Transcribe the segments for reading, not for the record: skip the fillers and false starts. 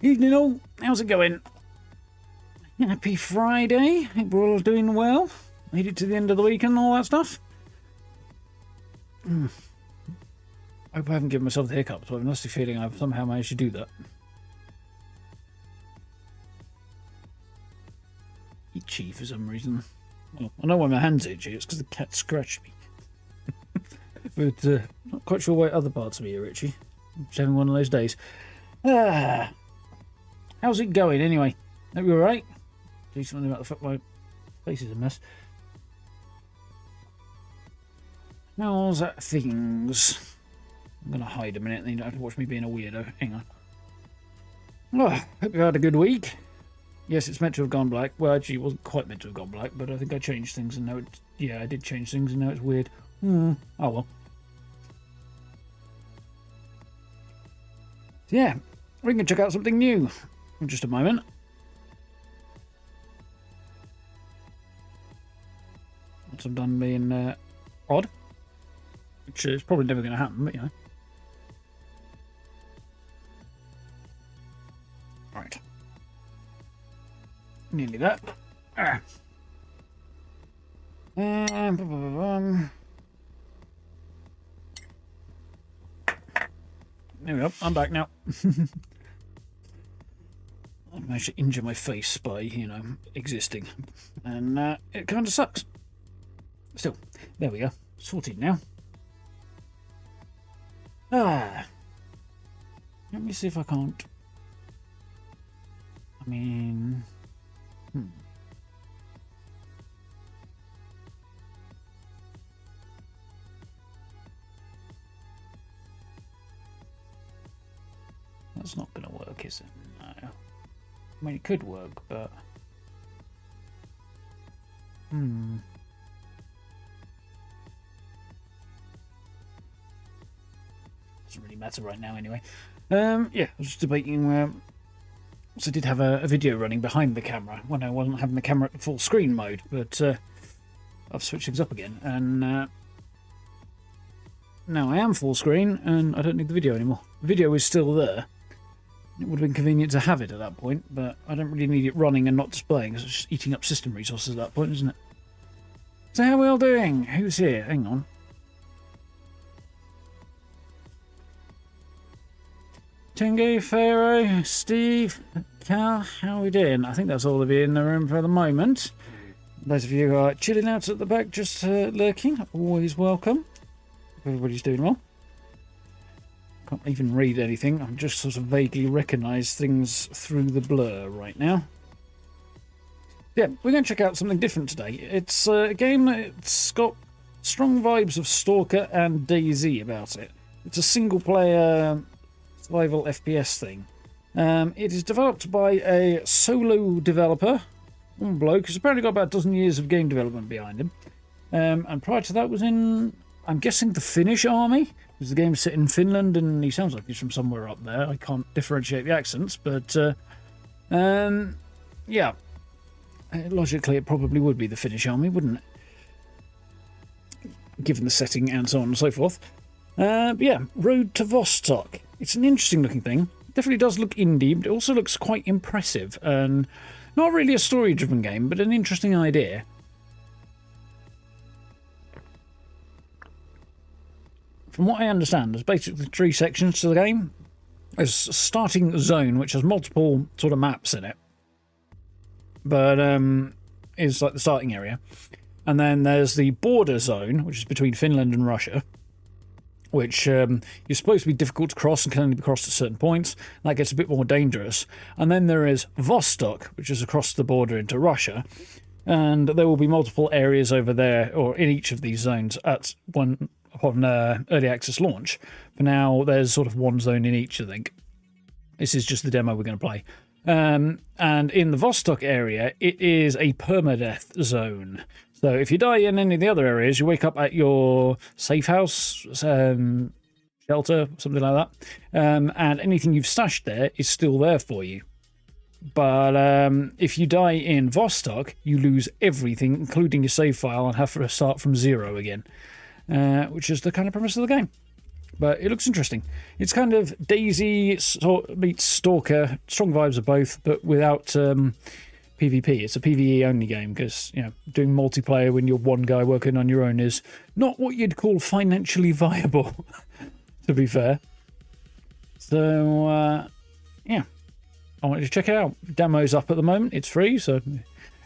Evening all, how's it going? Happy Friday, hope we're all doing well. Made it to the end of the week and all that stuff. Hope I haven't given myself the hiccups, but I have a nasty feeling I've somehow managed to do that. Itchy for some reason. Well, I know why my hand's itchy, it's because the cat scratched me. But not quite sure why other parts of me are itchy. I'm just having one of those days. How's it going anyway? Hope you're alright? Do something about the fact my face is a mess. How's that things? I'm going to hide a minute and you don't have to watch me being a weirdo. Hang on. Oh, hope you had a good week. Yes, it's meant to have gone black. Well, actually, it wasn't quite meant to have gone black, but I think I changed things and now it's... Yeah, I did change things and now it's weird. Oh well. So yeah, we can check out something new in just a moment. Once I'm done being odd, which is probably never going to happen, but you know. Right. Nearly that. There we go, I'm back now. I managed to injure my face by, you know, existing. And it kind of sucks. Still, there we go. Sorted now. Let me see if I can't... I mean... That's not going to work, is it? No. I mean, it could work, but... Doesn't really matter right now, anyway. Yeah, I was just debating... So I did have a video running behind the camera when I wasn't having the camera at full screen mode, but I've switched things up again, and now I am full screen, and I don't need the video anymore. The video is still there. It would have been convenient to have it at that point, but I don't really need it running and not displaying, because it's just eating up system resources at that point, isn't it? So how are we all doing? Who's here? Hang on. Tengu, Pharaoh, Steve, Cal, how are we doing? I think that's all of you in the room for the moment. Those of you who are chilling out at the back, just lurking, always welcome. Everybody's doing well. Can't even read anything. I'm just sort of vaguely recognise things through the blur right now. Yeah, we're going to check out something different today. It's a game that's got strong vibes of S.T.A.L.K.E.R and DayZ about it. It's a single-player survival FPS thing. It is developed by a solo developer, one bloke, who's apparently got about a dozen years of game development behind him. And prior to that was in, I'm guessing, the Finnish army. Because the game's set in Finland, and he sounds like he's from somewhere up there. I can't differentiate the accents, but yeah. Logically, it probably would be the Finnish army, wouldn't it? Given the setting and so on and so forth. But yeah, Road to Vostok. It's an interesting looking thing. It definitely does look indie, but it also looks quite impressive. And not really a story-driven game, but an interesting idea. From what I understand, there's basically 3 sections to the game. There's a starting zone, which has multiple sort of maps in it. But is like the starting area. And then there's the border zone, which is between Finland and Russia, which is supposed to be difficult to cross and can only be crossed at certain points. That gets a bit more dangerous. And then there is Vostok, which is across the border into Russia. And there will be multiple areas over there, or in each of these zones, at one upon early access launch. For now, there's sort of one zone in each, I think. This is just the demo we're going to play. And in the Vostok area, it is a permadeath zone. So if you die in any of the other areas, you wake up at your safe house, shelter, something like that. And anything you've stashed there is still there for you. But if you die in Vostok, you lose everything, including your save file, and have to start from 0 again. Which is the kind of premise of the game. But it looks interesting. It's kind of DayZ meets Stalker, strong vibes of both, but without PvP. It's a PvE only game because, you know, doing multiplayer when you're one guy working on your own is not what you'd call financially viable, to be fair. So, yeah, I wanted to check it out. Demo's up at the moment. It's free, so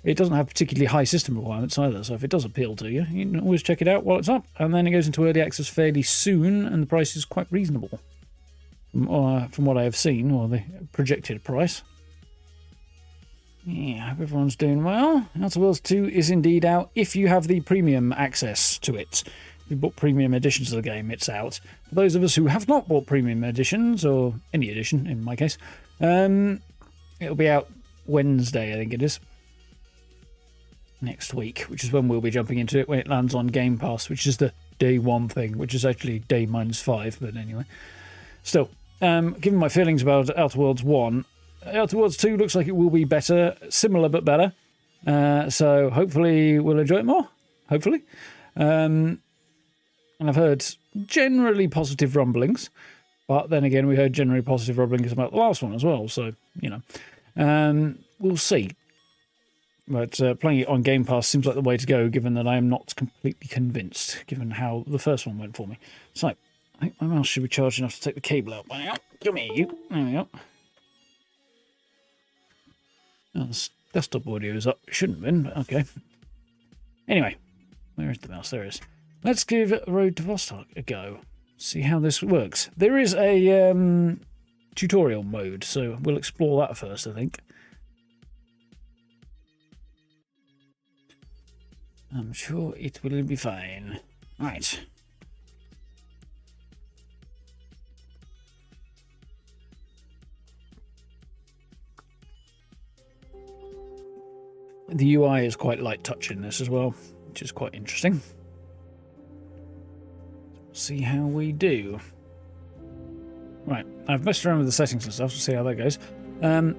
it doesn't have particularly high system requirements either. So if it does appeal to you, you can always check it out while it's up. And then it goes into early access fairly soon, and the price is quite reasonable from what I have seen, or the projected price. Yeah, I hope everyone's doing well. Outer Worlds 2 is indeed out if you have the premium access to it. If you bought premium editions of the game, it's out. For those of us who have not bought premium editions, or any edition in my case, it'll be out Wednesday, I think it is. Next week, which is when we'll be jumping into it when it lands on Game Pass, which is the day 1 thing, which is actually day -5, but anyway. Still, given my feelings about Outer Worlds 1, Outer Worlds 2 looks like it will be better, similar but better. So hopefully we'll enjoy it more. Hopefully. And I've heard generally positive rumblings. But then again, we heard generally positive rumblings about the last one as well. So, you know, we'll see. But playing it on Game Pass seems like the way to go, given that I am not completely convinced, given how the first one went for me. So, I think my mouse should be charged enough to take the cable out by now. Come here, you. There we go. Oh, this desktop audio is up. It shouldn't have been, but okay. Anyway, where is the mouse? There it is. Let's give Road to Vostok a go. See how this works. There is a tutorial mode, so we'll explore that first, I think. I'm sure it will be fine. Right. The UI is quite light touch in this as well, which is quite interesting. See how we do. Right, I've messed around with the settings and stuff, so see how that goes.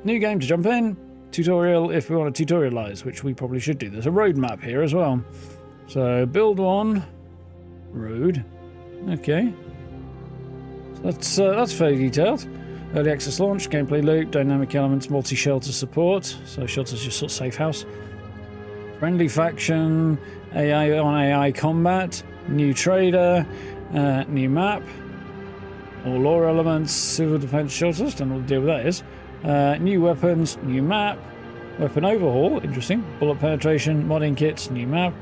New game to jump in. Tutorial if we want to tutorialize, which we probably should do. There's a road map here as well. So build one. Road. Okay. So that's fairly detailed. Early access launch, gameplay loop, dynamic elements, multi-shelter support. So shelter's just sort of safe house. Friendly faction, AI on AI combat, new trader, new map, all lore elements, civil defense shelters, don't know what the deal with that is. New weapons, new map, weapon overhaul, interesting, bullet penetration, modding kits, new map.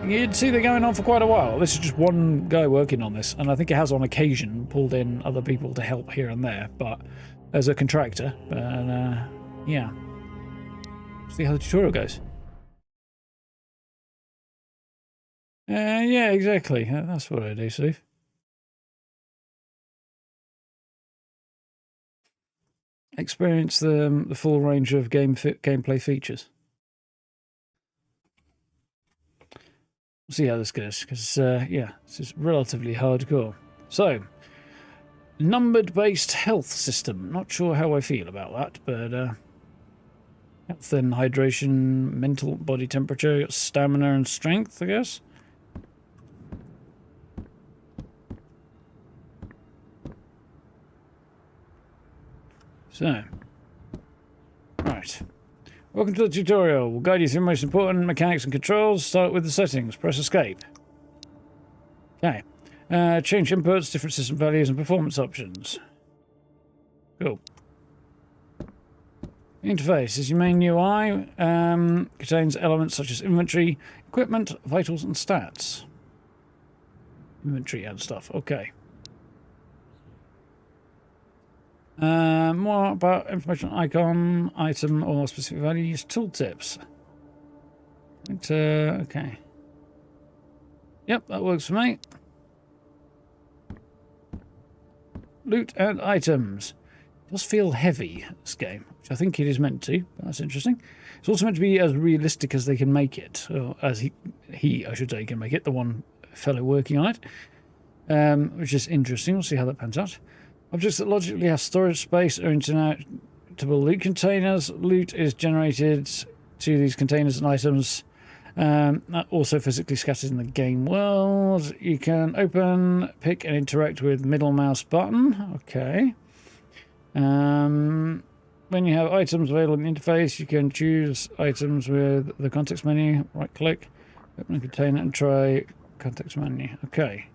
You'd see they're going on for quite a while. This is just one guy working on this, and I think it has on occasion pulled in other people to help here and there, but as a contractor. But yeah, see how the tutorial goes. Yeah, exactly. That's what I do, Steve. Experience the full range of gameplay features. We'll see how this goes, because yeah, this is relatively hardcore. So, numbered-based health system. Not sure how I feel about that, but health and hydration, mental body temperature, stamina and strength, I guess. So, right. Welcome to the tutorial. We'll guide you through the most important mechanics and controls. Start with the settings. Press escape. Okay. Change inputs, different system values, and performance options. Cool. Interface is your main UI. Contains elements such as inventory, equipment, vitals, and stats. Inventory and stuff. Okay. More about information icon, item, or specific values, tooltips. Okay. Yep, that works for me. Loot and items. It does feel heavy, this game, which I think it is meant to, but that's interesting. It's also meant to be as realistic as they can make it, or as he I should say, can make it, the one fellow working on it, which is interesting. We'll see how that pans out. Objects that logically have storage space are interchangeable loot containers. Loot is generated to these containers and items That also physically scatters in the game world. You can open, pick, and interact with middle mouse button. Okay. When you have items available in the interface, you can choose items with the context menu. Right click, open a container, and try context menu. Okay.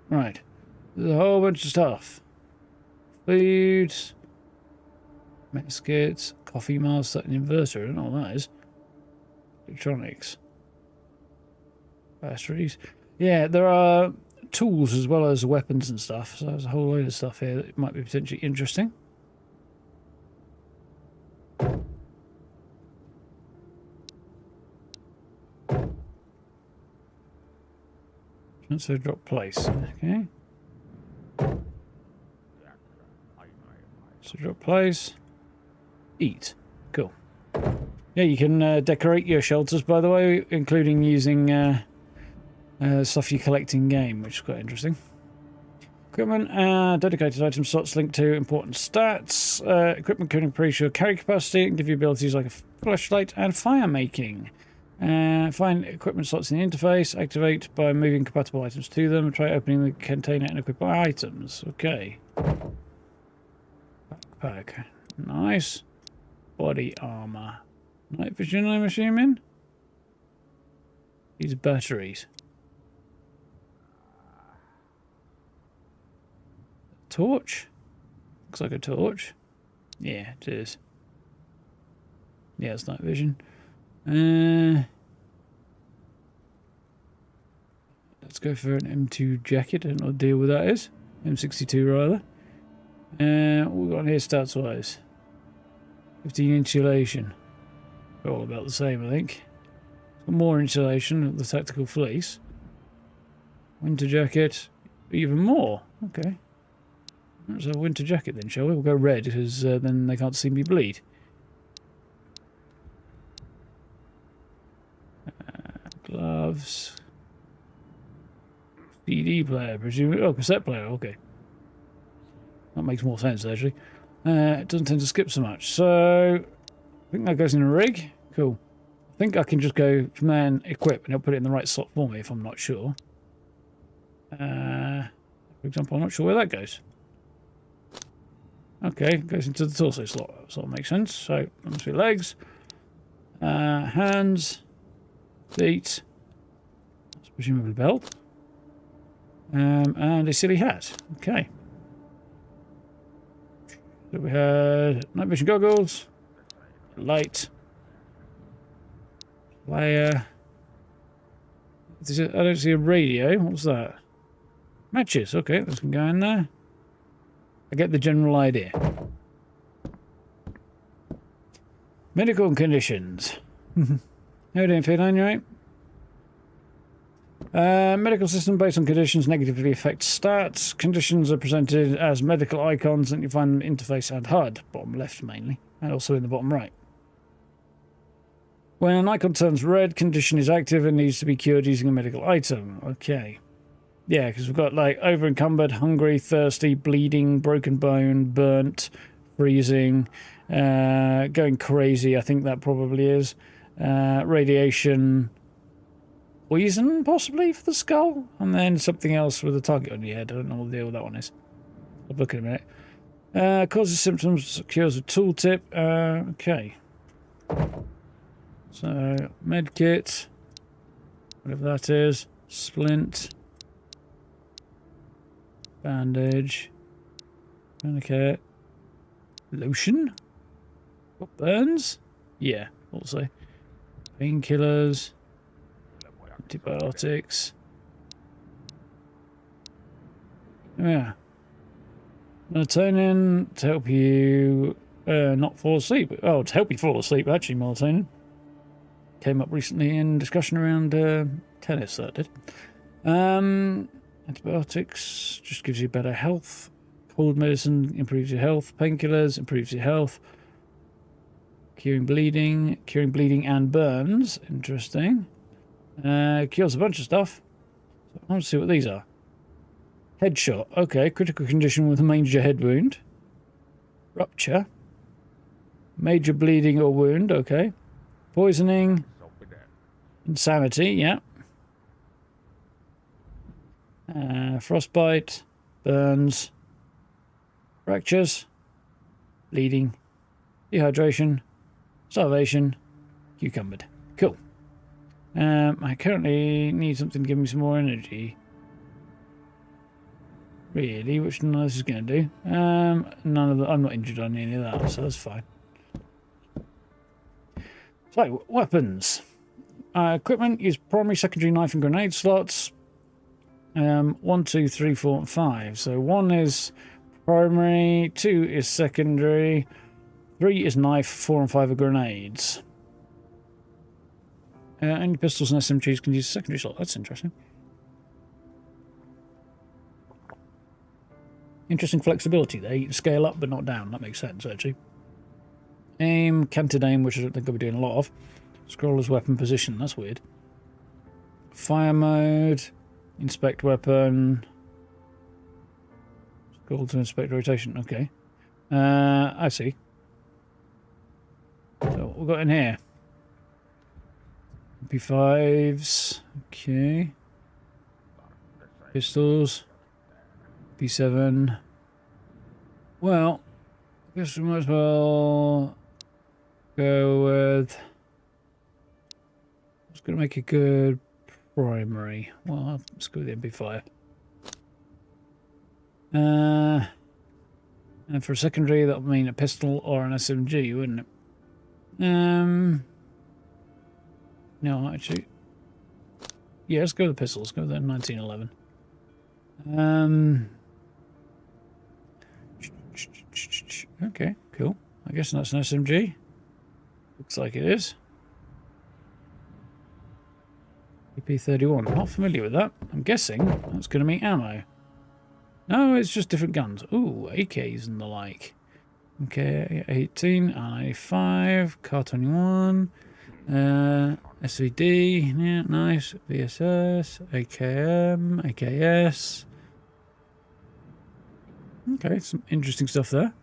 Right. There's a whole bunch of stuff. Food, biscuits, coffee master, an inverter. I don't know what that is. Electronics. Batteries. Yeah, there are tools as well as weapons and stuff. So there's a whole load of stuff here that might be potentially interesting. So drop place. Okay. So drop place. Eat. Cool. Yeah, you can decorate your shelters, by the way, including using stuff you collect in game, which is quite interesting. Equipment, dedicated item slots linked to important stats. Equipment can increase your carry capacity and give you abilities like a flashlight and fire making. Find equipment slots in the interface. Activate by moving compatible items to them. Try opening the container and equip items. Okay. Backpack. Nice. Body armor. Night vision, I'm assuming. These batteries. Torch? Looks like a torch. Yeah, it is. Yeah, it's night vision. Let's go for an M2 jacket. I don't know what deal with that is. M62 rather. What we got on here stats wise? 15 insulation. They're all about the same, I think. More insulation of the tactical fleece. Winter jacket. Even more. Okay. Let's have a winter jacket then, shall we? We'll go red because then they can't see me bleed. Gloves. CD player, presumably. Oh, cassette player, okay. That makes more sense, actually. It doesn't tend to skip so much. So, I think that goes in a rig. Cool. I think I can just go from there and equip, and it'll put it in the right slot for me if I'm not sure. For example, I'm not sure where that goes. Okay, it goes into the torso slot. That sort of makes sense. So, let's see legs. Hands. Feet. That's presumably belt. And a silly hat. Okay. So we had night vision goggles, light, player. I don't see a radio. What's that? Matches. Okay, this can go in there. I get the general idea. Medical conditions. How are you doing, Finland? You right? Medical system based on conditions negatively affects stats. Conditions are presented as medical icons and you find them in interface and HUD, bottom left mainly, and also in the bottom right. When an icon turns red, condition is active and needs to be cured using a medical item. Okay. Yeah, because we've got like over encumbered, hungry, thirsty, bleeding, broken bone, burnt, freezing, going crazy, I think that probably is. Radiation, poison possibly for the skull, and then something else with a target on your head. I don't know what the deal with that one is. I'll look in a minute. Causes symptoms, cures with tooltip. Okay. So, medkit, whatever that is, splint, bandage, tourniquet, lotion, what burns? Yeah, also. Painkillers, antibiotics. Yeah. Melatonin to help you not fall asleep. Oh, to help you fall asleep, actually, melatonin. Came up recently in discussion around tennis, that did. Antibiotics just gives you better health. Cold medicine improves your health. Painkillers improves your health. Curing bleeding and burns. Interesting. Cures a bunch of stuff. So I want to see what these are. Headshot. Okay, critical condition with a major head wound. Rupture. Major bleeding or wound. Okay. Poisoning. Insanity, yeah. Frostbite, burns, fractures, bleeding, dehydration, starvation, cucumbered. Cool. I currently need something to give me some more energy. Really, which none of this is going to do. None of the, I'm not injured on any of that, so that's fine. So, weapons. Equipment, use primary, secondary, knife and grenade slots. 1, 2, 3, 4, and 5. So 1 is primary, 2 is secondary, 3 is knife, 4 and 5 are grenades. Only pistols and SMGs can use a secondary slot. That's interesting. Interesting flexibility there. You can scale up but not down. That makes sense, actually. Aim, canted aim, which I don't think I'll be doing a lot of. Scroller's weapon position. That's weird. Fire mode. Inspect weapon. Scroll to inspect rotation. Okay. I see. So what we've got in here? MP5s. Okay. Pistols. P7. Well, I guess we might as well go with... It's going to make a good primary. Well, let's go with the MP5. And for a secondary, that would mean a pistol or an SMG, wouldn't it? No, actually... Yeah, let's go with the pistol. Let's go with the 1911. Okay, cool. I guess that's an SMG. Looks like it is. EP31. Not familiar with that. I'm guessing that's going to mean ammo. No, it's just different guns. Ooh, AKs and the like. Okay, 18, R95, Car21, SVD, yeah, nice. VSS, AKM, AKS. Okay, some interesting stuff there.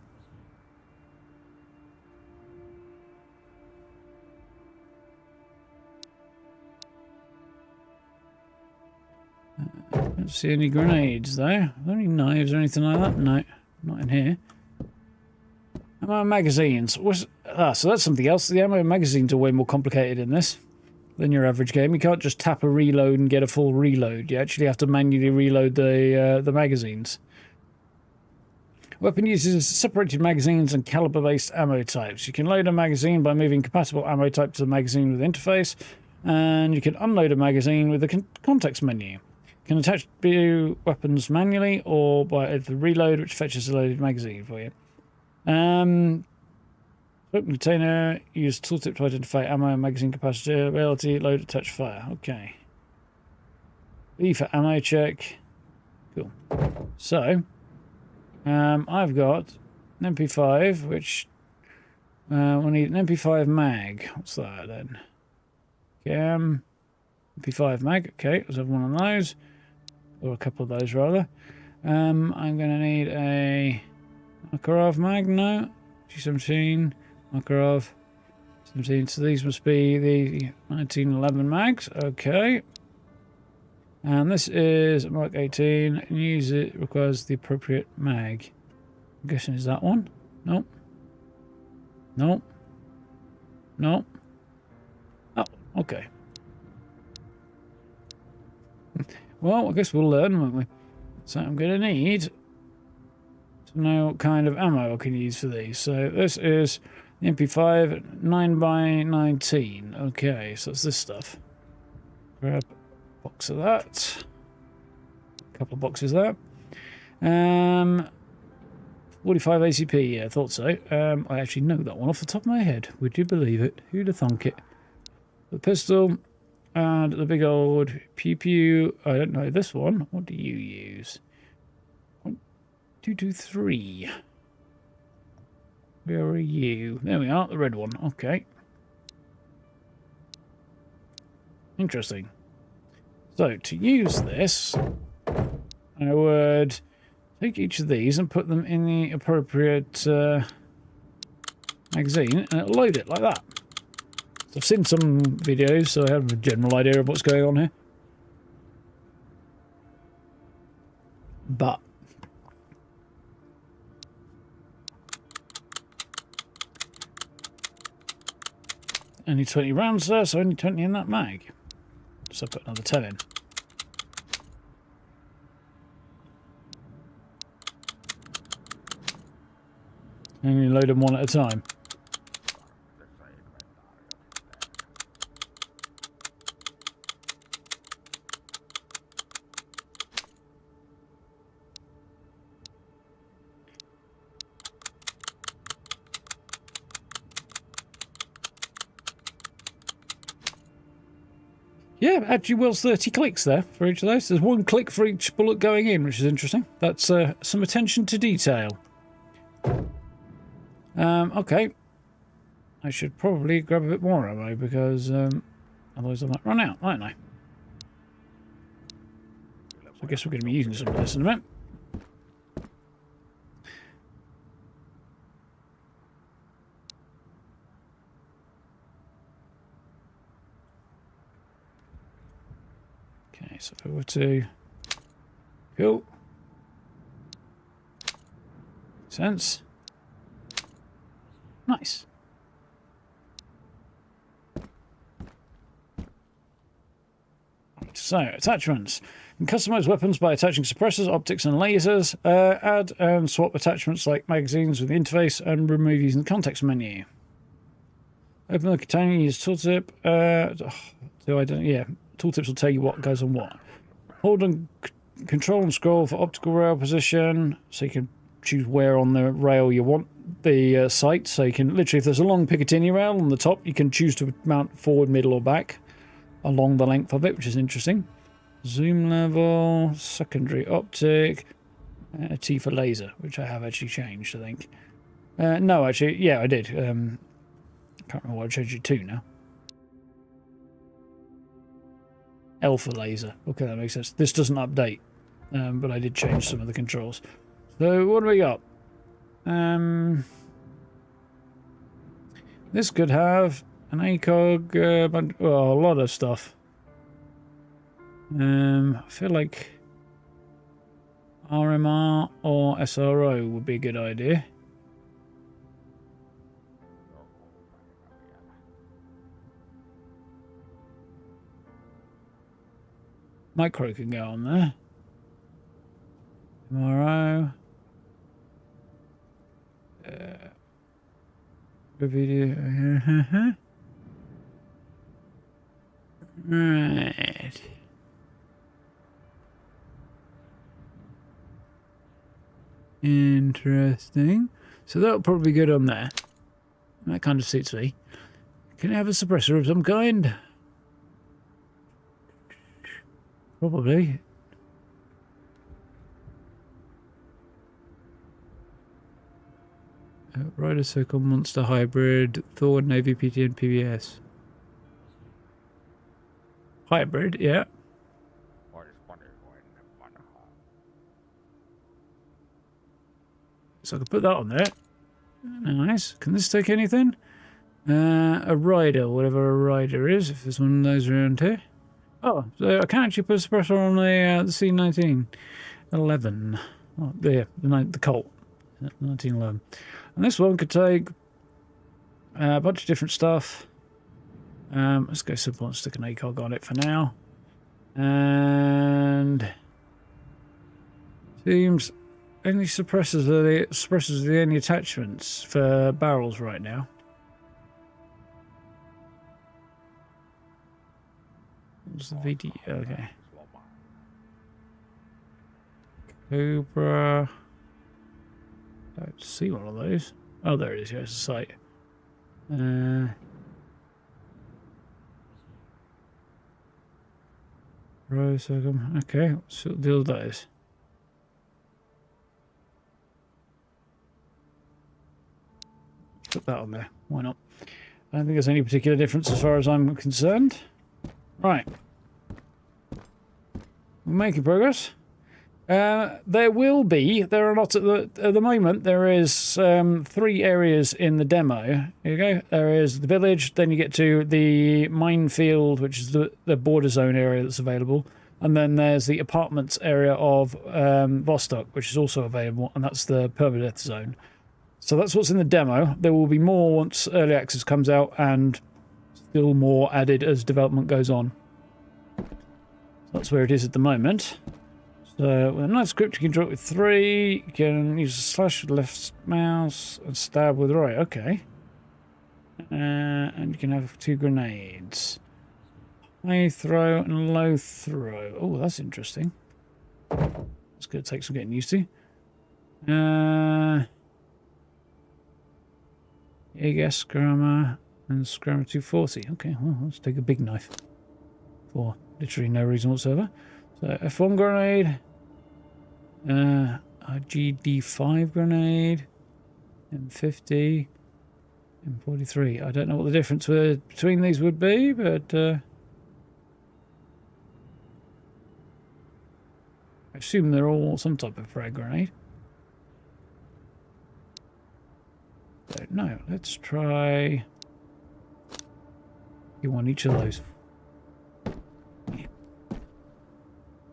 Don't see any grenades though. Are there any knives or anything like that? No, not in here. Ammo magazines. So that's something else. The ammo magazines are way more complicated in this than your average game. You can't just tap a reload and get a full reload. You actually have to manually reload the magazines. Weapon uses separated magazines and caliber-based ammo types. You can load a magazine by moving compatible ammo type to the magazine with interface, and you can unload a magazine with the context menu. You can attach weapons manually or by the reload, which fetches a loaded magazine for you. Open container, use tooltip to identify ammo and magazine compatibility, load, attach, fire. Okay. B for ammo check. Cool. So, I've got an MP5, which we'll need an MP5 mag. What's that then? MP5 mag. Okay, let's have one of those. Or a couple of those, rather. I'm going to need a Makarov mag. No. G17. Makarov. 17. So these must be the 1911 mags. Okay. And this is Mark 18, and use it requires the appropriate mag. I'm guessing is that one? Nope. Nope. Nope. Oh, okay. Well, I guess we'll learn, won't we? So I'm going to need to know what kind of ammo I can use for these. So this is the MP5 9x19. Okay, so it's this stuff. Grab box of that. A couple of boxes there. 45 ACP, yeah, I thought so. I actually know that one off the top of my head. Would you believe it? Who'd have thunk it? The pistol and the big old pew pew. I don't know this one. What do you use? 1, 2, 2, 3. Where are you? There we are, the red one. Okay. Interesting. So, to use this, I would take each of these and put them in the appropriate magazine, and it'll load it like that. I've seen some videos, so I have a general idea of what's going on here. But only 20 rounds there, so only 20 in that mag. So I put another 10 in. And you load them one at a time. Yeah, actually was 30 clicks there for each of those. There's 1 click for each bullet going in, which is interesting. That's some attention to detail. Okay. I should probably grab a bit more ammo because otherwise I might run out, mightn't I? So I guess we're going to be using some of this in a minute. Okay, so if I were to... Cool. Makes sense. Nice. So, attachments. You can customize weapons by attaching suppressors, optics, and lasers. Add and swap attachments like magazines with the interface and remove using the context menu. Open the container, use tooltip. Yeah, tooltips will tell you what goes on what. Hold and control and scroll for optical rail position, so you can choose where on the rail you want the sight. So you can literally, if there's a long Picatinny rail on the top, you can choose to mount forward, middle, or back along the length of it, which is interesting. Zoom level, secondary optic, T for laser, which I have actually changed, I think. No, actually, yeah, I did. Can't remember what I changed it to now. L for laser. Okay, that makes sense. This doesn't update, but I did change some of the controls. So what do we got? This could have an ACOG, well, a lot of stuff. I feel like RMR or SRO would be a good idea. Micro can go on there. MRO. Video. Right. Interesting. So that'll probably be good on there. That kind of suits me. Can I have a suppressor of some kind? Probably. Rider Circle, Monster Hybrid, Thor, Navy, PT, and PBS. Hybrid, yeah. So I can put that on there. Nice. Can this take anything? A rider, whatever a rider is, if there's one of those around here. Oh, so I can actually put a suppressor on the C19 11. Oh, the Colt 1911. And this one could take a bunch of different stuff. Let's go simple and stick an ACOG on it for now. And seems only suppressors are the only attachments for barrels right now. What's the VD? Okay. Cobra. Don't see one of those. Oh, there it is. Here's the sight. Row circum. Okay, what's the deal with those? Put that on there. Why not? I don't think there's any particular difference as far as I'm concerned. Right. We're making progress. There will be. There are not at the moment. There is 3 areas in the demo. Here you go. There is the village. Then you get to the minefield, which is the border zone area that's available. And then there's the apartments area of Vostok, which is also available, and that's the permadeath zone. So that's what's in the demo. There will be more once early access comes out, and still more added as development goes on. So that's where it is at the moment. So with a nice script, you can draw it with 3. You can use a slash with left mouse and stab with right. Okay. And you can have 2 grenades. High throw and low throw. Oh, that's interesting. That's going to take some getting used to. Yes, Scrammer and Scrammer 240. Okay, well, let's take a big knife. For literally no reason whatsoever. So F1 grenade. A GD5 grenade. M50. M43. I don't know what the difference between these would be, but... I assume they're all some type of frag grenade. Don't know. Let's try... You want each of those.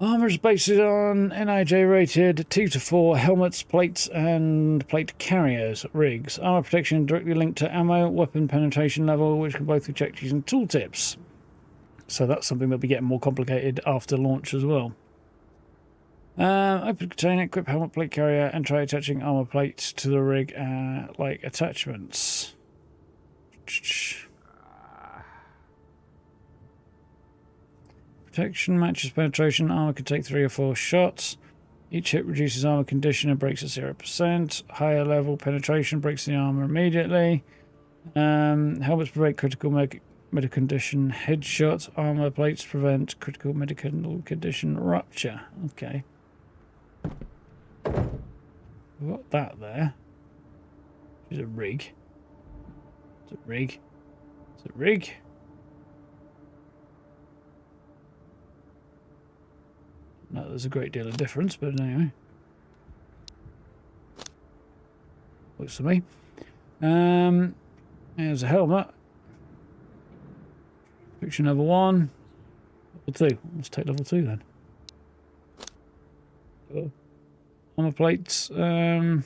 Armour is based on NIJ rated 2 to 4 helmets, plates, and plate carriers, rigs. Armour protection directly linked to ammo, weapon penetration level, which can both be checked using tooltips. So that's something that'll be getting more complicated after launch as well. Open container, equip helmet, plate carrier, and try attaching armour plates to the rig like attachments. Protection matches penetration. Armour can take 3 or 4 shots. Each hit reduces armour condition and breaks at 0%. Higher level penetration breaks the armour immediately. Helmets prevent critical medical condition headshots. Armour plates prevent critical medical condition rupture. Okay. We've got that there. It's a rig. It's a rig. It's a rig. No, there's a great deal of difference, but anyway. Looks to me. There's a helmet. Picture level 1. Level 2. Let's take level 2 then. Armor plates. Picture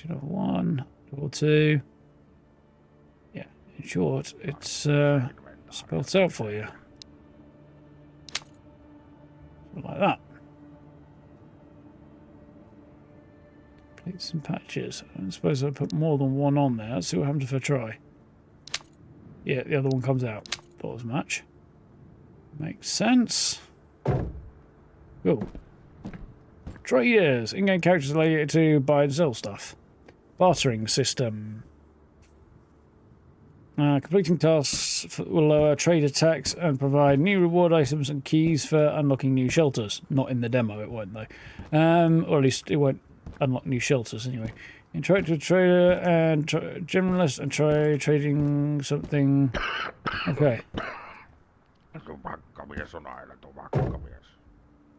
level 1. Level 2. Yeah, in short, it's spelled out for you. Like that. Plates and patches. I suppose I'll put more than one on there. Let's see what happens if I try. Yeah, the other one comes out. Thought as much. Makes sense. Cool. Traders. In-game characters allow you to buy and sell stuff. Bartering system. Completing tasks will lower trade attacks and provide new reward items and keys for unlocking new shelters. Not in the demo, it won't though. Or at least it won't unlock new shelters anyway. Interact with trader and generalist and try trading something. Okay.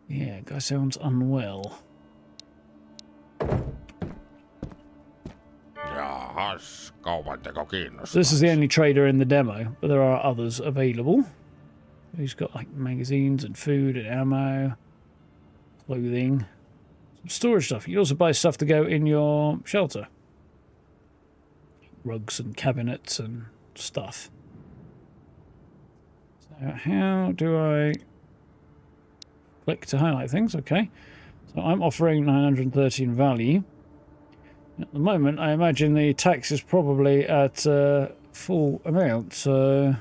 Yeah, guy sounds unwell. So this is the only trader in the demo, but there are others available. He's got like magazines and food and ammo, clothing, some storage stuff. You can also buy stuff to go in your shelter. Rugs and cabinets and stuff. So how do I click to highlight things? Okay. So I'm offering 913 value. At the moment, I imagine the tax is probably at full amount, so...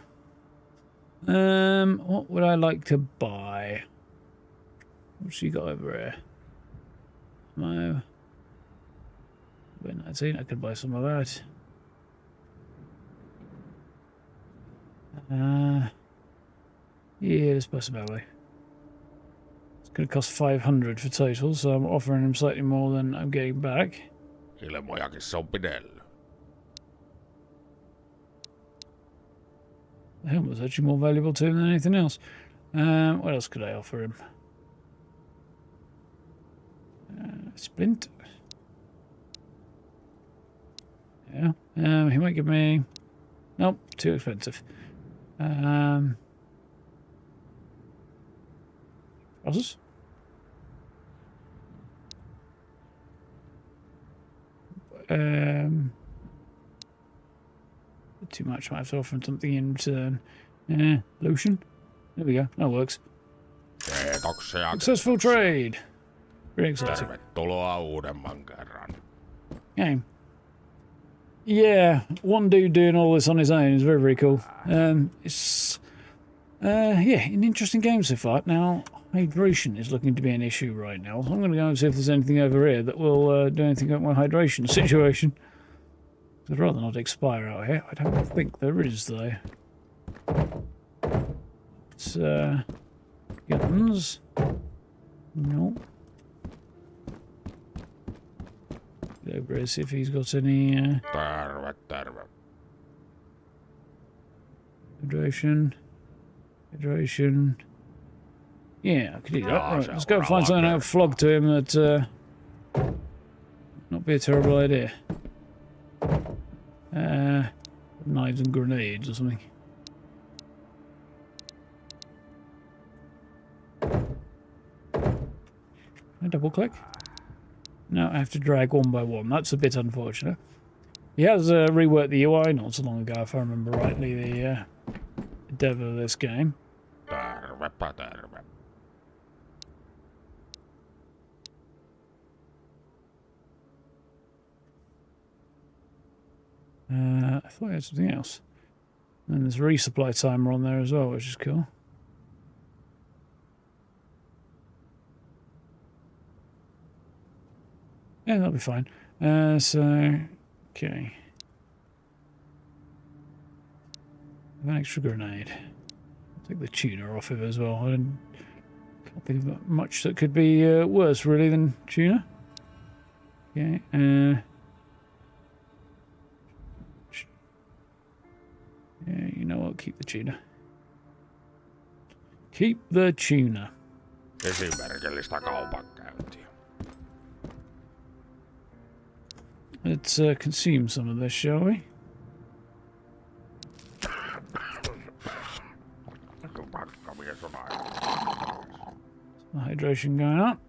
what would I like to buy? What's she got over here? No. 19, I could buy some of that. Yeah, let's buy some that way. It's going to cost 500 for total, so I'm offering him slightly more than I'm getting back. Ilmojakin se on pidellyt. The helmet was actually more valuable to him than anything else. What else could I offer him? Splint. Yeah. He might give me... Nope, too expensive. Process? Too much, might have to offer something in return. Lotion. There we go. That works. Kiitoksia. Successful trade. Very exciting. Tervetuloa uudemman kerran. Game. Yeah, one dude doing all this on his own is very, very cool. It's yeah, an interesting game so far. Now, hydration is looking to be an issue right now. So I'm going to go and see if there's anything over here that will do anything about my hydration situation. I'd rather not expire out here. I don't think there is, though. It's, guns. No. Go over here, see if he's got any, Terve. hydration. Hydration. Yeah, I could do that. Right, let's go and find something out of flog to him that, not be a terrible idea. Knives and grenades or something. I double click? No, I have to drag one by one. That's a bit unfortunate. He has reworked the UI not so long ago, if I remember rightly, the dev of this game. Terve. I thought I had something else. And there's a resupply timer on there as well, which is cool. Yeah, that'll be fine. So, okay. An extra grenade. I'll take the tuna off of it as well. I can't think of much that could be worse, really, than tuna. Okay. Yeah, you know what? Keep the tuna. Keep the tuna. Esimerkillistä kaupankäyntiä. Let's consume some of this, shall we? The hydration going up.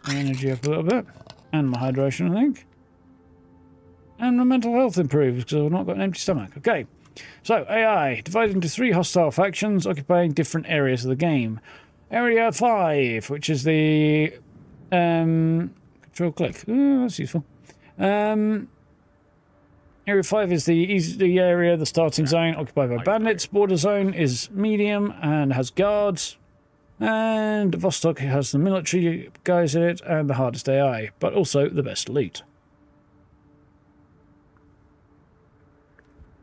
My energy up a little bit. And my hydration, I think. And my mental health improves because I've not got an empty stomach. Okay. So, AI, divided into 3 hostile factions occupying different areas of the game. Area 5, which is the... control click. Ooh, that's useful. Area 5 is the area, the starting zone, occupied by bandits. Border zone is medium and has guards. And Vostok has the military guys in it and the hardest AI, but also the best loot.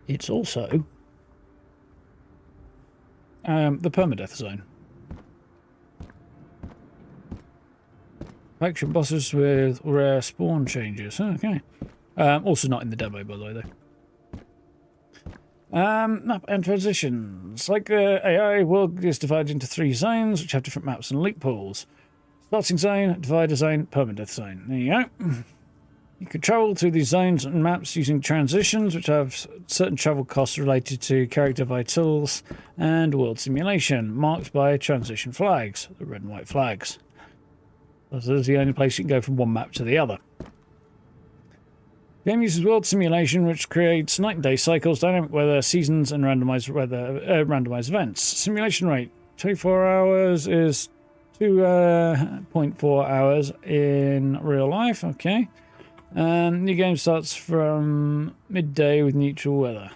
It's also the permadeath zone. Faction bosses with rare spawn changes. Okay. Also not in the demo, by the way, though. Map and transitions. Like the AI, world is divided into 3 zones, which have different maps and loot pools. Starting zone, divider zone, permadeath zone. There you go. You can travel through these zones and maps using transitions, which have certain travel costs related to character vitals and world simulation, marked by transition flags, the red and white flags. This is the only place you can go from one map to the other. The game uses world simulation, which creates night and day cycles, dynamic weather, seasons, and randomized randomized events. Simulation rate 24 hours is 2.4 hours in real life. Okay. New game starts from midday with neutral weather.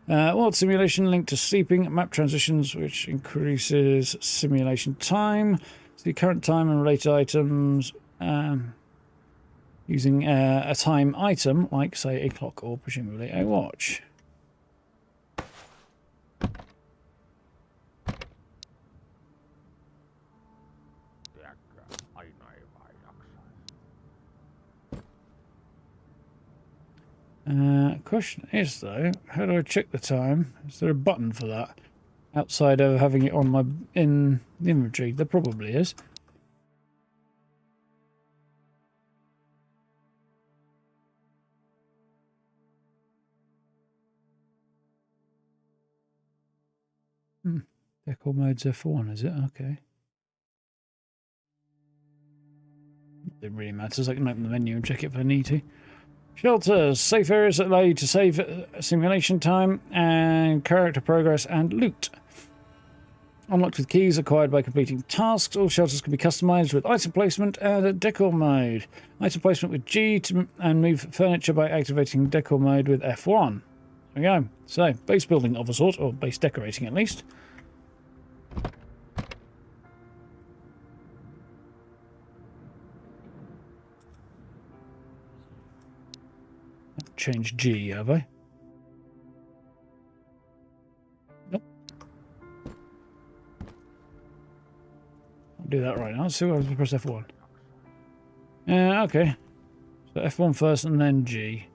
World simulation linked to sleeping. Map transitions, which increases simulation time. So the current time and related items using a time item, like, say, a clock or presumably a watch. question is, though, how do I check the time? Is there a button for that? Outside of having it on my in the inventory? There probably is. Decor mode's F1, is it? Okay. It really matters. I can open the menu and check it if I need to. Shelters. Safe areas that allow you to save simulation time and character progress and loot. Unlocked with keys acquired by completing tasks. All shelters can be customized with item placement and decor mode. Item placement with G and move furniture by activating decor mode with F1. There we go. So, base building of a sort, or base decorating at least. Change G, have I? Nope. I'll do that right now. Let's see what happens if I press F1. Okay. So F1 first and then G.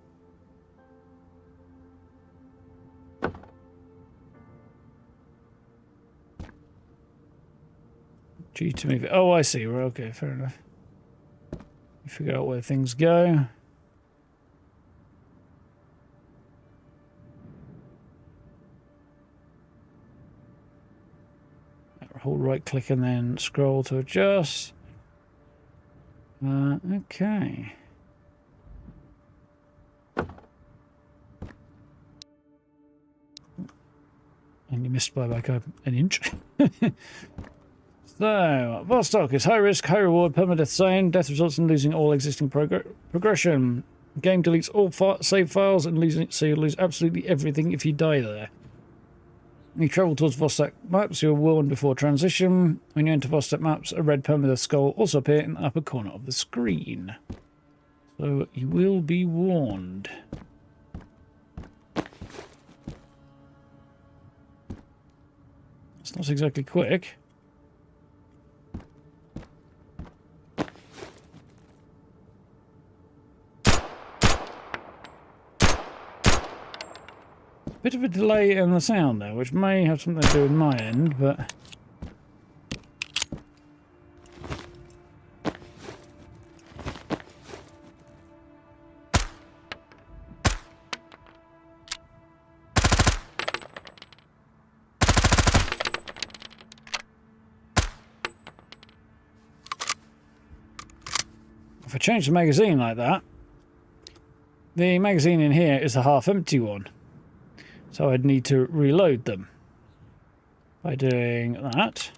G to move it. Oh, I see. We're okay. Fair enough. You figure out where things go. Hold right click and then scroll to adjust. Okay. And you missed by like an inch. So, Vostok is high risk, high reward, permadeath zone. Death results in losing all existing progression. Game deletes all save files and so you lose absolutely everything if you die there. You travel towards Vostok maps, you are warned before transition. When you enter Vostok maps, a red permadeath skull also appear in the upper corner of the screen. So you will be warned. It's not exactly quick. Bit of a delay in the sound there, which may have something to do with my end, but... if I change the magazine like that, the magazine in here is a half-empty one. So I'd need to reload them by doing that.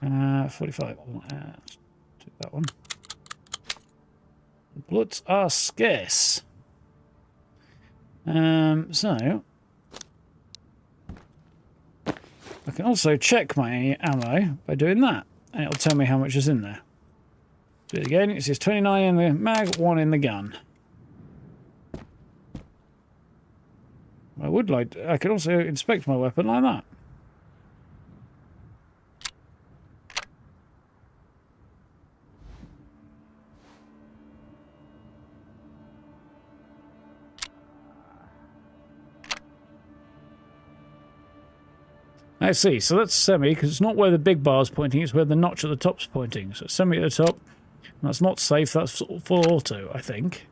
Uh, 45. Let's do that one. Bullets are scarce. So I can also check my ammo by doing that, and it'll tell me how much is in there. Do it again. It says 29 in the mag, 1 in the gun. I would like I could also inspect my weapon like that. I see. So that's semi, because it's not where the big bar is pointing, it's where the notch at the top's pointing. So it's semi at the top. And that's not safe, that's full auto, I think.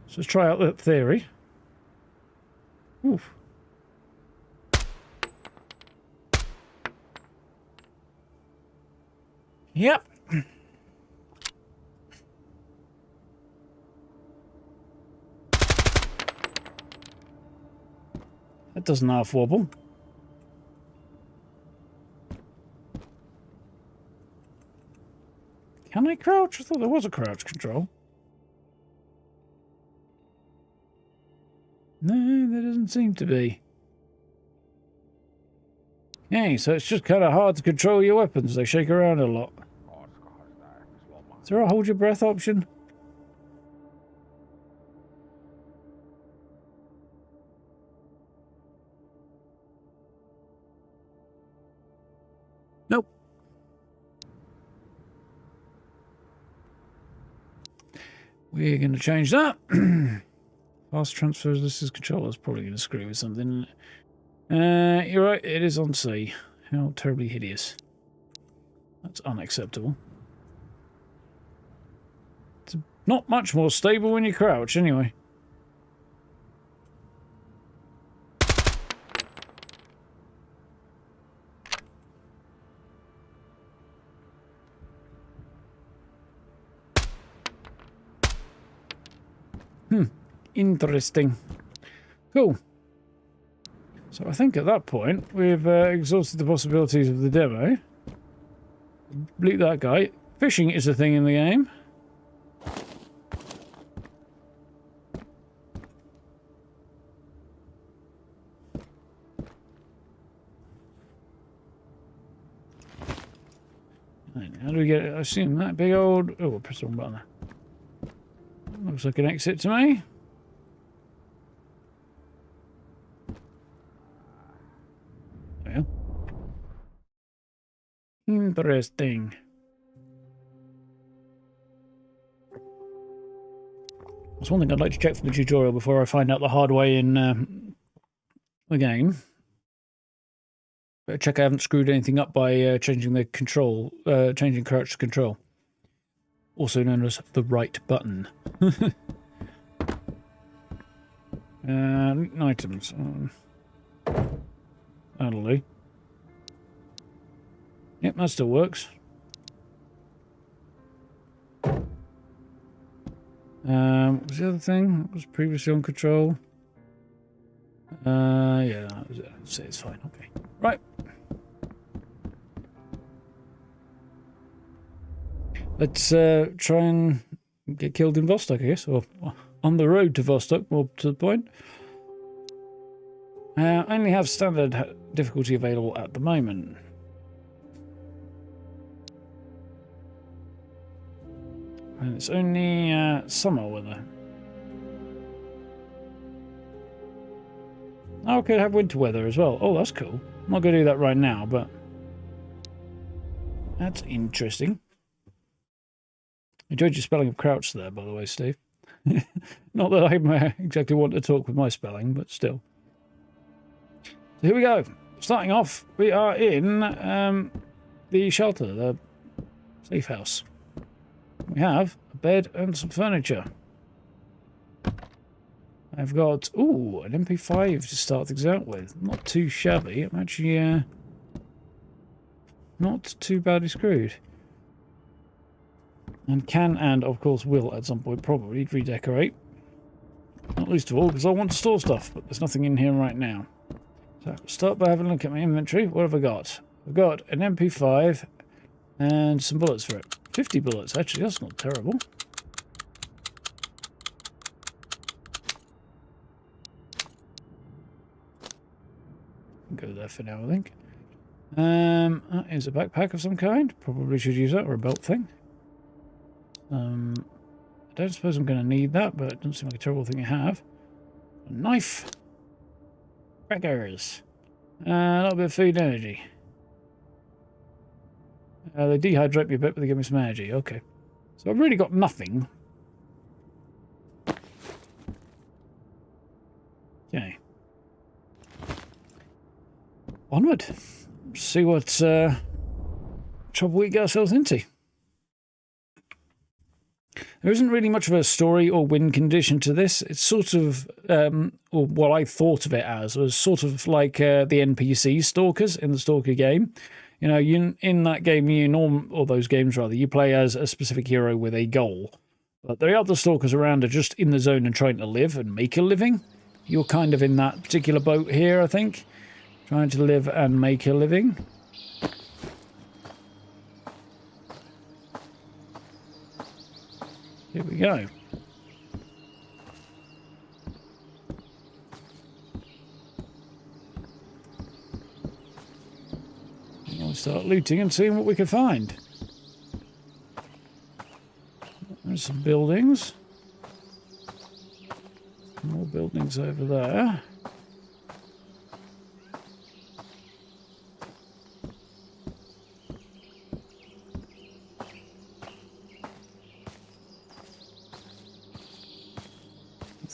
So let's try out that theory. Oof. Yep. That doesn't half wobble. Can I crouch? I thought there was a crouch control. No, there doesn't seem to be. Yeah, so it's just kind of hard to control your weapons. They shake around a lot. Is there a hold your breath option? Nope. we're going to change that. Fast transfers, this is controller. Is probably going to screw with something. You're right, it is on C. How terribly hideous. That's unacceptable. It's not much more stable when you crouch, anyway. Interesting. Cool. So I think at that point we've exhausted the possibilities of the demo. Bleep that guy. Fishing is a thing in the game. How do we get it? I assume that big old... Oh, I pressed the wrong button there. Looks like an exit to me. Well. Interesting. That's one thing I'd like to check for the tutorial before I find out the hard way in the game. Better check I haven't screwed anything up by changing the control, changing crouch to control. Also known as the right button. Items. That'll do. Yep, that still works. What was the other thing? That was previously on control. Yeah, that was it. I'd say it's fine. Okay. Right. Let's try and get killed in Vostok, I guess, or on the road to Vostok, more to the point. I only have standard difficulty available at the moment. And it's only summer weather. Oh, I could have winter weather as well. Oh, that's cool. I'm not going to do that right now, but that's interesting. Enjoyed your spelling of crouch there, by the way, Steve. Not that I exactly want to talk with my spelling, but still. So here we go. Starting off, we are in the shelter, the safe house. We have a bed and some furniture. I've got, ooh, an MP5 to start things out with. Not too shabby. I'm actually not too badly screwed. And can, and of course will at some point probably redecorate. Not least of all because I want to store stuff, but there's nothing in here right now. So start by having a look at my inventory. What have I got? I've got an MP5 and some bullets for it. 50 bullets, actually, that's not terrible. Go there for now, I think. That is a backpack of some kind. Probably should use that, or a belt thing. I don't suppose I'm going to need that, but it doesn't seem like a terrible thing to have. A knife. Crackers. A little bit of food energy. They dehydrate me a bit, but they give me some energy. Okay. So I've really got nothing. Okay. Onward. See what trouble we get ourselves into. There isn't really much of a story or win condition to this. It's sort of, or what I thought of it as, was sort of like the NPC stalkers in the Stalker game. You know, in that game, or those games rather, you play as a specific hero with a goal. But the other stalkers around are just in the zone and trying to live and make a living. You're kind of in that particular boat here, I think. Trying to live and make a living. Here we go. We'll start looting and seeing what we can find. There's some buildings. More buildings over there.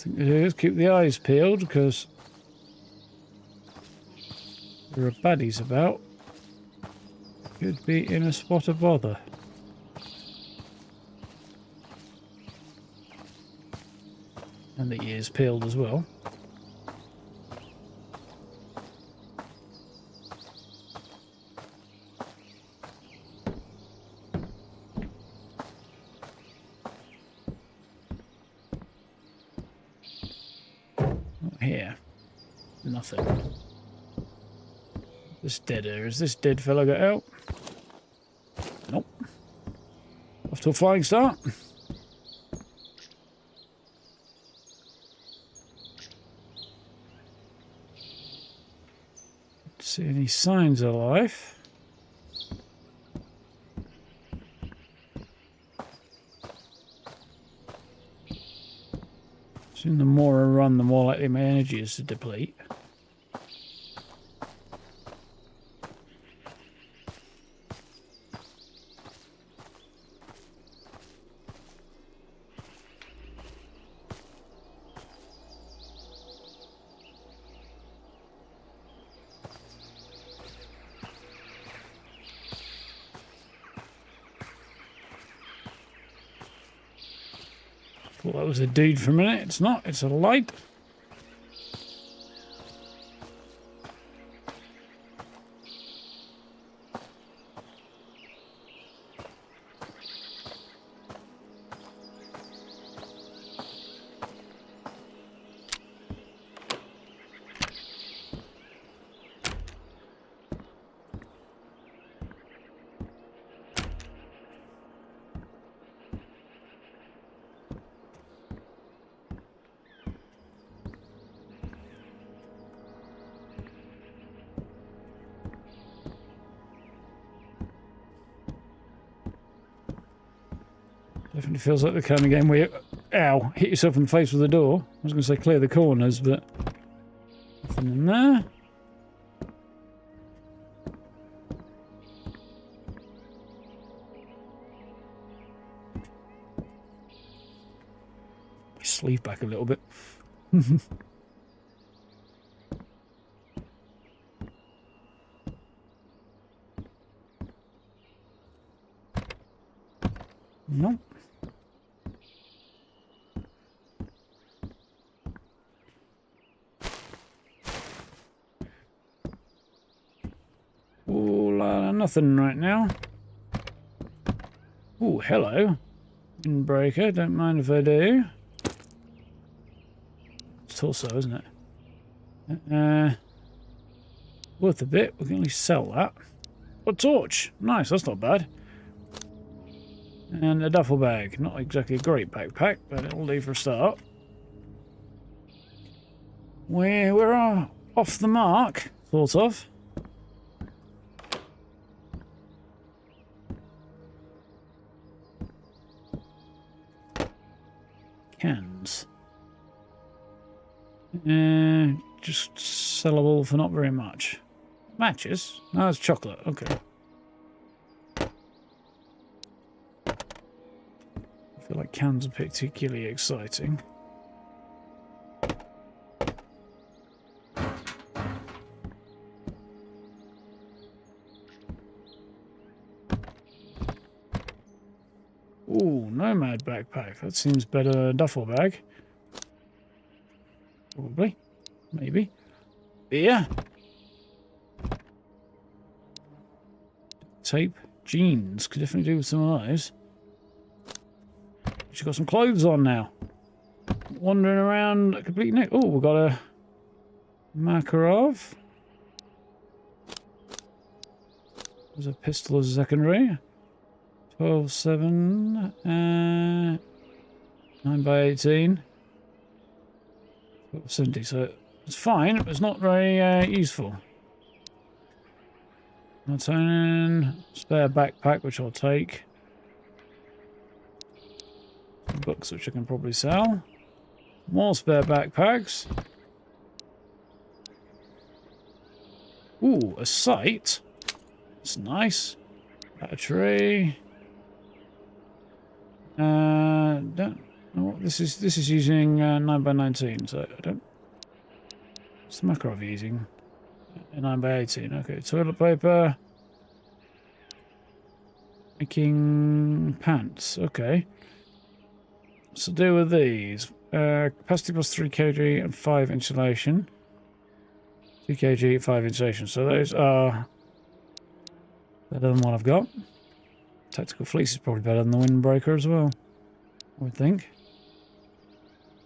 think it is. Keep the eyes peeled because there are baddies about. Could be in a spot of bother. And the ears peeled as well. Not here. Nothing. This dead air. Is this dead fella got out? Nope. Off to a flying start. See any signs of life? Soon the more I run, the more likely my energy is to deplete. Thought that was a dude for a minute. It's not. It's a light. Definitely feels like the kind of game where you, ow, hit yourself in the face with the door. I was going to say clear the corners, but nothing in there. Sleeve back a little bit. Nope. Oh, nothing right now. Oh, hello. Windbreaker, don't mind if I do. It's also, isn't it? Worth a bit. We can at least sell that. A torch. Nice, that's not bad. And a duffel bag. Not exactly a great backpack, but it'll do for a start. We're off the mark, sort of. Cans. Just sellable for not very much. Matches? No, it's chocolate. Okay. I feel like cans are particularly exciting. Ooh, nomad backpack. That seems better than a duffel bag. Probably. Maybe. Beer. Tape. Jeans. Could definitely do with some of those. She's got some clothes on now. Wandering around completely naked. Oh, we've got a Makarov. There's a pistol as a secondary. 12-7. 9x18. 70, so it's fine. It's not very useful. Melatonin. Spare backpack, which I'll take. Books which I can probably sell. More spare backpacks. Ooh, a sight. That's nice. Battery. Oh, this is using 9x19, so I don't. What's the Makarov using? 9x18. Okay, toilet paper. Making pants. Okay. So deal with these. Capacity plus 3 kg and 5 insulation. 2 kg, 5 insulation. So those are better than what I've got. Tactical fleece is probably better than the windbreaker as well, I would think.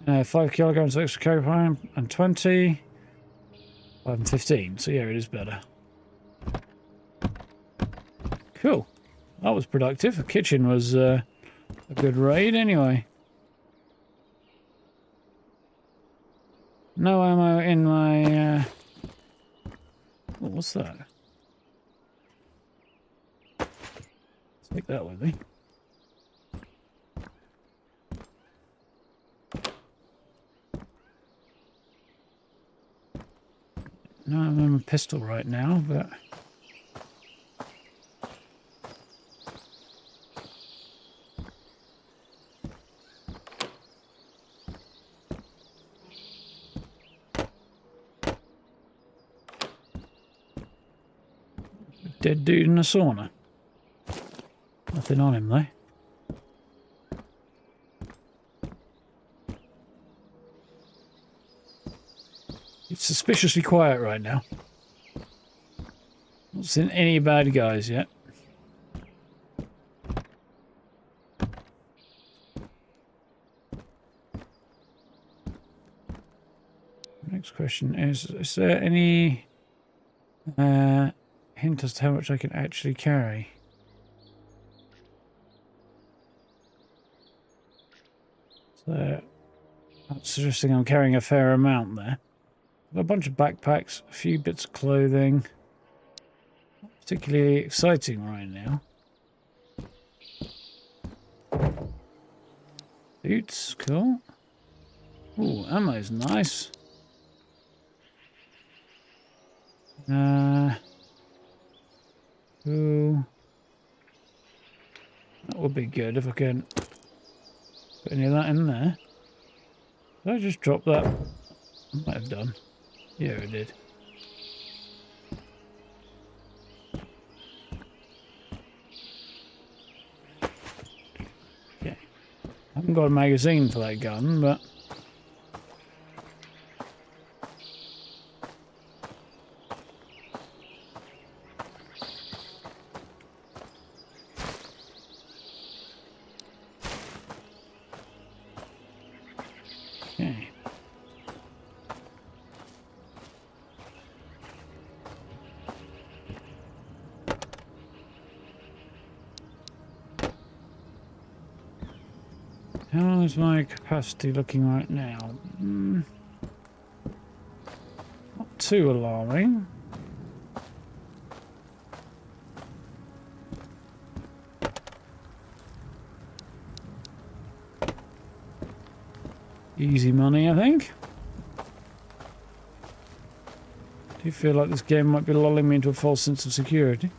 5 kilograms of extra carry and 20. 5 and 15. So yeah, it is better. Cool. That was productive. The kitchen was a good raid anyway. No ammo in my... Oh, what's that? Take that with me. No, I'm in a pistol right now, but... Dead dude in a sauna. Nothing on him, though. It's suspiciously quiet right now. Not seen any bad guys yet. Next question is there any hint as to how much I can actually carry? So that's suggesting I'm carrying a fair amount there. I've got a bunch of backpacks, a few bits of clothing. Not particularly exciting right now. Boots, cool. Ooh, ammo's nice. Ooh. That would be good if I can put any of that in there. Did I just drop that? I might have done. Yeah, it did. Okay. I haven't got a magazine for that gun, but... Okay. How is my capacity looking right now? Not too alarming. Easy money, I think. Do you feel like this game might be lulling me into a false sense of security?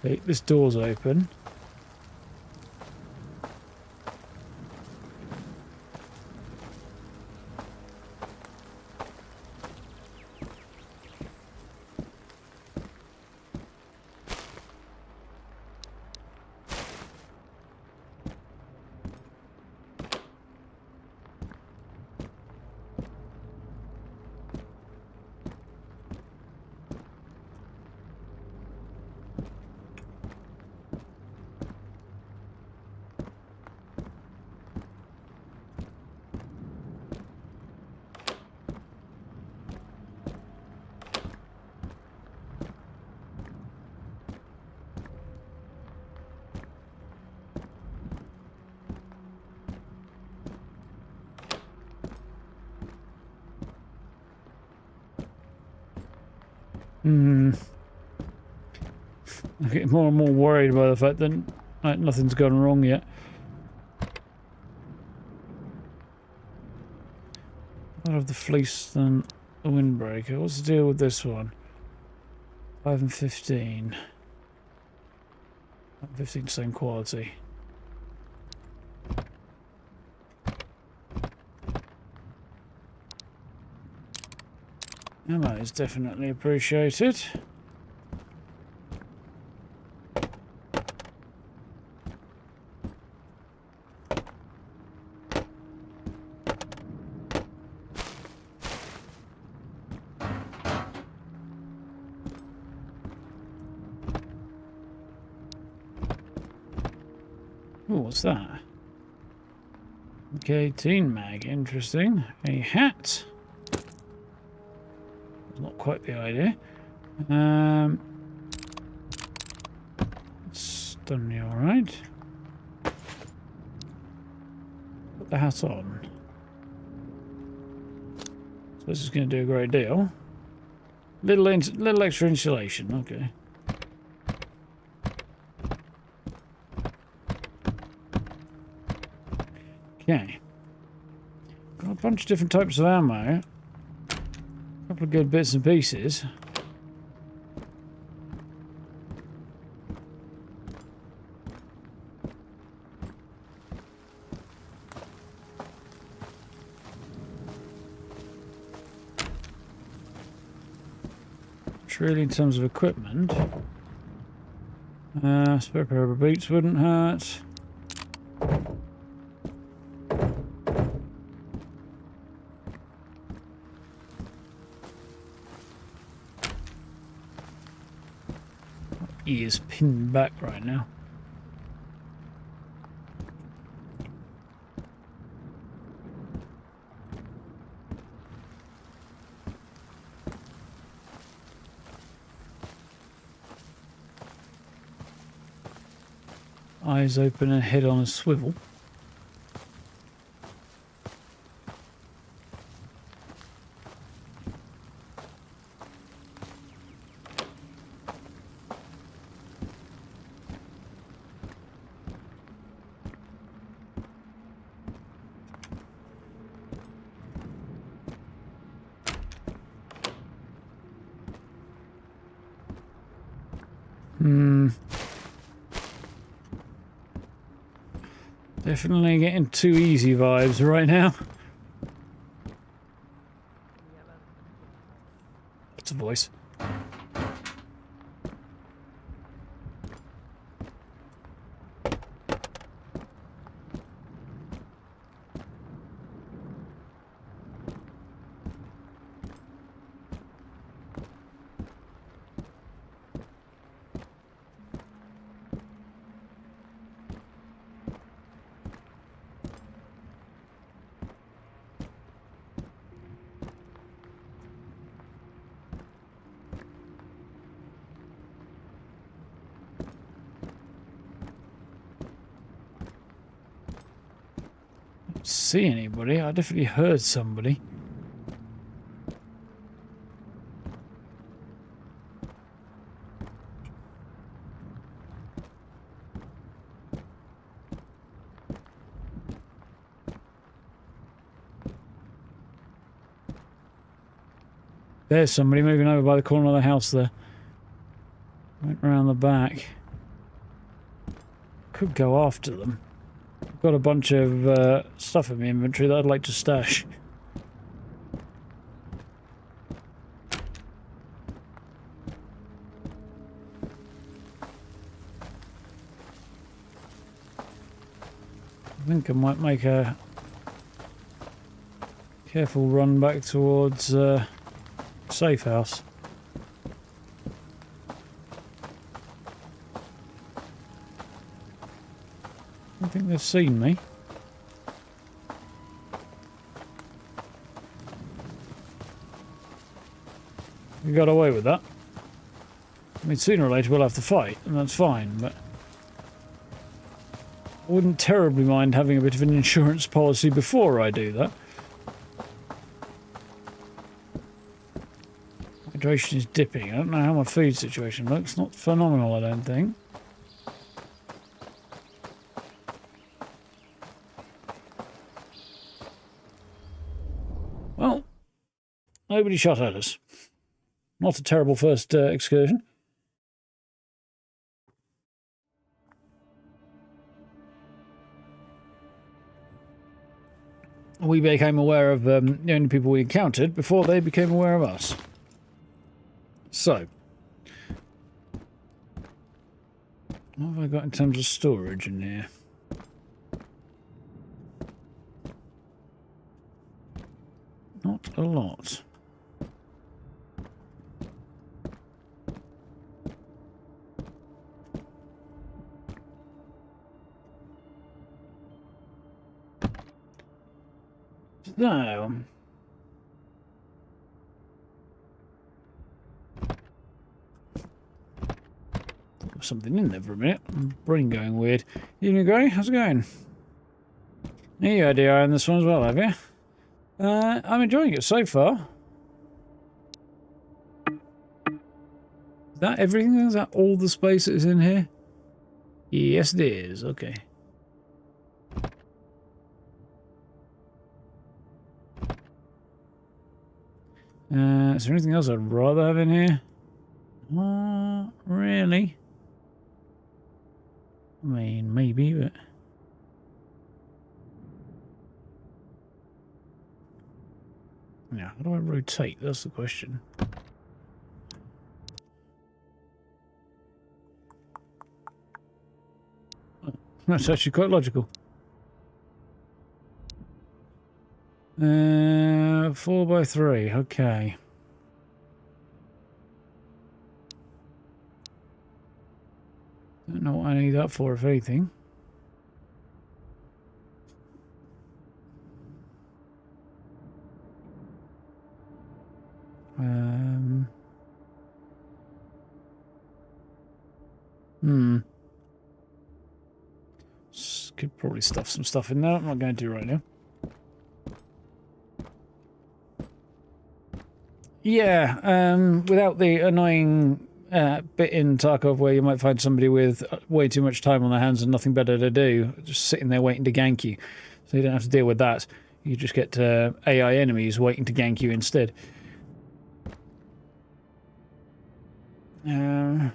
Okay, this door's open. I get more and more worried by the fact that nothing's gone wrong yet. I'll have the fleece than the windbreaker. What's the deal with this one? 5 and 15. 15 same quality. Ammo is definitely appreciated. Oh, what's that? K-18 mag, interesting. A hat. Not quite the idea. It's done me alright. Put the hat on. So this is going to do a great deal. Little extra insulation, okay. Okay. Got a bunch of different types of ammo. A couple of good bits and pieces. Really, in terms of equipment, spare pair of boots wouldn't hurt. Ears pinned back right now. Eyes open and head on a swivel. Definitely getting too easy vibes right now. That's a voice. See anybody? I definitely heard somebody. There's somebody moving over by the corner of the house there. Went around the back. Could go after them. I've got a bunch of stuff in my inventory that I'd like to stash. I think I might make a careful run back towards safe house. I don't think they've seen me. We got away with that. I mean, sooner or later we'll have to fight, and that's fine, but I wouldn't terribly mind having a bit of an insurance policy before I do that. Hydration is dipping. I don't know how my food situation looks. Not phenomenal, I don't think. Well, nobody shot at us. Not a terrible first excursion. we became aware of the only people we encountered before they became aware of us. So, what have I got in terms of storage in here? Not a lot. So, something in there for a minute. Brain going weird. Evening, Gray. How's it going? You had DI on this one as well, have you? I'm enjoying it so far. Is that everything? Is that all the space that is in here? Yes, it is. Okay. Is there anything else I'd rather have in here? Not really. I mean, maybe, but... Yeah, how do I rotate? That's the question. Oh, that's actually quite logical. 4x3, okay. Don't know what I need that for, if anything. Could probably stuff some stuff in there. I'm not going to right now. Yeah, without the annoying bit in Tarkov where you might find somebody with way too much time on their hands and nothing better to do, just sitting there waiting to gank you. So you don't have to deal with that. You just get AI enemies waiting to gank you instead. Right,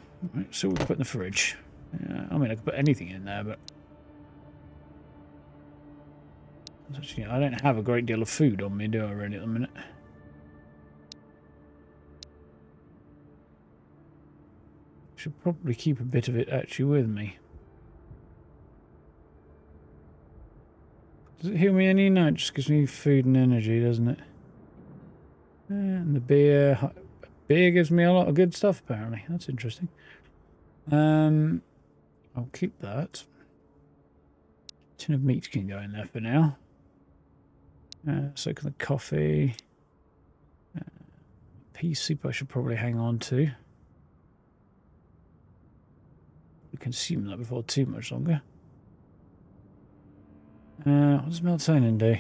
so we'll put in the fridge. I mean, I could put anything in there, but... Actually, I don't have a great deal of food on me, do I, really, at the minute? Should probably keep a bit of it actually with me. Does it heal me any? No, it just gives me food and energy, doesn't it? And the beer... Beer gives me a lot of good stuff, apparently. That's interesting. I'll keep that. Tin of meat can go in there for now. So can the coffee. Pea soup I should probably hang on to. We consume that before too much longer. What does melatonin do?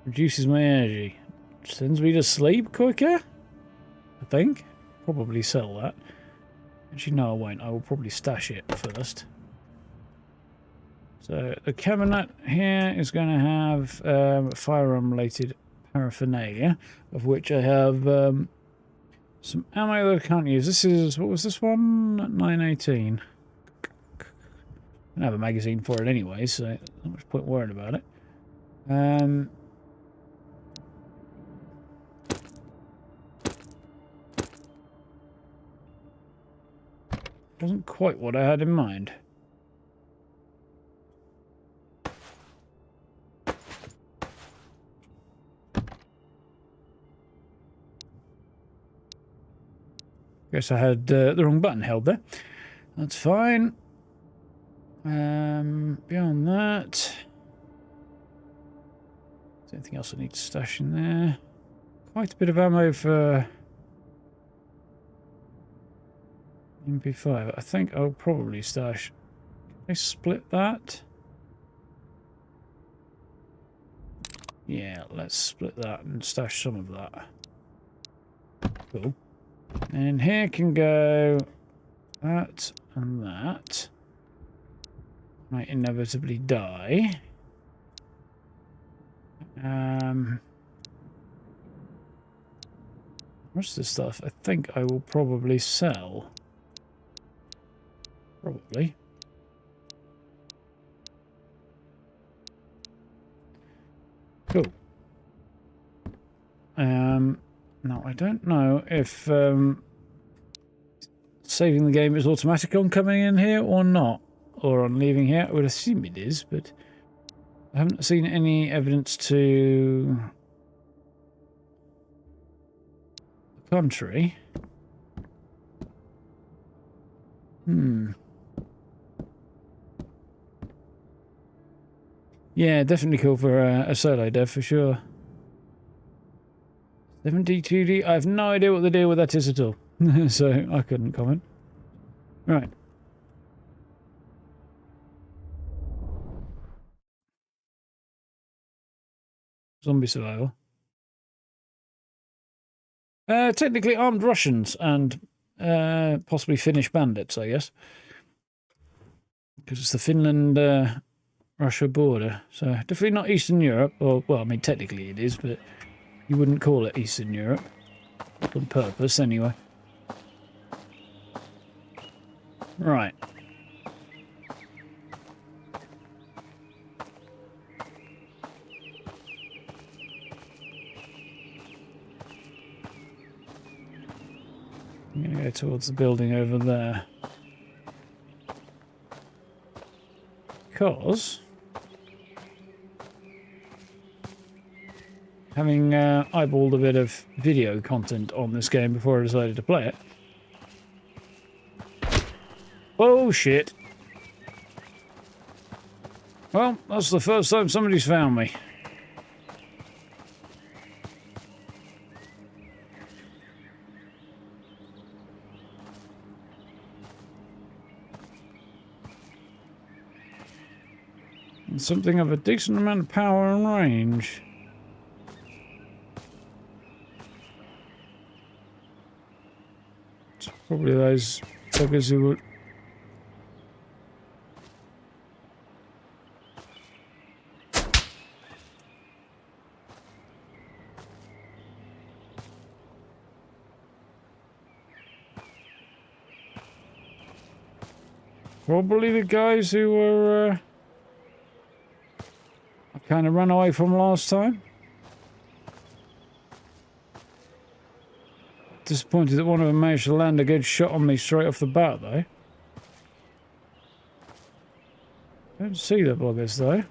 Reduces my energy. Sends me to sleep quicker? I think. Probably sell that. Actually, no, I won't. I will probably stash it first. So the cabinet here is going to have firearm-related paraphernalia, of which I have some ammo that I can't use. This is, what was this one? 918. I don't have a magazine for it anyway, so not much point worrying about it. Wasn't quite what I had in mind. Guess I had the wrong button held there. That's fine. Beyond that, is there anything else I need to stash in there? Quite a bit of ammo for MP5. I think I'll probably stash. Can I split that? Yeah, let's split that and stash some of that. Cool. And here can go that and that. Might inevitably die. Most of the stuff I think I will probably sell. Probably. Cool. Now, I don't know if saving the game is automatic on coming in here or not, or on leaving here. I would assume it is, but I haven't seen any evidence to the contrary. Yeah, definitely cool for a solo dev for sure. 72D, I have no idea what the deal with that is at all. So I couldn't comment. Right. Zombie survival. Technically armed Russians and possibly Finnish bandits, I guess. Because it's the Finland Russia border. So definitely not Eastern Europe. Or, well, I mean, technically it is, but you wouldn't call it Eastern Europe. On purpose, anyway. Right. I'm going to go towards the building over there. Because, having eyeballed a bit of video content on this game before I decided to play it. Oh shit. Well, that's the first time somebody's found me. And something of a decent amount of power and range. It's probably those buggers who would... Probably the guys who were I kind of ran away from last time. Disappointed that one of them managed to land a good shot on me straight off the bat, though. Don't see the buggers, though.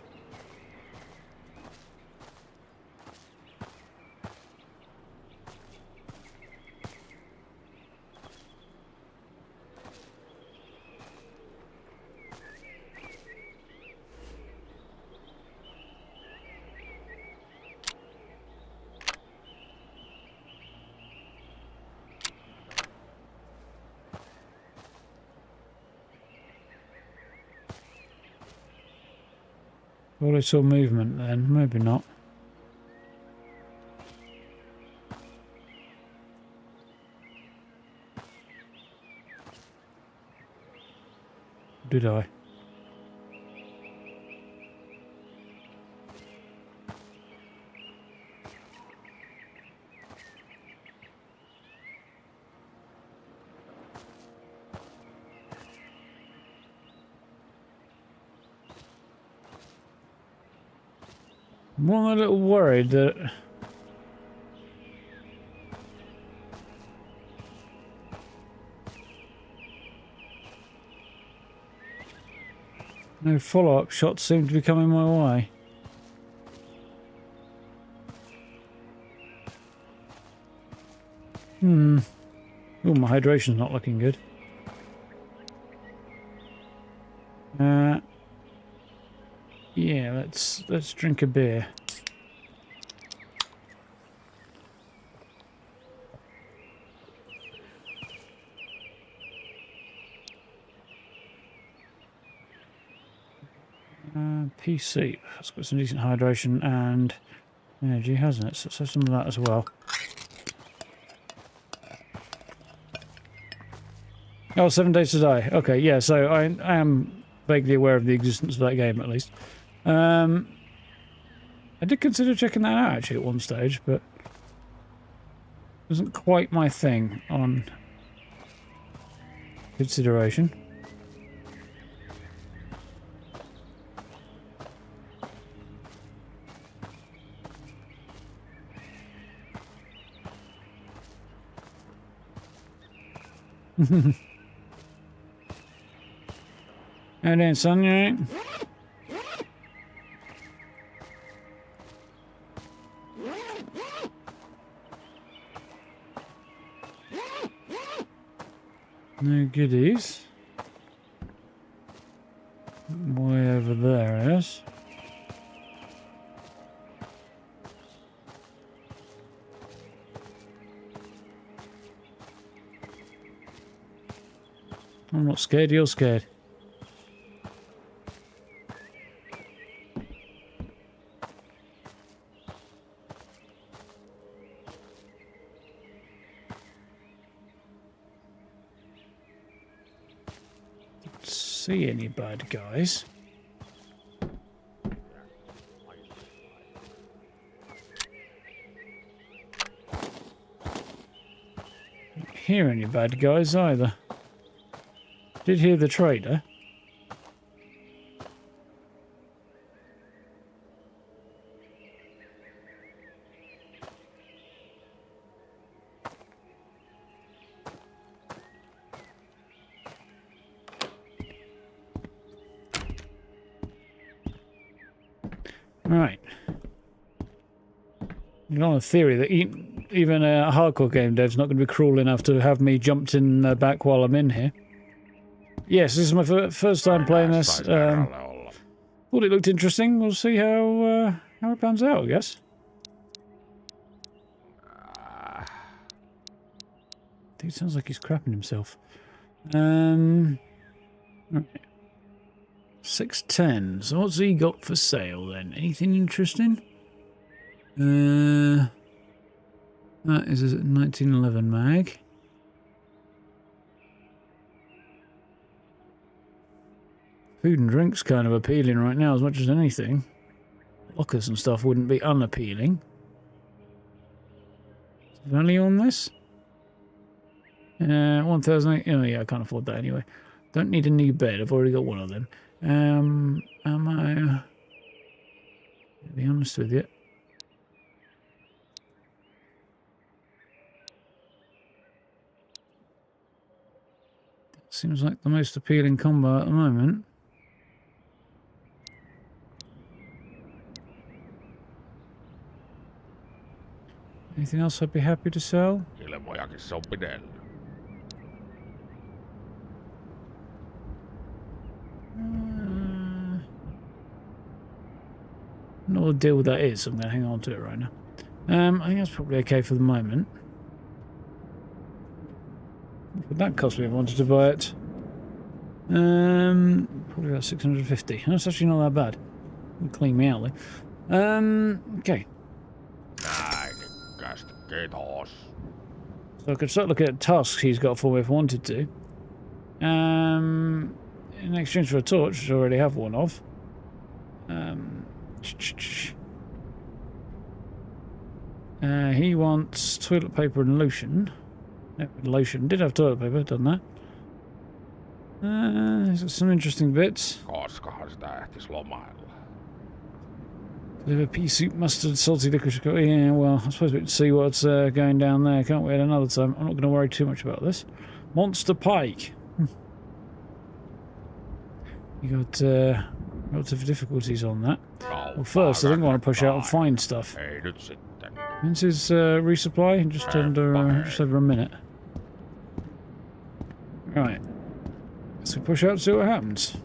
Thought I saw movement then, maybe not. Did I? I'm a little worried that no follow-up shots seem to be coming my way. Oh, my hydration's not looking good. Yeah, let's drink a beer. PC. It's got some decent hydration and energy, hasn't it? So let's have some of that as well. Oh, 7 days to die. Okay, yeah, so I am vaguely aware of the existence of that game, at least. I did consider checking that out, actually, at one stage, but it wasn't quite my thing on consideration. How then, son? You alright? No goodies. Way over there is. I'm not scared, you're scared. Don't see any bad guys. Don't hear any bad guys either. Did hear the trader. Right. You know, a theory that even a hardcore game dev's not going to be cruel enough to have me jumped in the back while I'm in here. Yes, this is my first time playing this. Thought it looked interesting. We'll see how it pans out, I guess. Dude sounds like he's crapping himself. Right. 610. So what's he got for sale then? Anything interesting? That is a 1911 mag. Food and drink's kind of appealing right now as much as anything. Lockers and stuff wouldn't be unappealing. Value on this? 1,000. Oh yeah, I can't afford that anyway. Don't need a new bed. I've already got one of them. Ammo. To be honest with you. Seems like the most appealing combo at the moment. Anything else I'd be happy to sell? Ilmojakin se on pidellyt. Not what deal that is, so I'm going to hang on to it right now. I think that's probably okay for the moment. What would that cost me if I wanted to buy it? Probably about 650. That's actually not that bad. It'll clean me out, like. Okay. So I could start looking at tasks he's got for me if I wanted to. In exchange for a torch, which I already have one of. He wants toilet paper and lotion. No, lotion. Did have toilet paper, done that. There's got some interesting bits. Koskahan sitä ehtis lomailla? Liver, pea soup, mustard, salty licorice. Yeah, well, I suppose we can see what's going down there, can't we, at another time? I'm not going to worry too much about this. Monster pike. You got lots of difficulties on that. Well, first, I think I want to push out and find stuff. Ei nyt sitten. When's his resupply? Just over a minute. Right. So we push out and see what happens.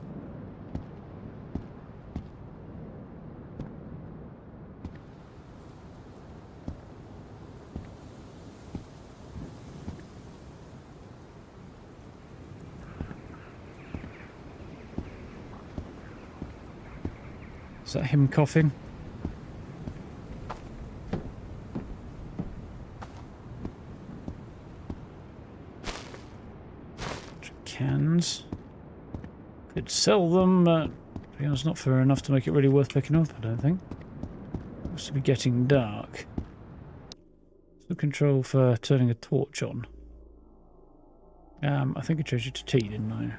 Is that him coughing? Cans. Could sell them, but to be honest, not for enough to make it really worth picking up, I don't think. Looks to be getting dark. So control for turning a torch on. I think I chose you to T, didn't I?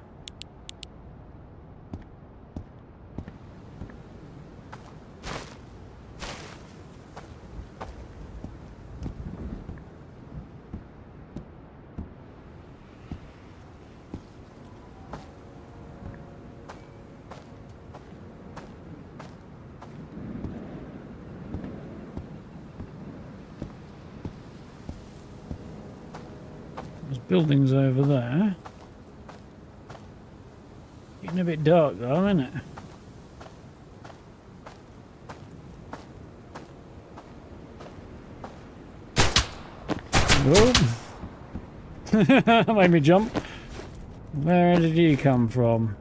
buildings over there. Getting a bit dark though, isn't it? Whoa. Made me jump. Where did you come from?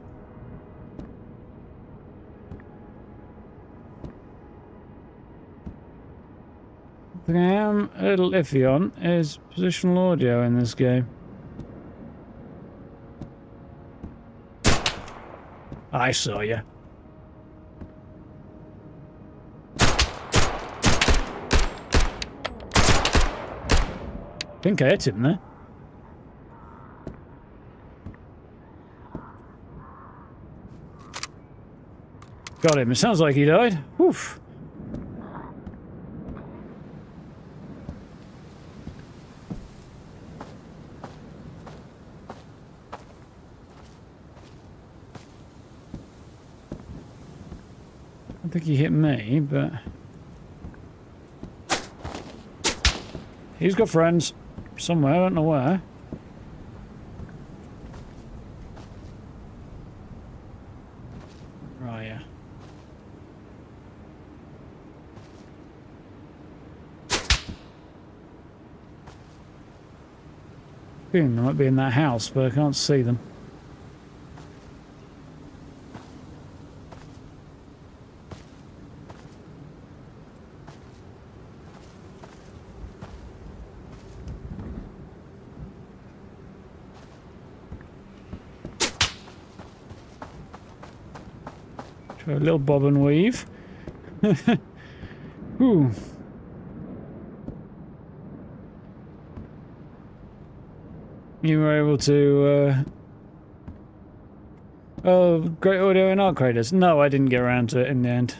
The thing I am a little iffy on is positional audio in this game. I saw you. I think I hit him there. Got him. It sounds like he died. Woof. I think he hit me, but he's got friends somewhere, I don't know where. Right, yeah. They might be in that house, but I can't see them. Try a little bob and weave. Ooh. You were able to, oh, great audio in R-Craters. No, I didn't get around to it in the end.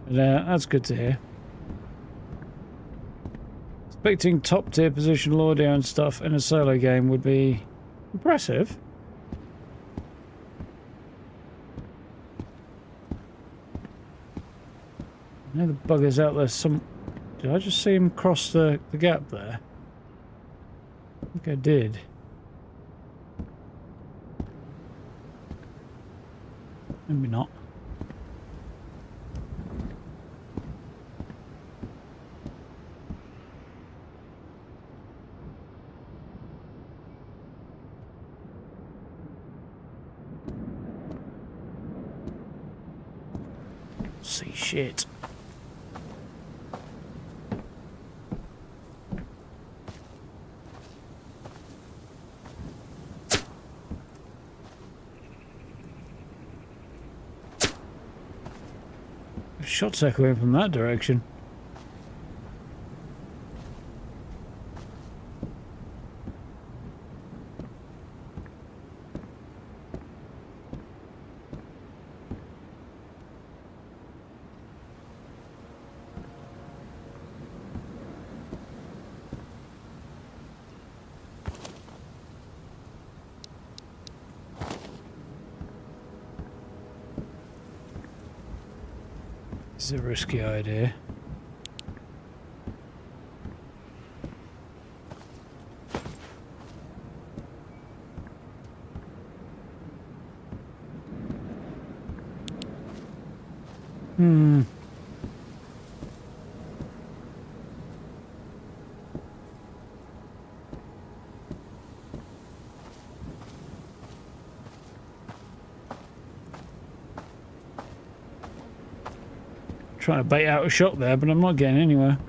But, that's good to hear. Expecting top-tier positional audio and stuff in a solo game would be impressive. I know the bugger's out there some... Did I just see him cross the gap there? I think I did. Maybe not. See shit. Shots echoing from that direction. This is a risky idea. Trying to bait out a shot there, but I'm not getting anywhere.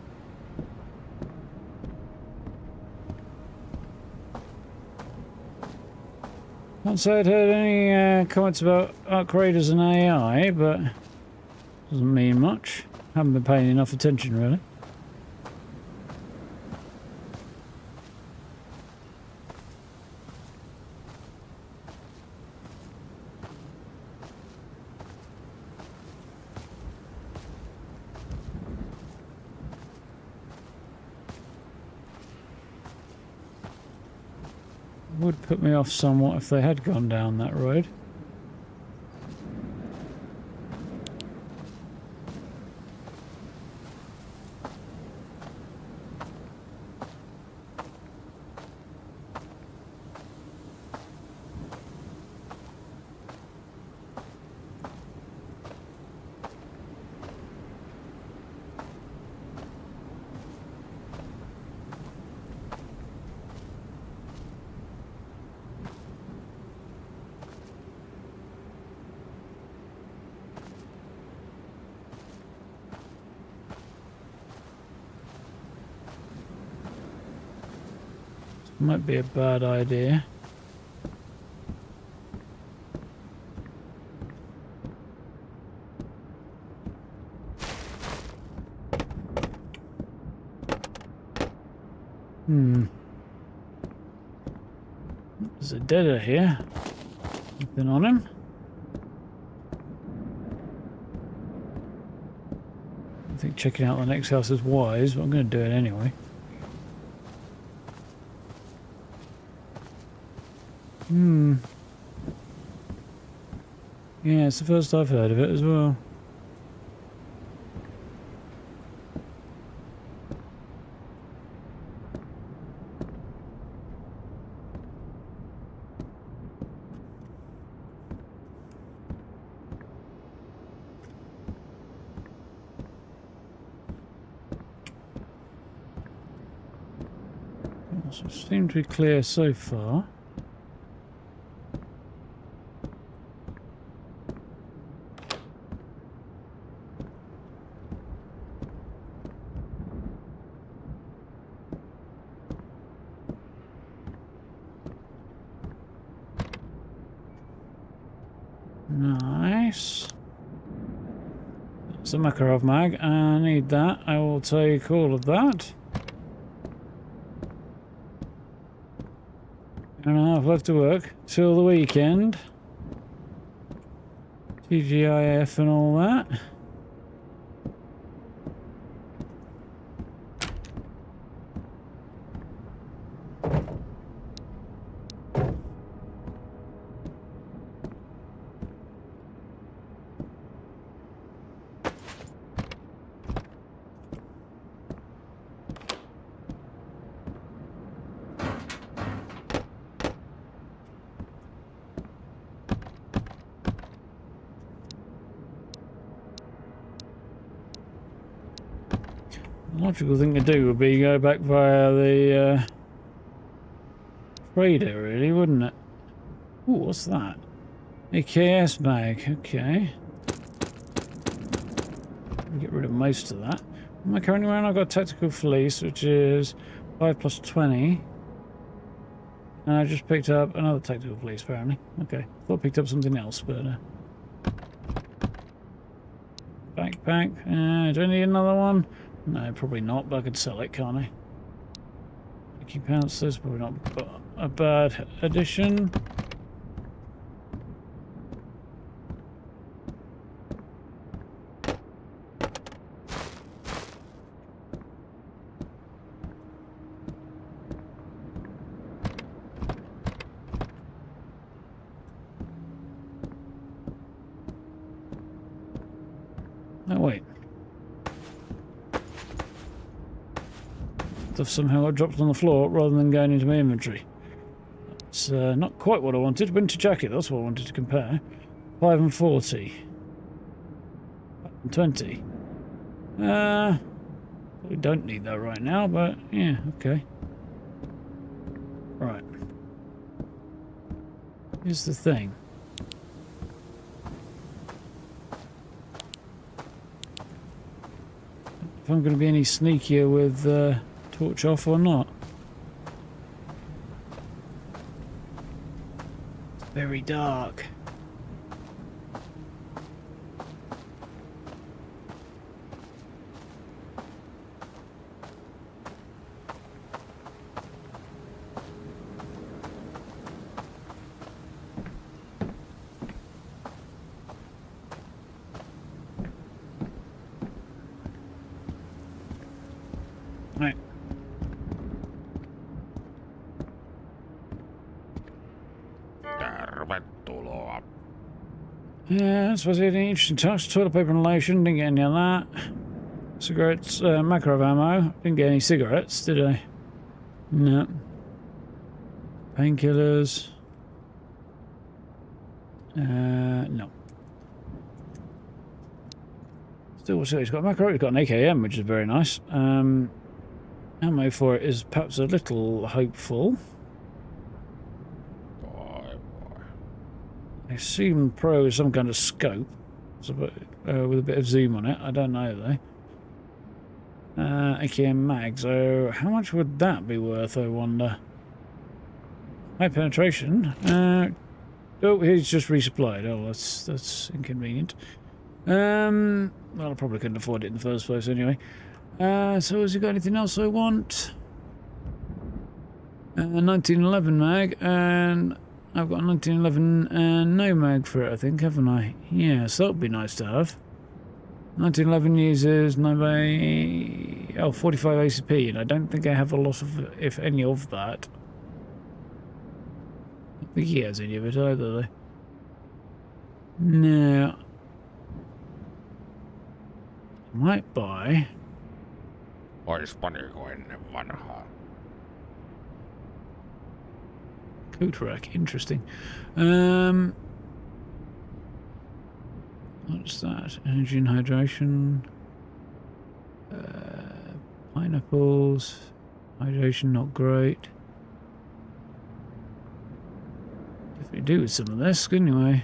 Can't say I'd heard any comments about R-Craters and AI, but doesn't mean much. Haven't been paying enough attention, really. Would put me off somewhat if they had gone down that road. Might be a bad idea. There's a deader here. Nothing on him. I think checking out the next house is wise, but I'm going to do it anyway. Yeah, it's the first I've heard of it as well. So it seems to be clear so far. Nice. It's a Makarov mag. I need that. I will take all of that. And I have left to work till the weekend. TGIF and all that. The logical thing to do would be go back via the freighter, really, wouldn't it? Ooh, what's that? AKS mag, okay. Get rid of most of that. What am I currently wearing? I've got tactical fleece, which is 5 plus 20. And I just picked up another tactical fleece, apparently. Okay, thought I picked up something else, but... Backpack. Do I need another one? No, probably not, but I could sell it, can't I? £50, this probably not a bad addition. No, wait. Stuff somehow got dropped on the floor rather than going into my inventory. It's not quite what I wanted. Winter jacket, that's what I wanted to compare. 5 and 40. 5 and 20. We don't need that right now, but yeah, okay. Right. Here's the thing. If I'm going to be any sneakier with torch off or not. It's very dark. Right. Tervetuloa. Yeah, I suppose I had an interesting touch. Toilet paper and lotion, didn't get any of that. Cigarettes, Makarov ammo. Didn't get any cigarettes, did I? No. Painkillers. No. Still, so he's got Makarov, he's got an AKM, which is very nice. Ammo for it is perhaps a little hopeful. I assume Pro is some kind of scope, so, with a bit of zoom on it. I don't know though. AKM mag, so how much would that be worth, I wonder? High penetration. Oh, he's just resupplied. Oh, that's inconvenient. Well, I probably couldn't afford it in the first place anyway. So has he got anything else I want? 1911 mag, and I've got a 1911 and no mag for it, I think, haven't I? Yeah, so that would be nice to have. 1911 uses 45 ACP, and I don't think I have a lot of, if any of that. I don't think he has any of it either, though. No. I might buy... Ois paniko ennen vanhaa. Coat rack, interesting. What's that? Energy and hydration. Pineapples. Hydration, not great. Definitely do with some of this, anyway.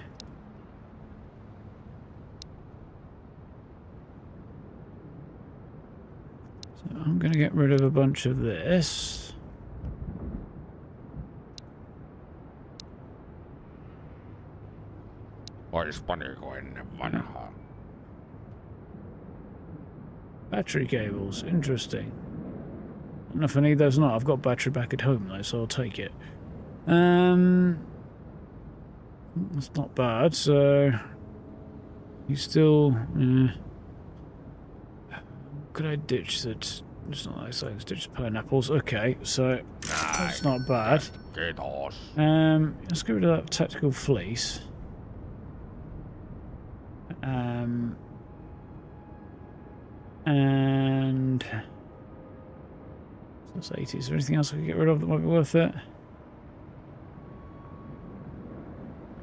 So I'm going to get rid of a bunch of this. Ois paniko ennen vanhaa. Battery cables, interesting. I don't know if I need those or not. I've got battery back at home though, so I'll take it. That's not bad, so... He's still... Could I ditch that? It's not like saying ditch pineapples. Okay, so that's not bad. Kiitos. Let's get rid of that tactical fleece. And so that's 80. Is there anything else I can get rid of that might be worth it?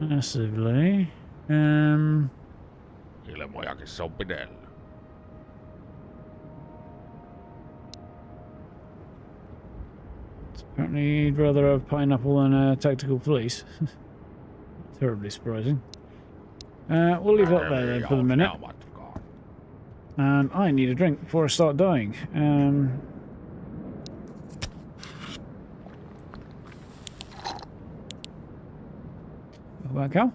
Massively. Ilmojakin se on pidellä. Apparently you'd rather have pineapple than a tactical fleece. Terribly surprising. We'll leave that there then for the minute. And I need a drink before I start dying. Go back out.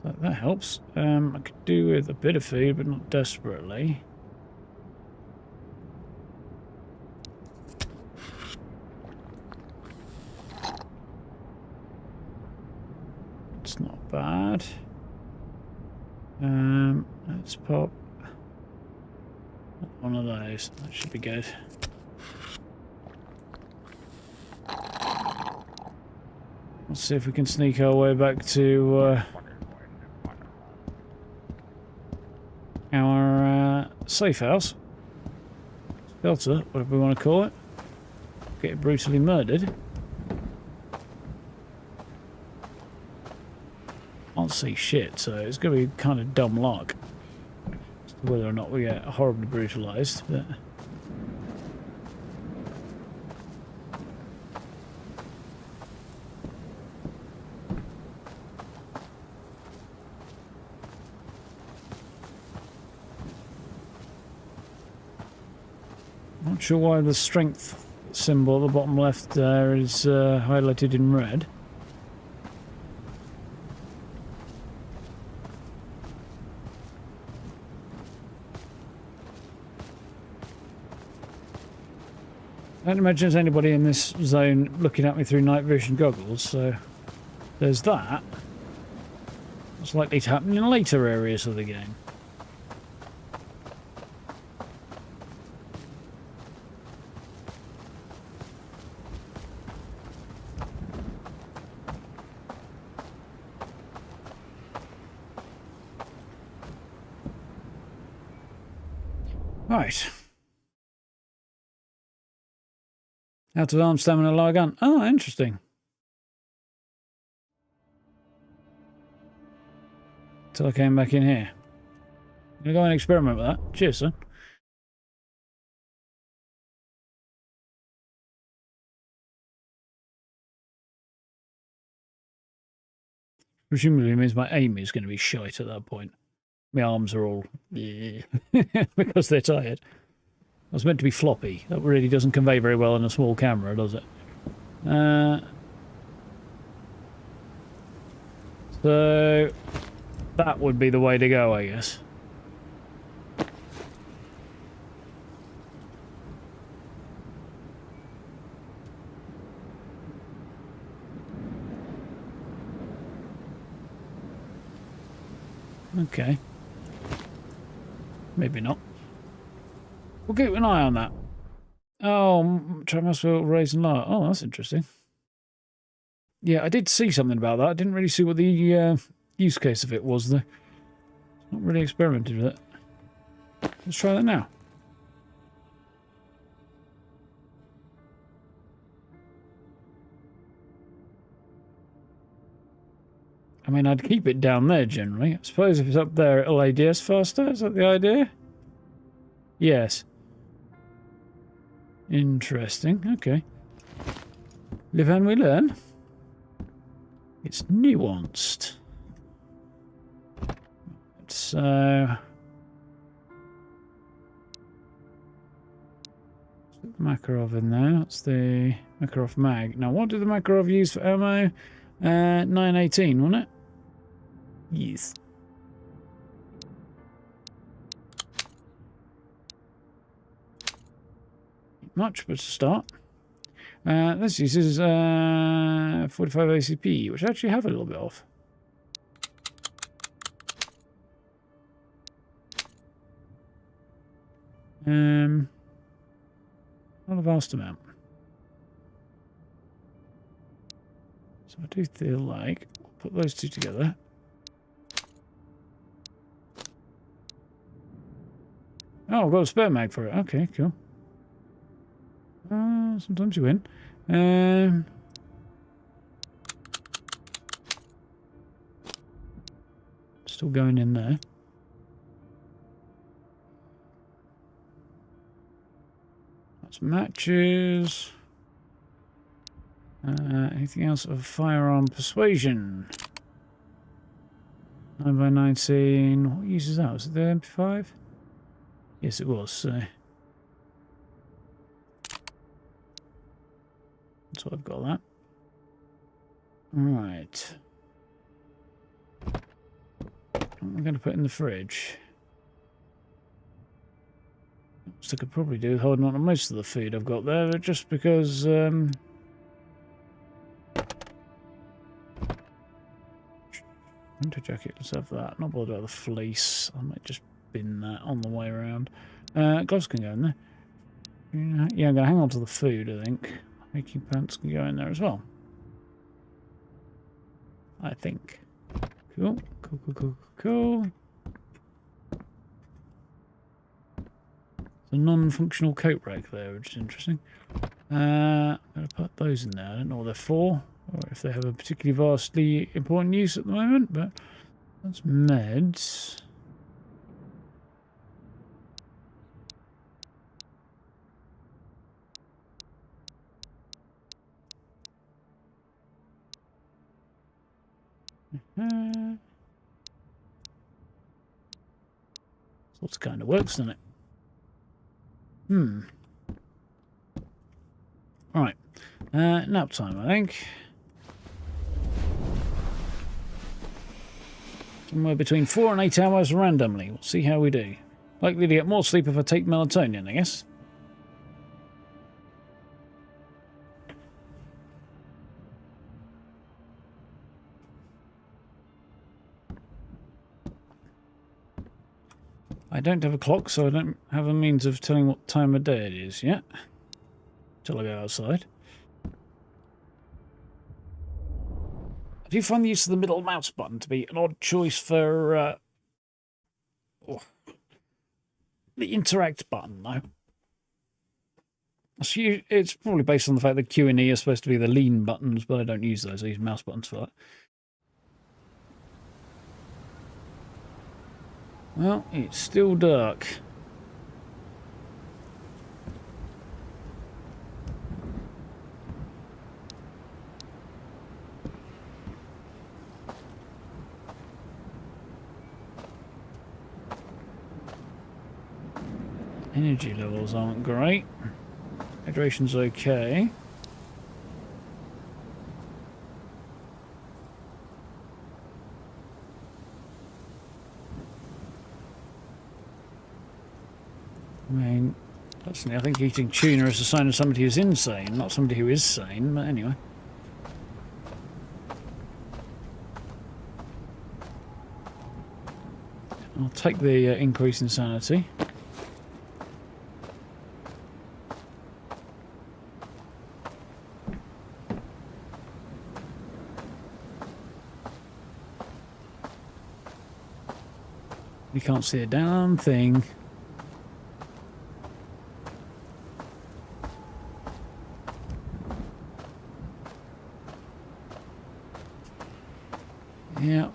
So that helps. I could do with a bit of food, but not desperately. It's not bad. Let's pop one of those. That should be good. Let's see if we can sneak our way back to our safe house. Shelter, whatever we want to call it. Get brutally murdered. Can't see shit, so it's going to be kind of dumb luck as to whether or not we get horribly brutalised. But not sure why the strength symbol at the bottom left there is highlighted in red. I don't imagine there's anybody in this zone looking at me through night vision goggles, so there's that. It's likely to happen in later areas of the game. Right. Out of arm stamina, low gun. Oh, interesting. Till I came back in here. I'm gonna go and experiment with that. Cheers, son. Presumably means my aim is going to be shite at that point. My arms are all because they're tired. I was meant to be floppy. That really doesn't convey very well in a small camera, does it? So that would be the way to go, I guess. Okay. Maybe not. We'll keep an eye on that. Oh, Tramasville raise and lower. Oh, that's interesting. Yeah, I did see something about that. I didn't really see what the use case of it was, though. Not really experimented with it. Let's try that now. I mean, I'd keep it down there generally. I suppose if it's up there, it'll ADS faster. Is that the idea? Yes. Interesting. Okay. Live and we learn. It's nuanced. So... Makarov in there. That's the Makarov mag. Now, what did the Makarov use for ammo? 918, wasn't it? Yes. Much, but to start. This uses 45 ACP, which I actually have a little bit of. Not a vast amount. So I do feel like I'll put those two together. Oh, I've got a spare mag for it. Okay, cool. Sometimes you win. Still going in there. That's matches. Anything else of firearm persuasion? 9x19. What uses that? Was it the MP5? Yes, it was. So that's what I've got. That. Right. What am I going to put in the fridge? So I could probably do holding on to most of the food I've got there, but just because winter jacket, let's have that. Not bothered about the fleece. I might just bin that on the way around. Gloves can go in there. Yeah, I'm going to hang on to the food, I think. Hiking pants can go in there as well. I think. Cool. Cool. A non-functional coat rack there, which is interesting. I'm going to put those in there. I don't know what they're for, or if they have a particularly vastly important use at the moment, but that's meds. Sorts of kind of works, doesn't it? Right. Nap time, I think. Somewhere between 4 and 8 hours randomly. We'll see how we do. Likely to get more sleep if I take melatonin, I guess. I don't have a clock, so I don't have a means of telling what time of day it is yet. Till I go outside. I do find the use of the middle mouse button to be an odd choice for the interact button, though. It's probably based on the fact that Q and E are supposed to be the lean buttons, but I don't use those. I use mouse buttons for that. Well, it's still dark. Energy levels aren't great. Hydration's okay. I mean, personally, I think eating tuna is a sign of somebody who's insane, not somebody who is sane, but anyway. I'll take the increase in sanity. You can't see a damn thing. Yeah.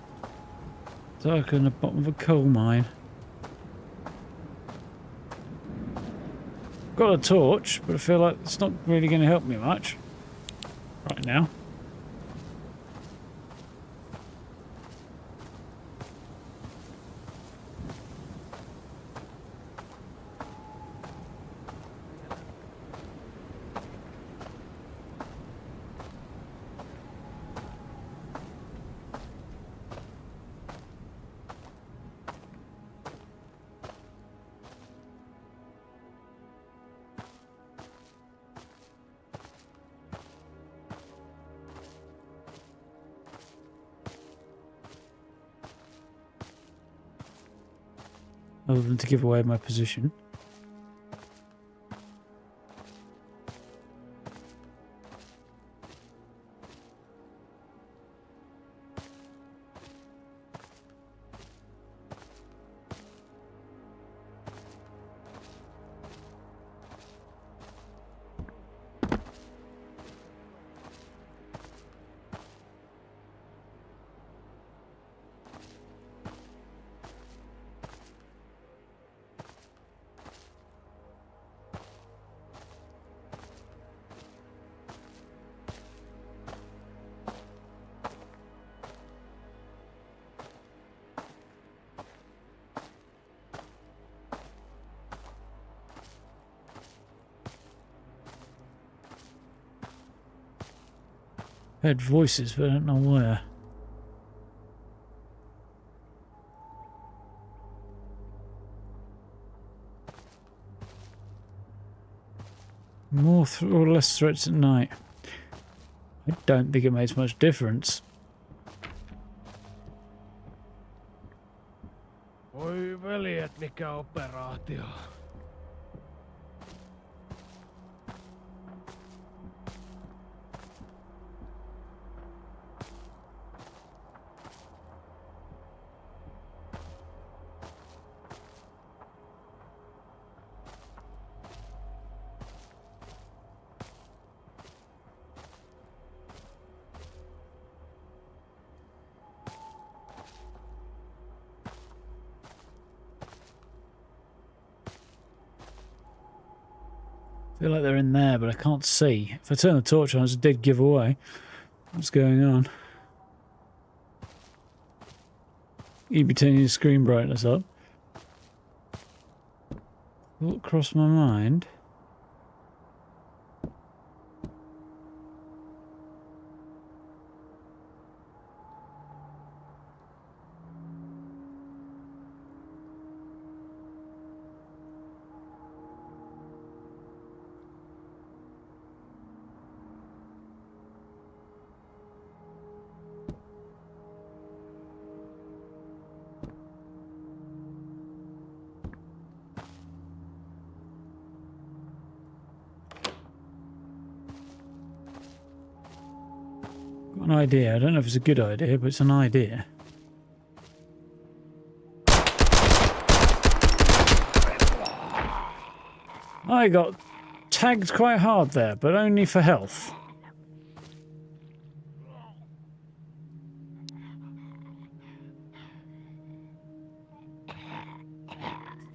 Dark in the bottom of a coal mine. Got a torch, but I feel like it's not really going to help me much right now. Other than to give away my position. Heard voices, but I don't know where. More or less threats at night. I don't think it makes much difference. Oi veljet, mikä operaatio. I feel like they're in there, but I can't see. If I turn the torch on, it's a dead giveaway. What's going on? You'd be turning your screen brightness up. What crossed my mind? Got an idea. I don't know if it's a good idea, but it's an idea. I got tagged quite hard there, but only for health.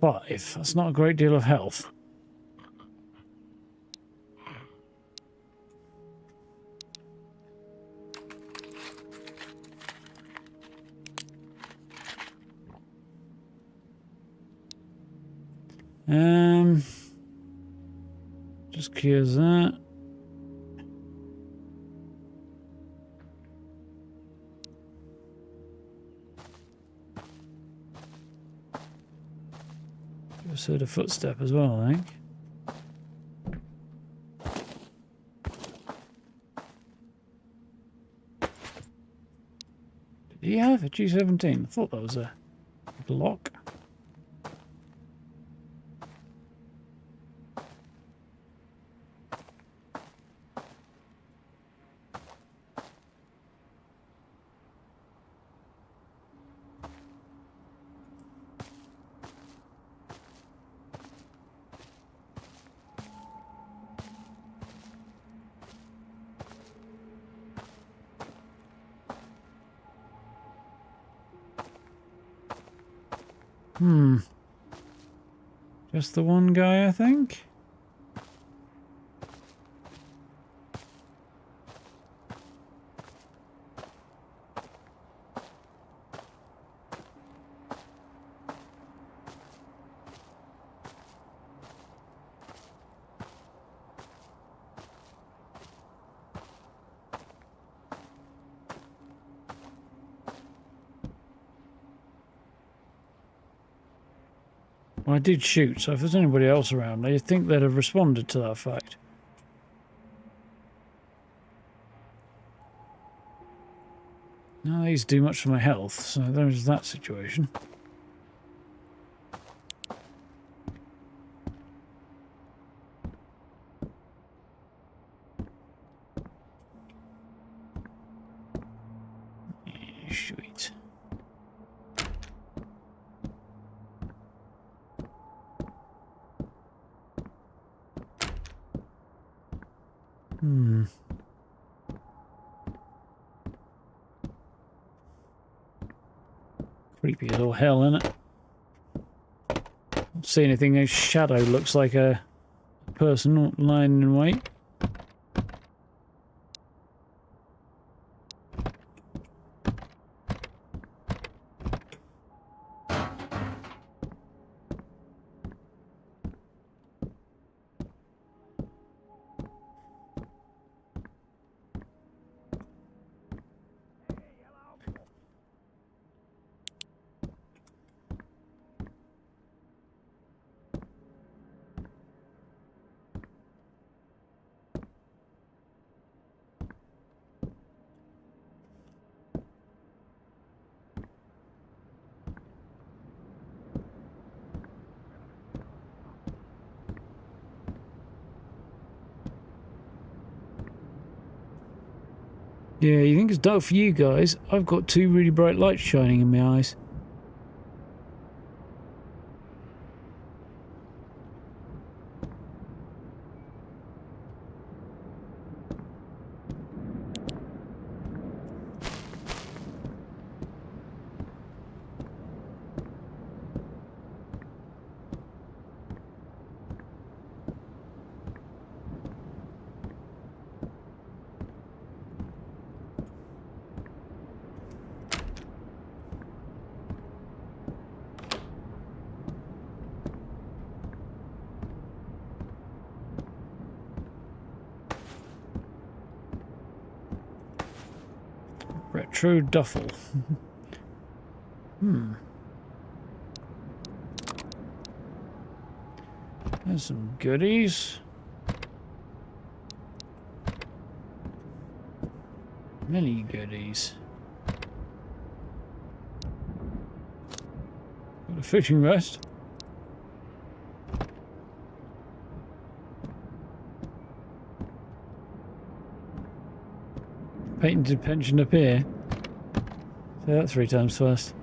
Five. That's not a great deal of health. Just cures that. Just heard a footstep as well, I think. Did he have a G17? I thought that was a lock. Just the one guy, I think. Well, I did shoot, so if there's anybody else around, I think they'd have responded to that fact. No, these do much for my health, so there's that situation. Sweet. Creepy as all hell, isn't it? Don't see anything. A shadow looks like a person lying in wait. Yeah, you think it's dark for you guys? I've got two really bright lights shining in my eyes. Retro duffel. There's some goodies. Many goodies. Got a fishing vest. Patented pension up here. Say that 3 times fast.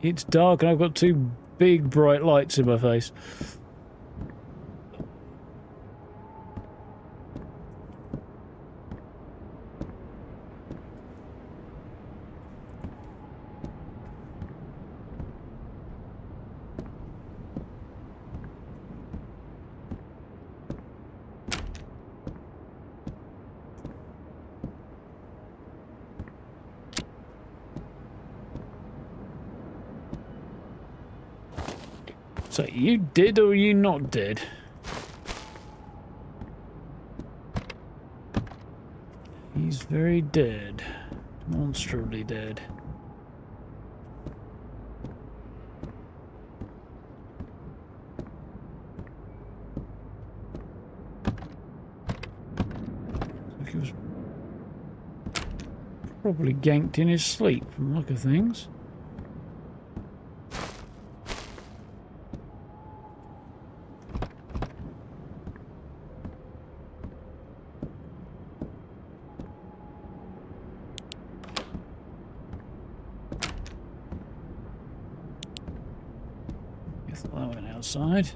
It's dark and I've got 2 big bright lights in my face. So you did or you not did? He's very dead. Monstrally dead. Like he was probably ganked in his sleep from the look of things. Guess that went outside.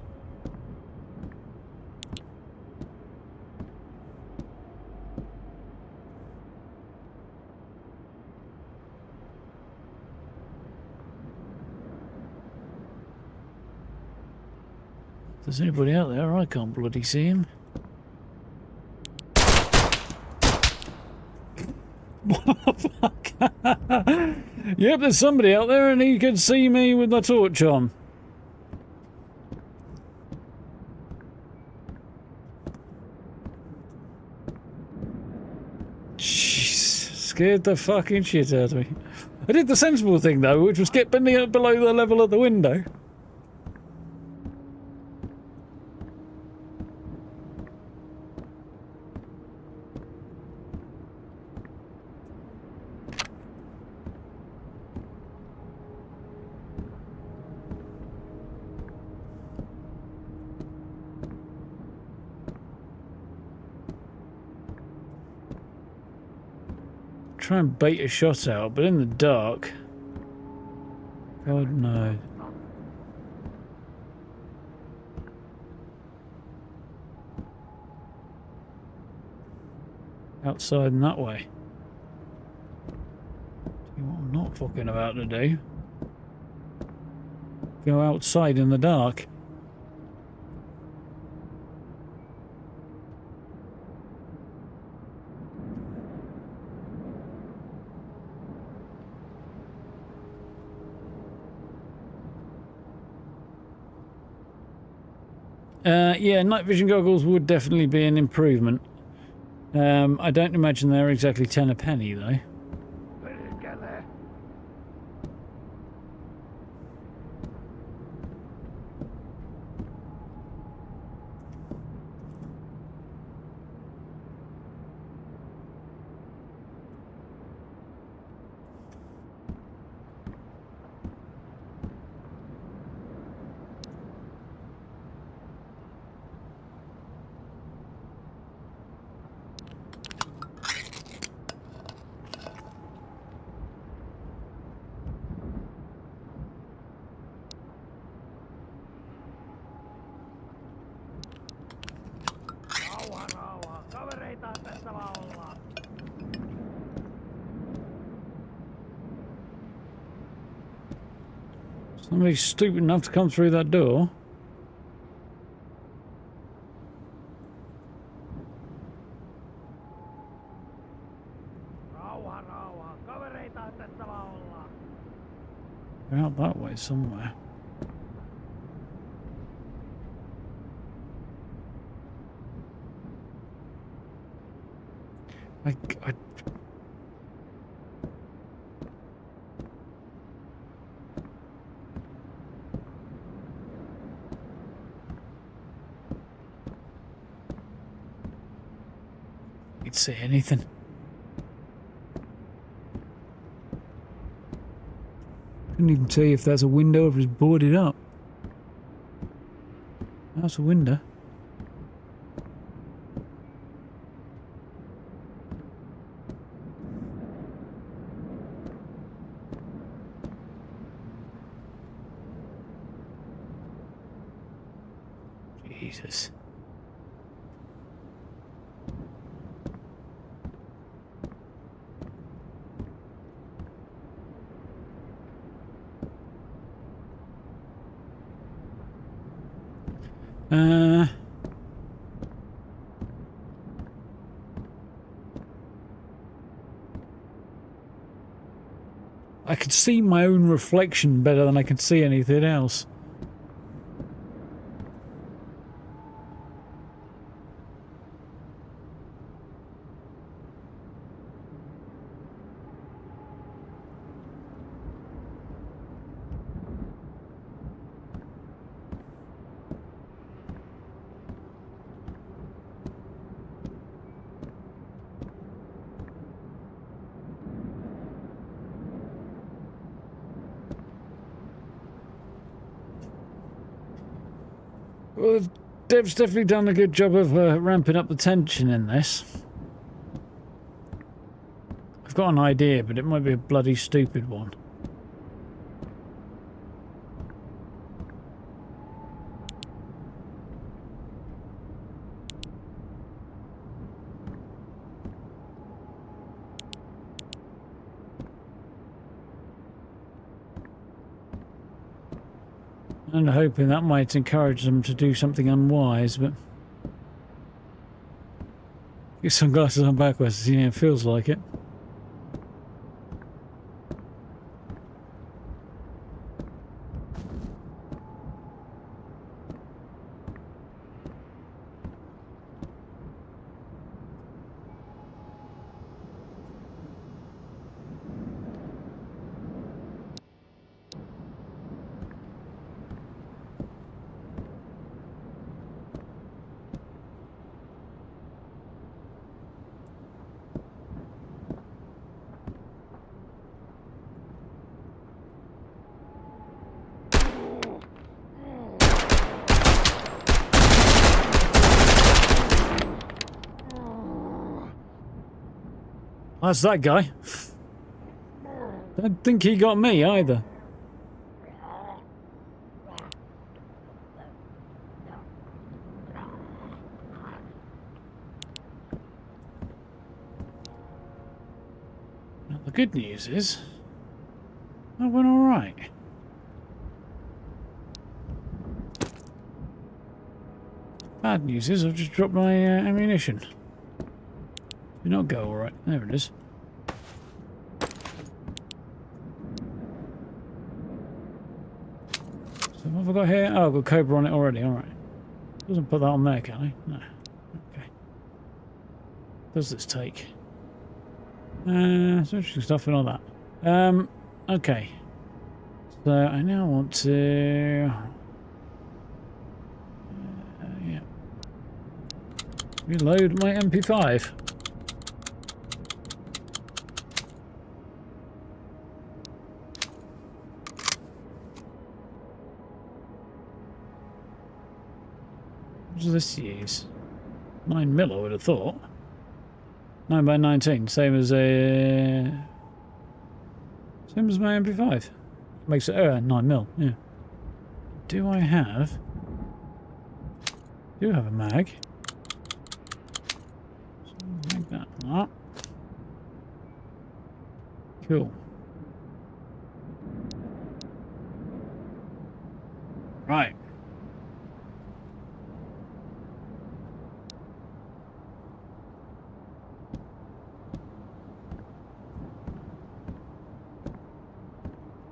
If there's anybody out there, I can't bloody see him. What the fuck? Yep, there's somebody out there and he can see me with my torch on. Jeez, scared the fucking shit out of me. I did the sensible thing though, which was get below the level of the window. Try and bait a shot out, but in the dark, God no. Outside and that way. See what I'm not fucking about to do. Go outside in the dark. Yeah, night vision goggles would definitely be an improvement. I don't imagine they're exactly 10 a penny though. Somebody's stupid enough to come through that door. They're out that way somewhere. I can't see anything. Couldn't even tell you if that's a window or if it's boarded up. That's a window. Jesus. I can see my own reflection better than I can see anything else. Well, Dev's definitely done a good job of ramping up the tension in this. I've got an idea, but it might be a bloody stupid one. And hoping that might encourage them to do something unwise, but... Get sunglasses on backwards, yeah, it feels like it. That's that guy. Don't think he got me either. Now, the good news is, that went all right. Bad news is I've just dropped my ammunition. Did not go all right. There it is. So what have I got here? Oh, I've got Cobra on it already. All right. Doesn't put that on there, can I? No. Okay. Does this take? Some interesting stuff and all that. Okay. So I now want to... yeah. Reload my MP5. What does this use? 9mm, I would have thought. 9x19, same as my MP5. Makes it 9mm, yeah. Do I have a mag? So make that up. Cool. Right.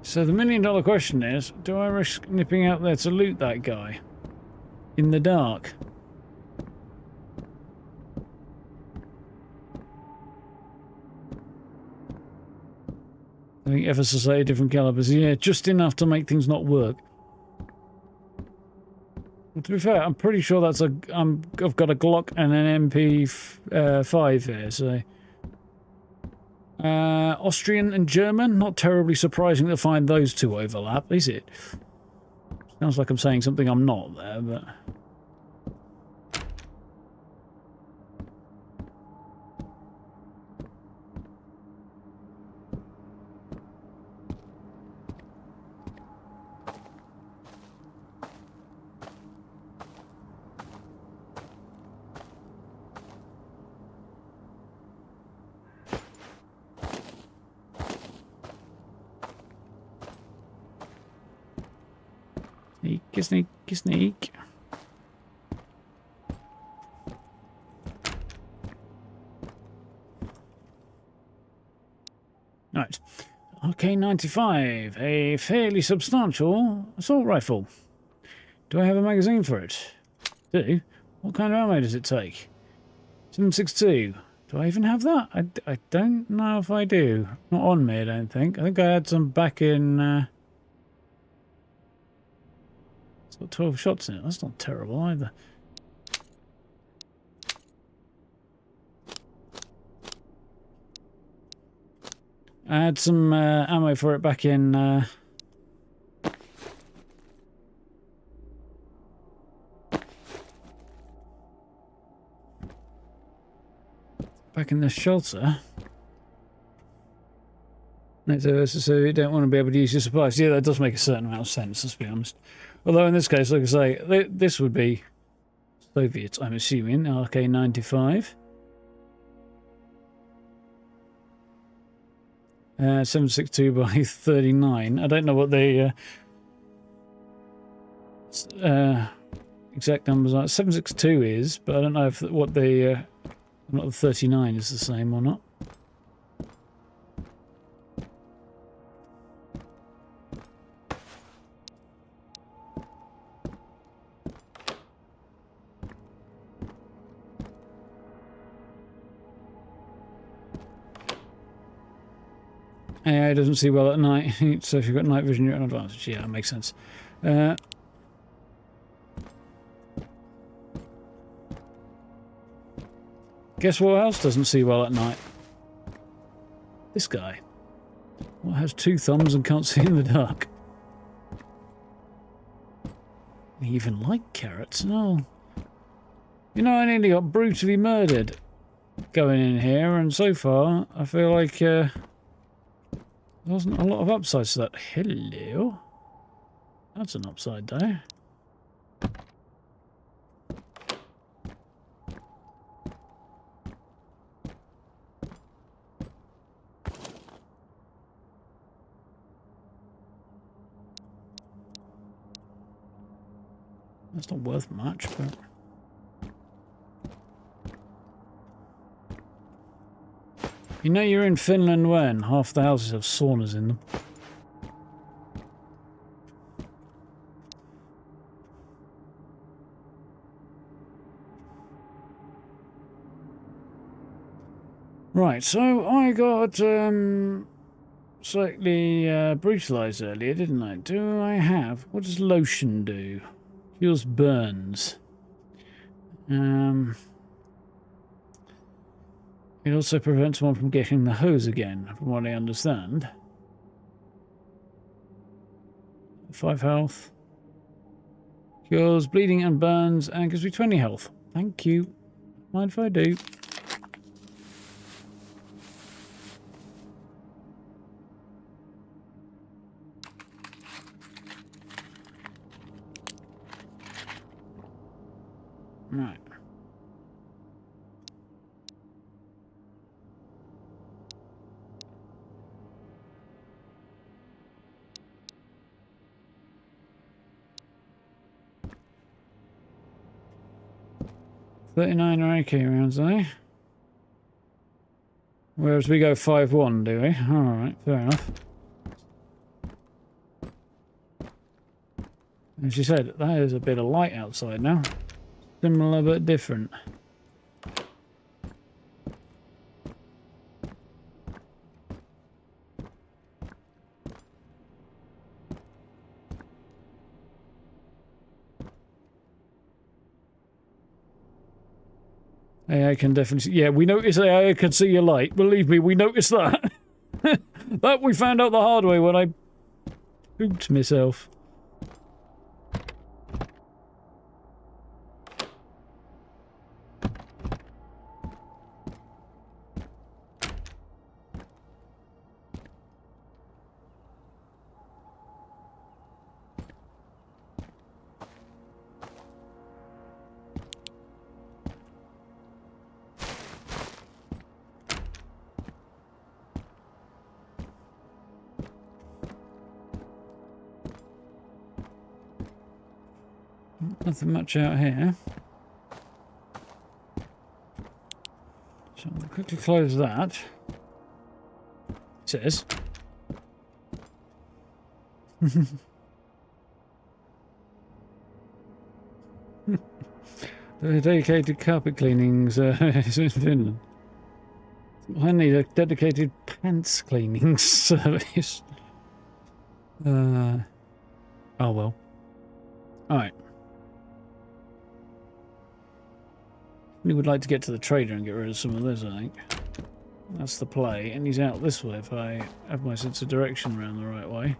So the million-dollar question is, do I risk nipping out there to loot that guy in the dark? I think ever so slightly different calibers. Yeah, just enough to make things not work. Well, to be fair, I'm pretty sure that's I've got a Glock and an MP5 here, so... Austrian and German, not terribly surprising to find those two overlap, is it? Sounds like I'm saying something I'm not there, but... Sneak, sneak. Right. RK-95, a fairly substantial assault rifle. Do I have a magazine for it? Do. What kind of ammo does it take? 7.62. Do I even have that? I don't know if I do. Not on me, I don't think. I think I had some back in... It's got 12 shots in it. That's not terrible either. I had some ammo for it back in... back in the shelter. So you don't want to be able to use your supplies. Yeah, that does make a certain amount of sense, let's be honest. Although in this case, like I say, this would be Soviet, I'm assuming, RK-95. 762 by 39. I don't know what the exact numbers are. 762 is, but I don't know if what the 39 is the same or not. AI doesn't see well at night, so if you've got night vision, you're at an advantage. Yeah, that makes sense. Guess what else doesn't see well at night? This guy. What has 2 thumbs and can't see in the dark? He even like carrots? No. You know, I nearly got brutally murdered going in here, and so far, I feel like there wasn't a lot of upsides to that. Hello. That's an upside there. That's not worth much, but... You know you're in Finland when half the houses have saunas in them. Right, so I got slightly brutalized earlier, didn't I? Do I have... What does lotion do? Cures burns. It also prevents one from getting the hose again, from what I understand. 5 health. Cures bleeding and burns, and gives me 20 health. Thank you. Mind if I do? Right. .39 AK rounds, eh? Whereas we go 5-1, do we? Alright, fair enough. As you said, that is a bit of light outside now. Similar but different. AI can definitely see. Yeah, we notice AI can see your light. Believe me, we noticed that. That we found out the hard way when I pooped myself. Nothing much out here. So I'll quickly close that. It says. The dedicated carpet cleanings is in Finland. I need a dedicated pants cleaning service. Oh well. Alright. We would like to get to the trader and get rid of some of this, I think. That's the play, and he's out this way if I have my sense of direction around the right way.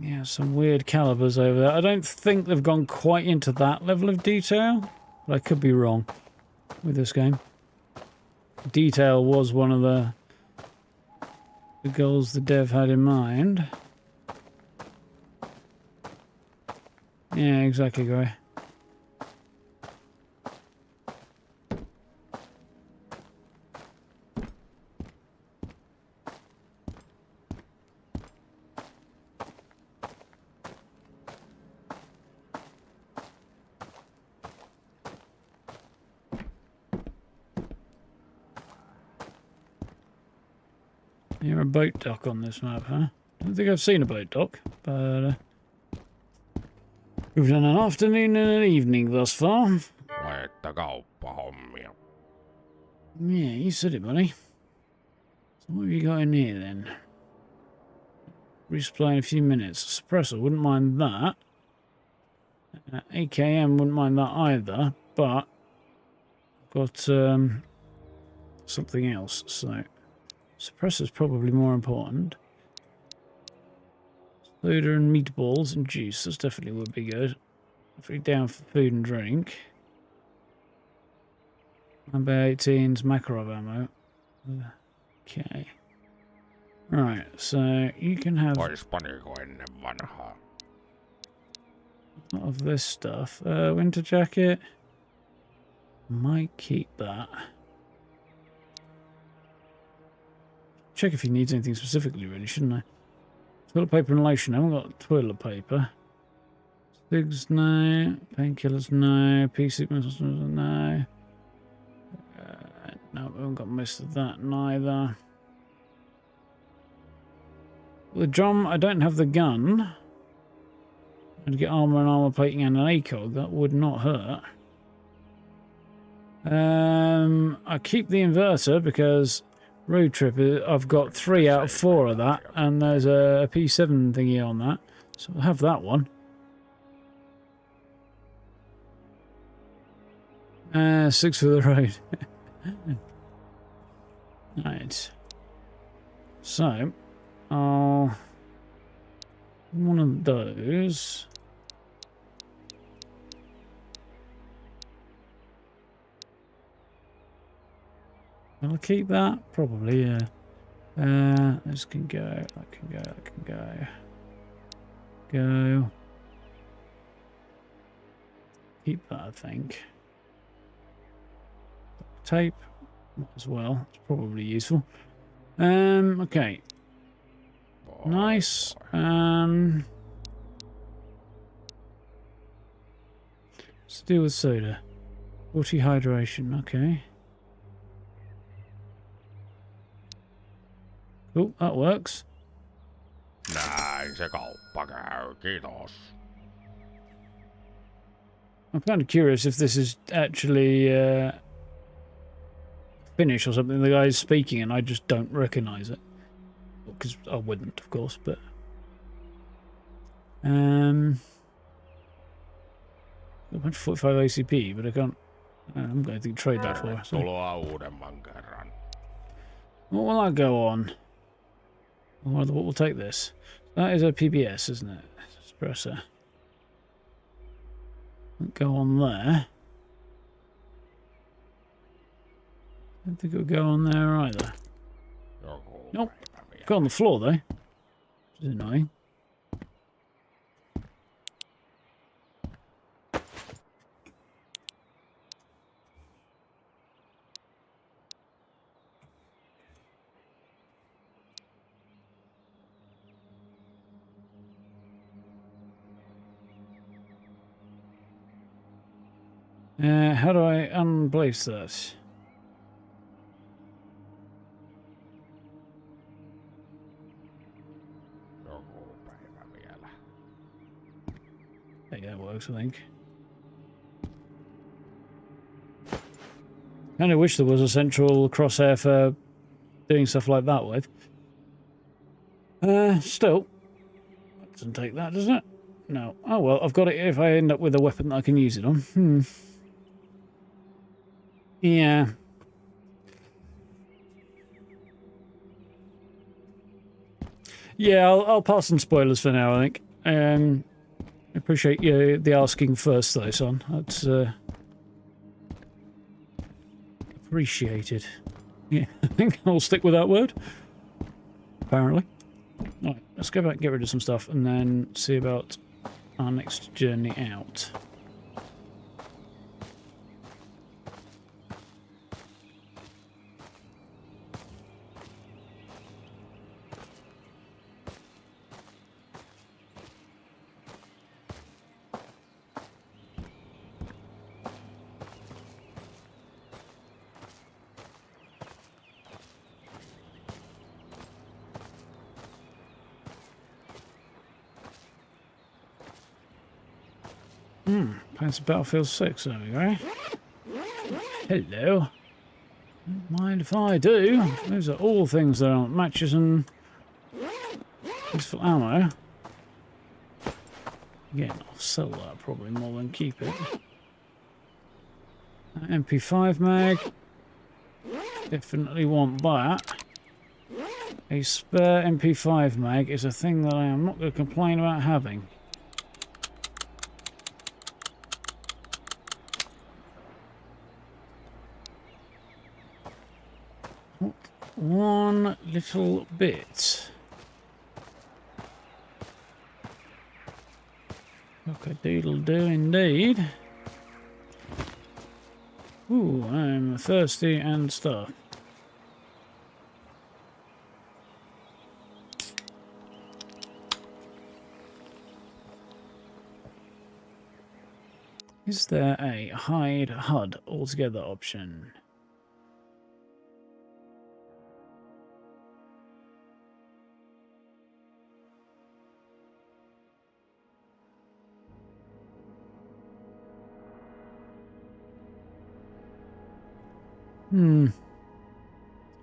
Yeah, some weird calibers over there. I don't think they've gone quite into that level of detail, but I could be wrong with this game. Detail was one of the goals the dev had in mind. Yeah, exactly, Gray. You're a boat dock on this map, huh? I don't think I've seen a boat dock, but we've done an afternoon and an evening thus far. Laita kauppahommia. Yeah, you said it, buddy. So what have you got in here then? Resupply in a few minutes. Suppressor, wouldn't mind that. AKM wouldn't mind that either, but I've got something else, so suppressor's probably more important. Soda and meatballs and juice, this definitely would be good. Definitely down for food and drink. Number 18's Makarov ammo. Okay. Right, so you can have Oispa niinku ennen vanhaa. a lot of this stuff. Winter jacket. Might keep that. Check if he needs anything specifically, really, shouldn't I? Toilet paper and lotion. I haven't got toilet paper. Cigs, no. Painkillers, no. PC medicines, no. No, we haven't got most of that neither. The drum, I don't have the gun. I'd get armor and armor plating and an ACOG. That would not hurt. I keep the inverter because road trip, I've got 3 out of 4 of that, and there's a P7 thingy on that, so I'll have that one. 6 for the road. Right. So, one of those. I'll keep that, probably, yeah. This can go, that can go, that can go. Go. Keep that, I think. Tape, might as well. It's probably useful. Okay. Nice. Let's deal with soda. 40 hydration, okay. Oh, that works. Näin se kauppa käy, kiitos. I'm kind of curious if this is actually Finnish or something. The guy's speaking and I just don't recognise it. Because I wouldn't, of course, but... I've got 45 ACP, but I can't... I'm going to trade that for. So. Tuloa uudemman kerran. What will I go on? What will take this? That is a PBS, isn't it? Espresso. Go on there. I don't think it'll go on there either. Nope. Go on the floor though. Which is annoying. How do I unplace that? Yeah, that works, I think. Kind of wish there was a central crosshair for doing stuff like that with. Still. That doesn't take that, does it? No. Oh well, I've got it if I end up with a weapon that I can use it on. Yeah. Yeah, I'll pass on spoilers for now, I think. Appreciate you the asking first, though, son. That's appreciated. Yeah, I think I'll stick with that word. Apparently. Right, let's go back and get rid of some stuff and then see about our next journey out. Fancy Battlefield 6, there we go. Hello. Don't mind if I do. Those are all things that aren't matches and useful ammo. Again, I'll sell that probably more than keep it. MP5 mag. Definitely want that. A spare MP5 mag is a thing that I am not going to complain about having. One little bit. Cock-a-doodle-doo indeed. Ooh, I'm thirsty and stuff. Is there a hide HUD altogether option?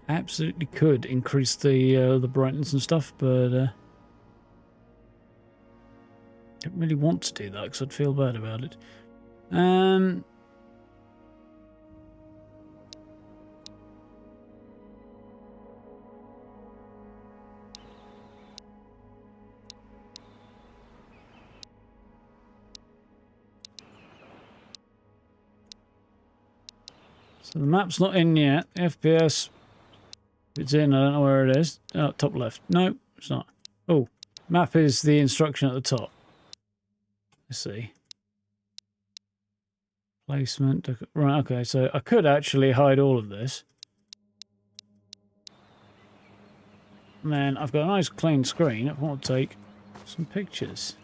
Absolutely could increase the brightness and stuff, but don't really want to do that because I'd feel bad about it. So the map's not in yet. FPS, if it's in, I don't know where it is. Oh, top left. No, it's not. Oh, map is the instruction at the top. Let's see. Placement. Right, okay, so I could actually hide all of this. And then I've got a nice clean screen. I want to take some pictures.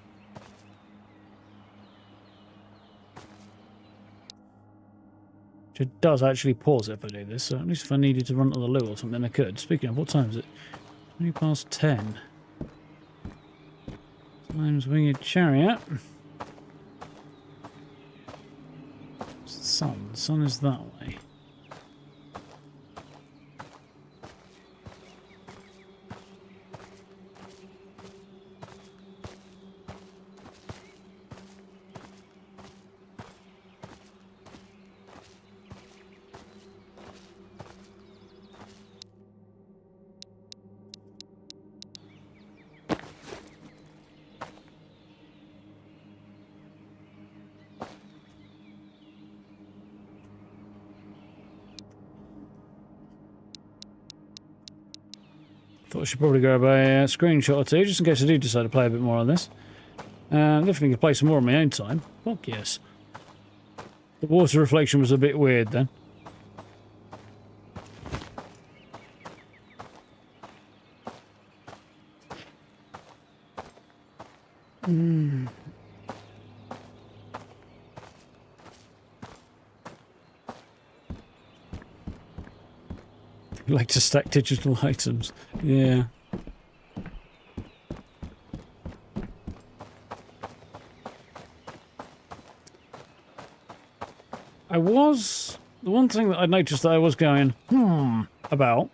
It does actually pause if I do this, so at least if I needed to run to the loo or something, I could. Speaking of, what time is it? 20 past 10. Times Winged Chariot. It's the sun. The sun is that way. Thought I should probably grab a screenshot or two, just in case I do decide to play a bit more on this. Definitely could play some more on my own time. Fuck yes. The water reflection was a bit weird then. Like to stack digital items. Yeah. The one thing that I noticed that I was going, about,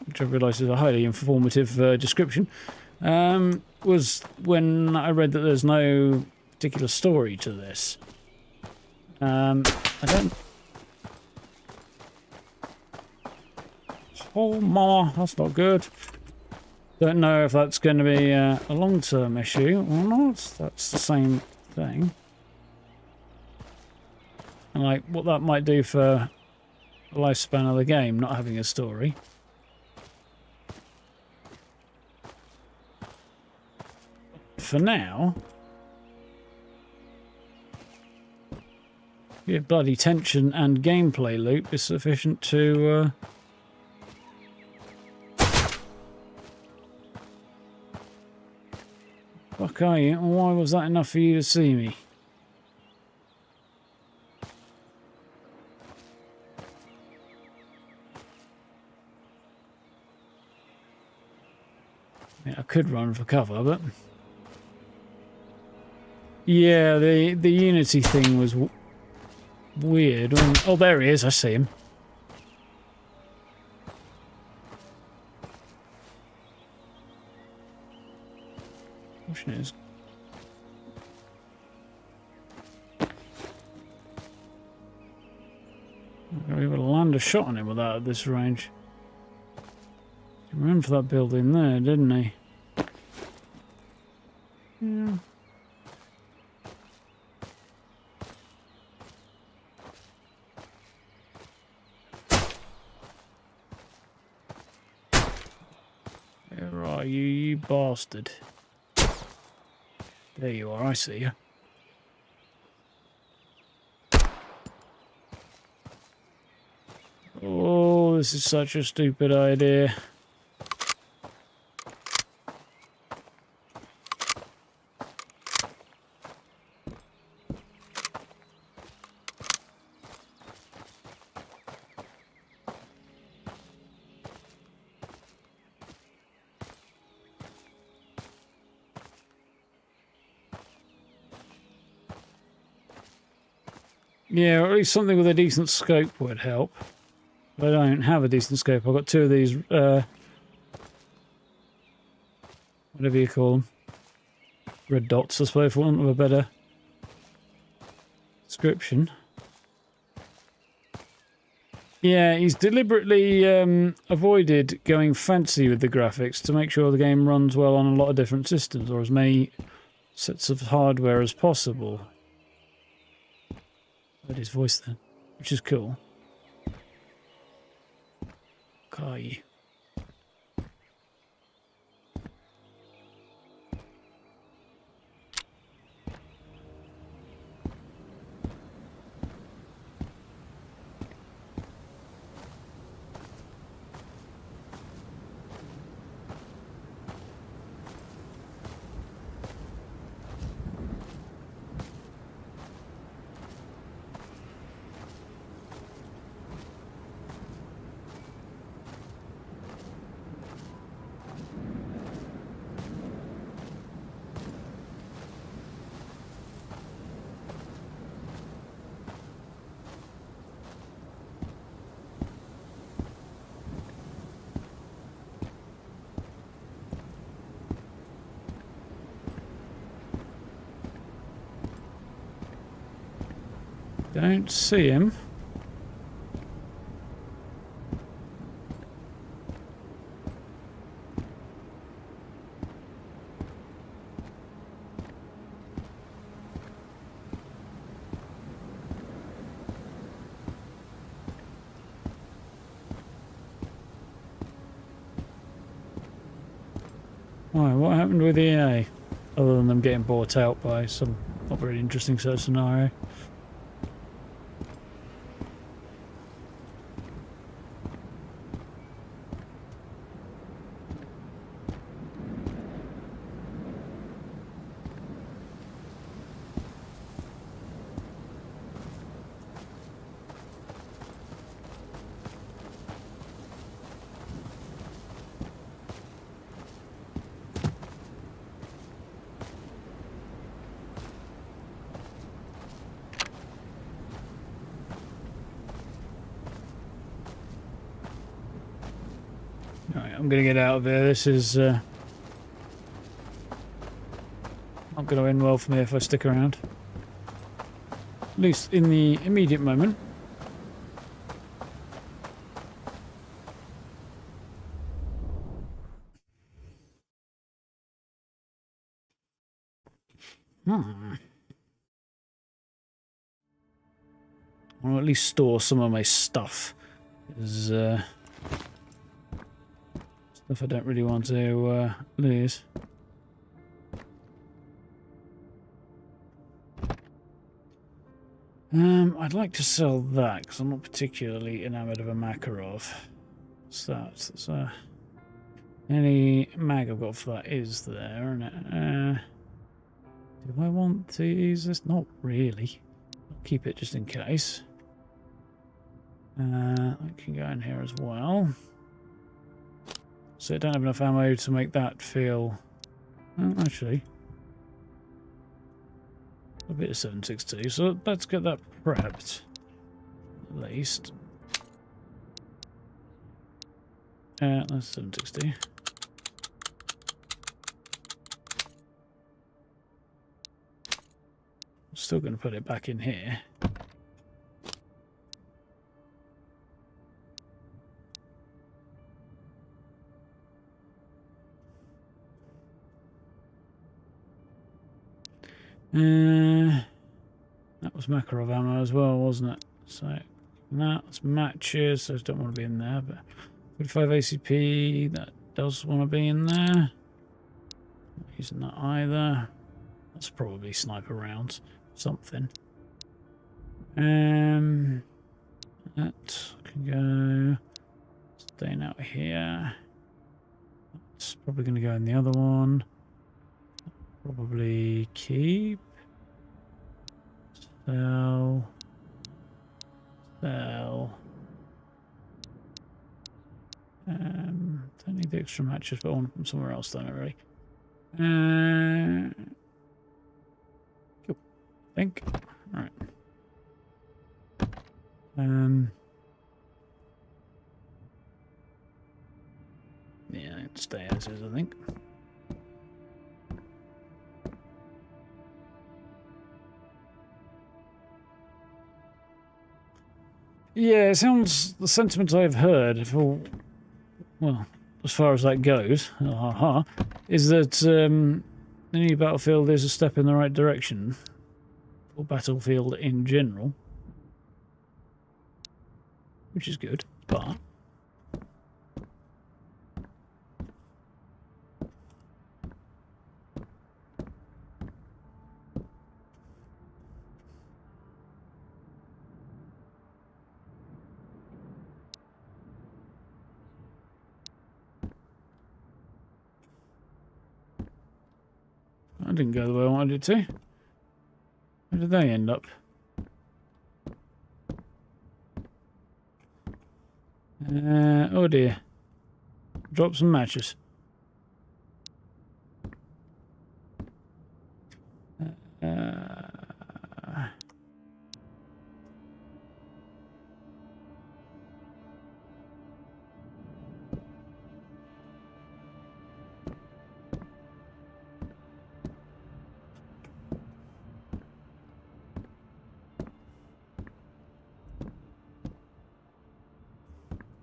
which I realise is a highly informative description, was when I read that there's no particular story to this. I don't... Oh, Mama, that's not good. Don't know if that's going to be a long-term issue or not. That's the same thing. And like what that might do for the lifespan of the game, not having a story. For now, yeah, bloody tension and gameplay loop is sufficient to fuck are you? Why was that enough for you to see me? Yeah, I could run for cover, but yeah, the Unity thing was weird. Oh, there he is. I see him. Question is, I'm going to be able to land a shot on him with that at this range. He ran for that building there, didn't he? Yeah. Where are you, you bastard? There you are, I see you. Oh, this is such a stupid idea. Yeah, or at least something with a decent scope would help. But I don't have a decent scope. I've got two of these, whatever you call them. Red dots, I suppose, for want of a better description. Yeah, he's deliberately avoided going fancy with the graphics to make sure the game runs well on a lot of different systems, or as many sets of hardware as possible. Heard his voice then, which is cool. Kai. Don't see him. Why? What happened with EA? Other than them getting bought out by some not very interesting sort of scenario. Right, I'm going to get out of here. This is not going to end well for me if I stick around. At least in the immediate moment. Or at least store some of my stuff. Because, stuff I don't really want to lose. I'd like to sell that because I'm not particularly enamoured of a Makarov. What's that? That's any mag I've got for that is there, isn't it? Do I want to use this? Not really. I'll keep it just in case. I can go in here as well. So I don't have enough ammo to make that feel... Oh, actually... a bit of 7.62, so let's get that prepped. At least. That's 7.60. Still going to put it back in here. That was Makarov ammo as well, wasn't it? So that's matches, those don't want to be in there, but 45 ACP, that does want to be in there. Not using that either. That's probably sniper rounds, something. That can go staying out here. It's probably going to go in the other one. Probably keep. Sell. Sell. Don't need the extra matches, but I want them somewhere else, don't I, really? Cool. I think. Alright. Yeah, it'll stay as is, I think. Yeah, it sounds the sentiment I've heard for, well, as far as that goes, is that the new Battlefield is a step in the right direction for Battlefield in general, which is good, but I didn't go the way I wanted it to. Where did they end up? Oh dear. Drop some matches.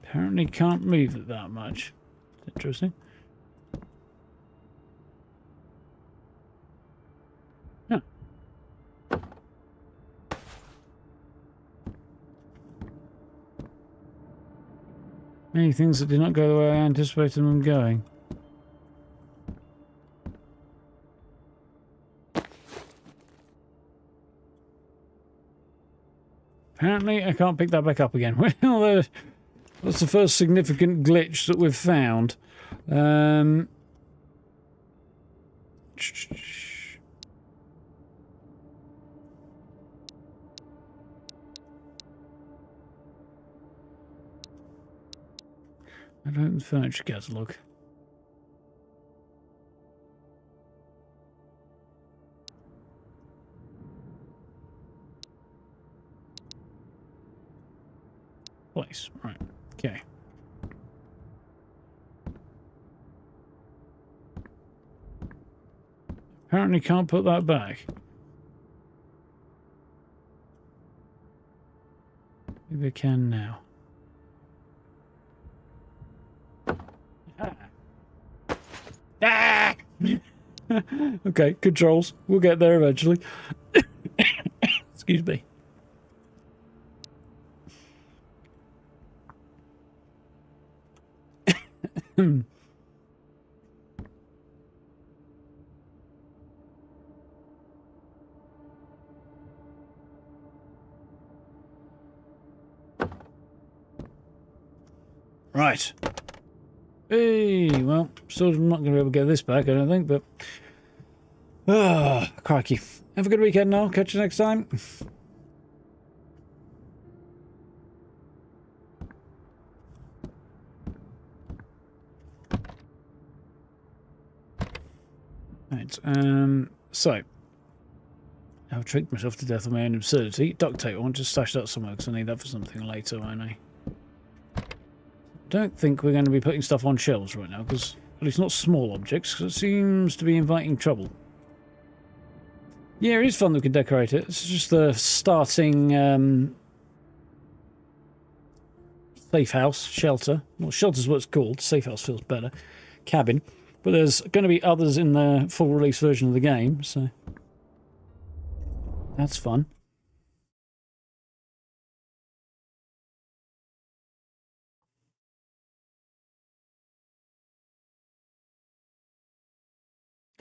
Apparently can't move it that much. Interesting. Huh. Many things that did not go the way I anticipated them going. Apparently I can't pick that back up again. Well, that's the first significant glitch that we've found. I don't have the furniture catalogue. Place, right. Okay. Apparently can't put that back. Maybe I can now. Ah! Okay, controls. We'll get there eventually. Excuse me. Right. Hey, well, still not going to be able to get this back, I don't think, but... Ah, crikey. Have a good weekend now. Catch you next time. Right, so... I've tricked myself to death with my own absurdity. Duct tape, I want to stash that somewhere because I need that for something later, won't I? Don't think we're going to be putting stuff on shelves right now, because at least not small objects, because it seems to be inviting trouble. Yeah, it is fun that we can decorate it. It's just the starting safe house, shelter. Well, shelter's what it's called. Safe house feels better. Cabin. But there's going to be others in the full release version of the game, so that's fun.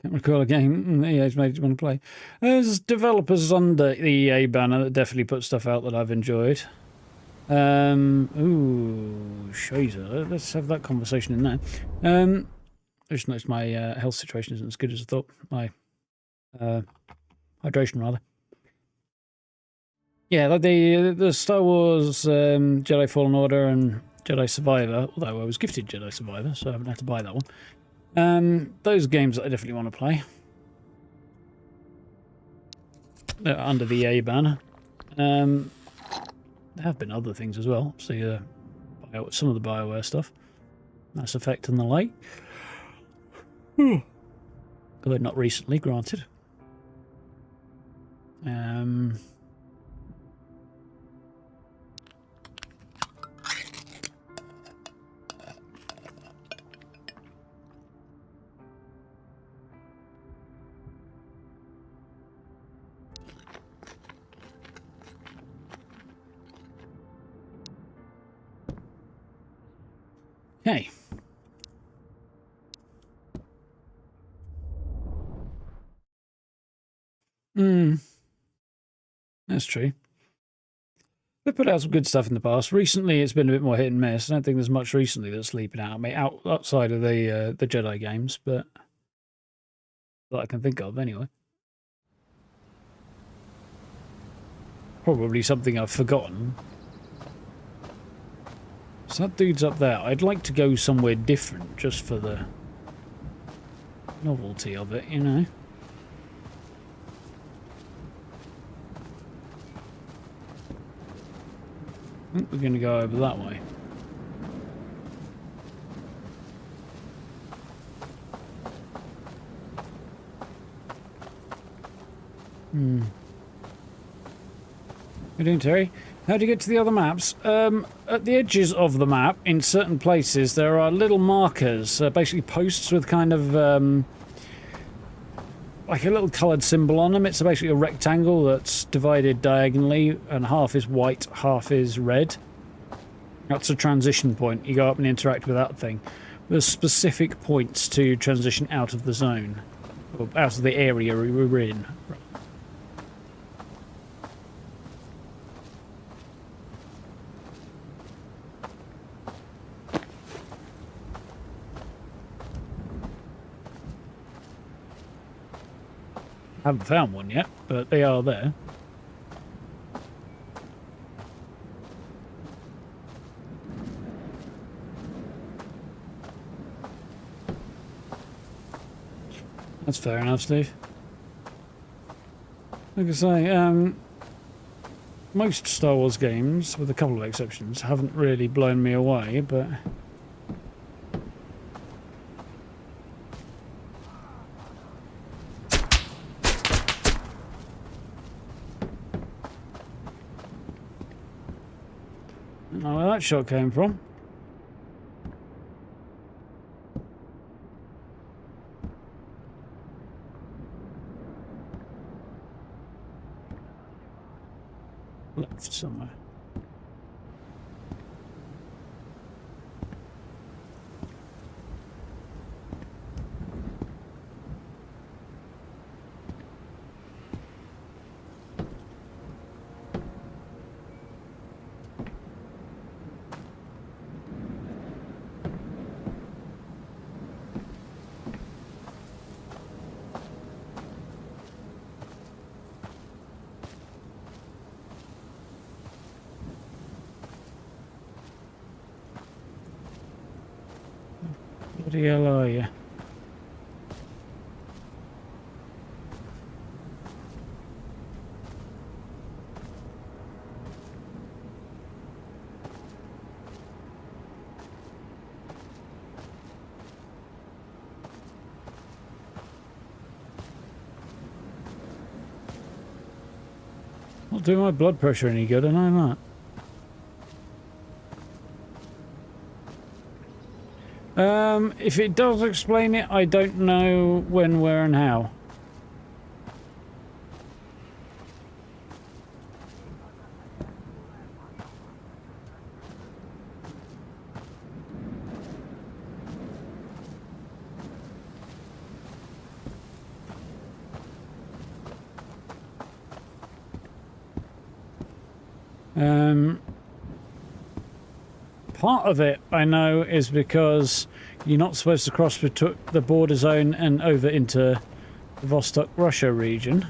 Can't recall a game EA's made you want to play. There's developers under the EA banner that definitely put stuff out that I've enjoyed. Ooh, Shazer. Let's have that conversation in there. I just noticed my health situation isn't as good as I thought. My hydration, rather. Yeah, like the Star Wars Jedi Fallen Order and Jedi Survivor, although I was gifted Jedi Survivor, so I haven't had to buy that one. Those games that I definitely want to play. They're under the EA banner. There have been other things as well. See, some of the BioWare stuff. Mass Effect and the like. Although not recently, granted. Okay. That's true. They've put out some good stuff in the past. Recently, it's been a bit more hit and miss. I don't think there's much recently that's leaping out at me, outside of the Jedi games, but that I can think of anyway. Probably something I've forgotten. So that dude's up there. I'd like to go somewhere different just for the novelty of it, you know? I think we're going to go over that way. How you doing, Terry? How do you get to the other maps? At the edges of the map, in certain places, there are little markers, basically posts with kind of like a little coloured symbol on them. It's basically a rectangle that's divided diagonally, and half is white, half is red. That's a transition point. You go up and interact with that thing. There's specific points to transition out of the zone, or out of the area we're in. Haven't found one yet, but they are there. That's fair enough, Steve. Like I say, most Star Wars games, with a couple of exceptions, haven't really blown me away, but... I don't know where that shot came from. left somewhere. What the hell are you? Not doing my blood pressure any good, I know that. If it does explain it, I don't know when, where, and how. Part of it I know is because you're not supposed to cross the border zone and over into the Vostok, Russia region.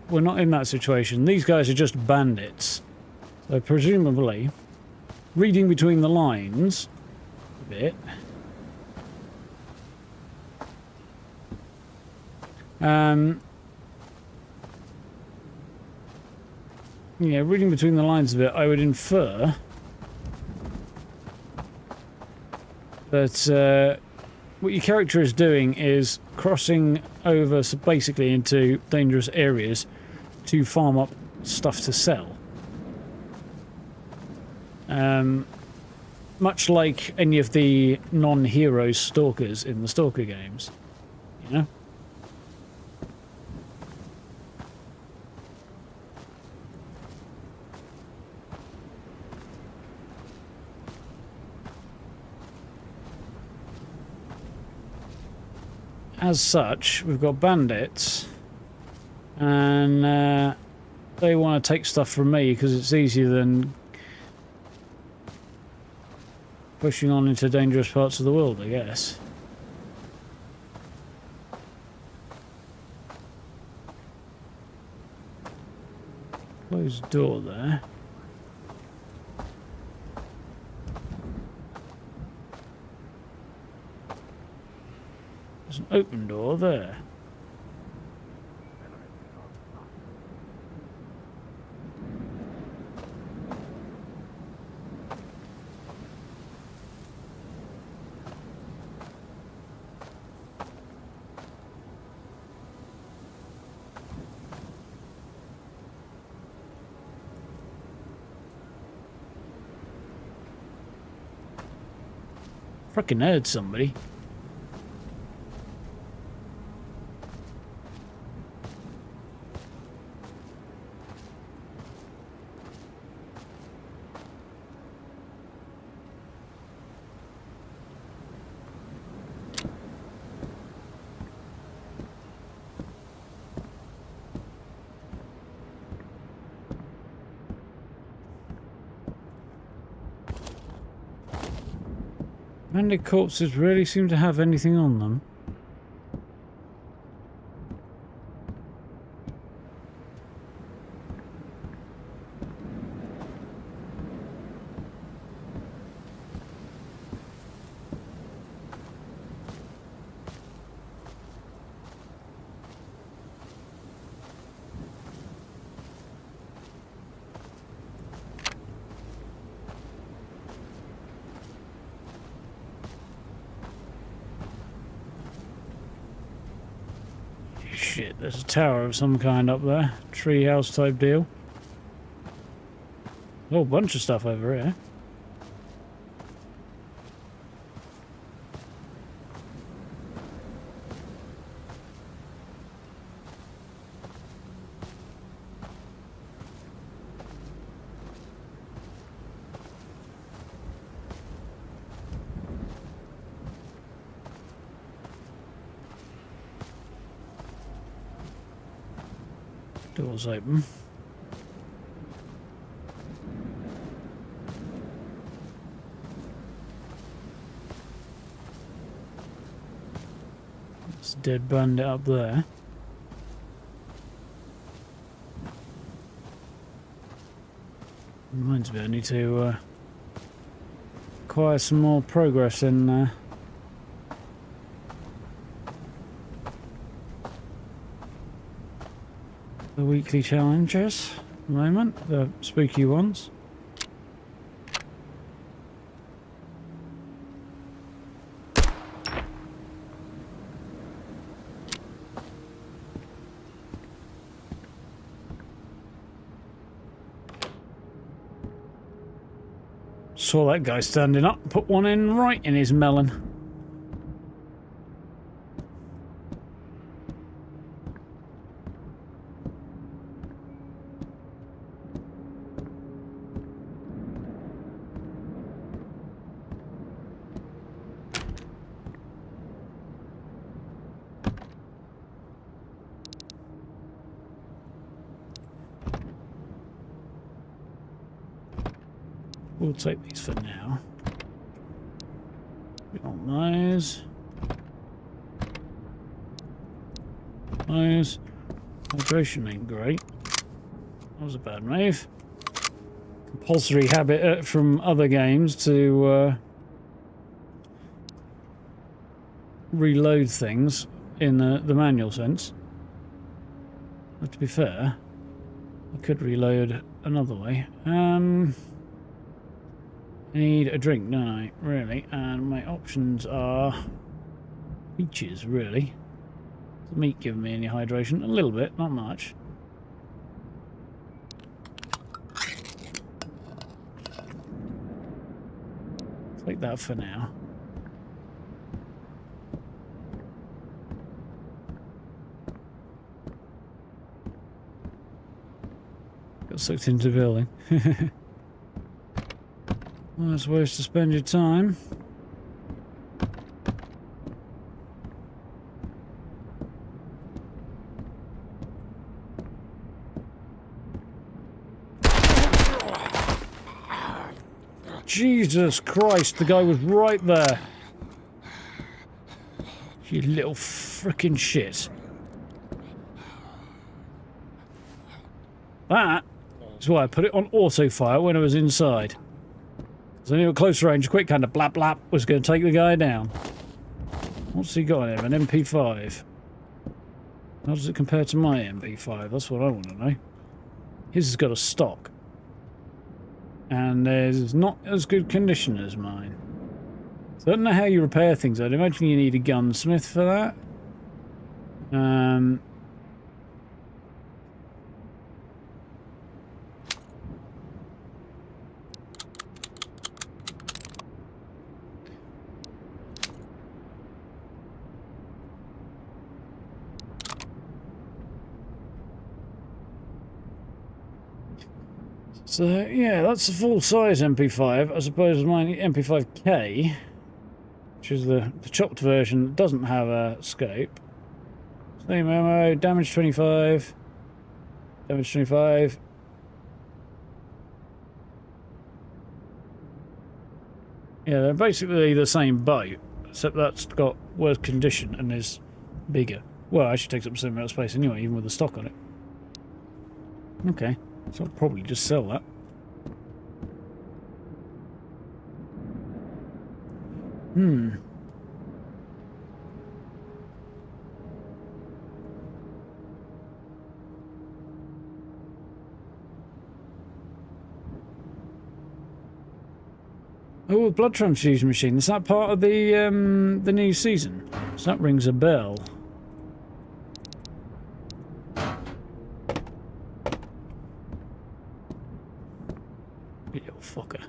We're not in that situation. These guys are just bandits. So presumably, reading between the lines a bit, yeah, reading between the lines a bit, I would infer that what your character is doing is crossing over, so basically into dangerous areas to farm up stuff to sell. Much like any of the non-hero stalkers in the Stalker games, you know? As such, we've got bandits, and they want to take stuff from me because it's easier than pushing on into dangerous parts of the world, I guess. Closed door there. There's an open door there. Frickin' heard somebody. Bandit corpses rarely seem to have anything on them. Shit, there's a tower of some kind up there. Treehouse type deal. A whole bunch of stuff over here. Doors open. It's a dead bandit up there. Reminds me I need to acquire some more progress in the weekly challenges at the moment, the spooky ones. Saw that guy standing up, put one in right in his melon. We'll take these for now. We want those. Those. Hydration ain't great. That was a bad move. Compulsory habit from other games to reload things in the manual sense. But to be fair, I could reload another way. I need a drink, don't I? Really? And my options are peaches, really. The meat giving me any hydration? A little bit, not much. Take that for now. Got sucked into the building. Well, that's ways to spend your time. Jesus Christ, the guy was right there. You little frickin' shit. That is why I put it on auto fire when I was inside. So I knew at close range, a quick kind of blap blap was going to take the guy down. What's he got on him? An MP5. How does it compare to my MP5? That's what I want to know. His has got a stock. And it's not as good condition as mine. So I don't know how you repair things. I'd imagine you need a gunsmith for that. So, yeah, that's a full-size MP5, as opposed to my MP5K, which is the chopped version that doesn't have a scope. Same ammo, damage 25, damage 25. Yeah, they're basically the same boat, except that's got worse condition and is bigger. Well, it actually takes up the same amount of space anyway, even with the stock on it. Okay. So I'll probably just sell that. Oh, a blood transfusion machine. Is that part of the new season? So that rings a bell. Little fucker.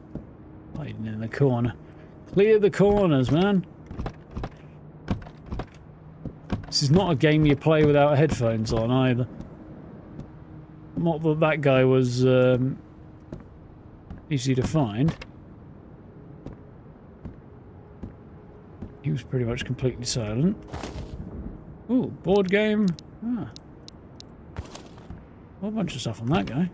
Hiding in the corner. Clear the corners, man. This is not a game you play without headphones on either. Not that that guy was easy to find. He was pretty much completely silent. Ooh, board game. Ah. whole bunch of stuff on that guy.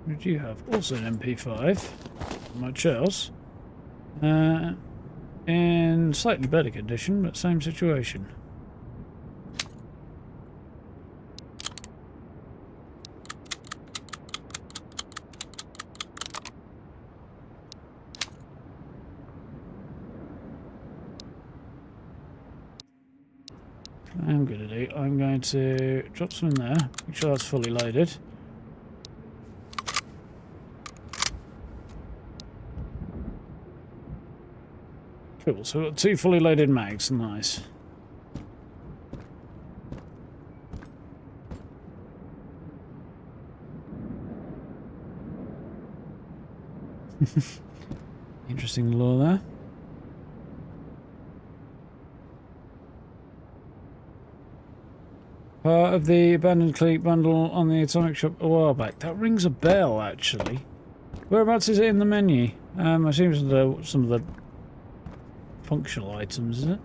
What do you have? Also an MP5. Much else. In slightly better condition, but same situation. I'm going to do. I'm going to drop some in there. Make sure that's fully loaded. Cool, so we've got 2 fully loaded mags, nice. Interesting lore there. Part of the abandoned Clique bundle on the Atomic Shop a while back. That rings a bell, actually. Whereabouts is it in the menu? I assume some of the functional items, is it?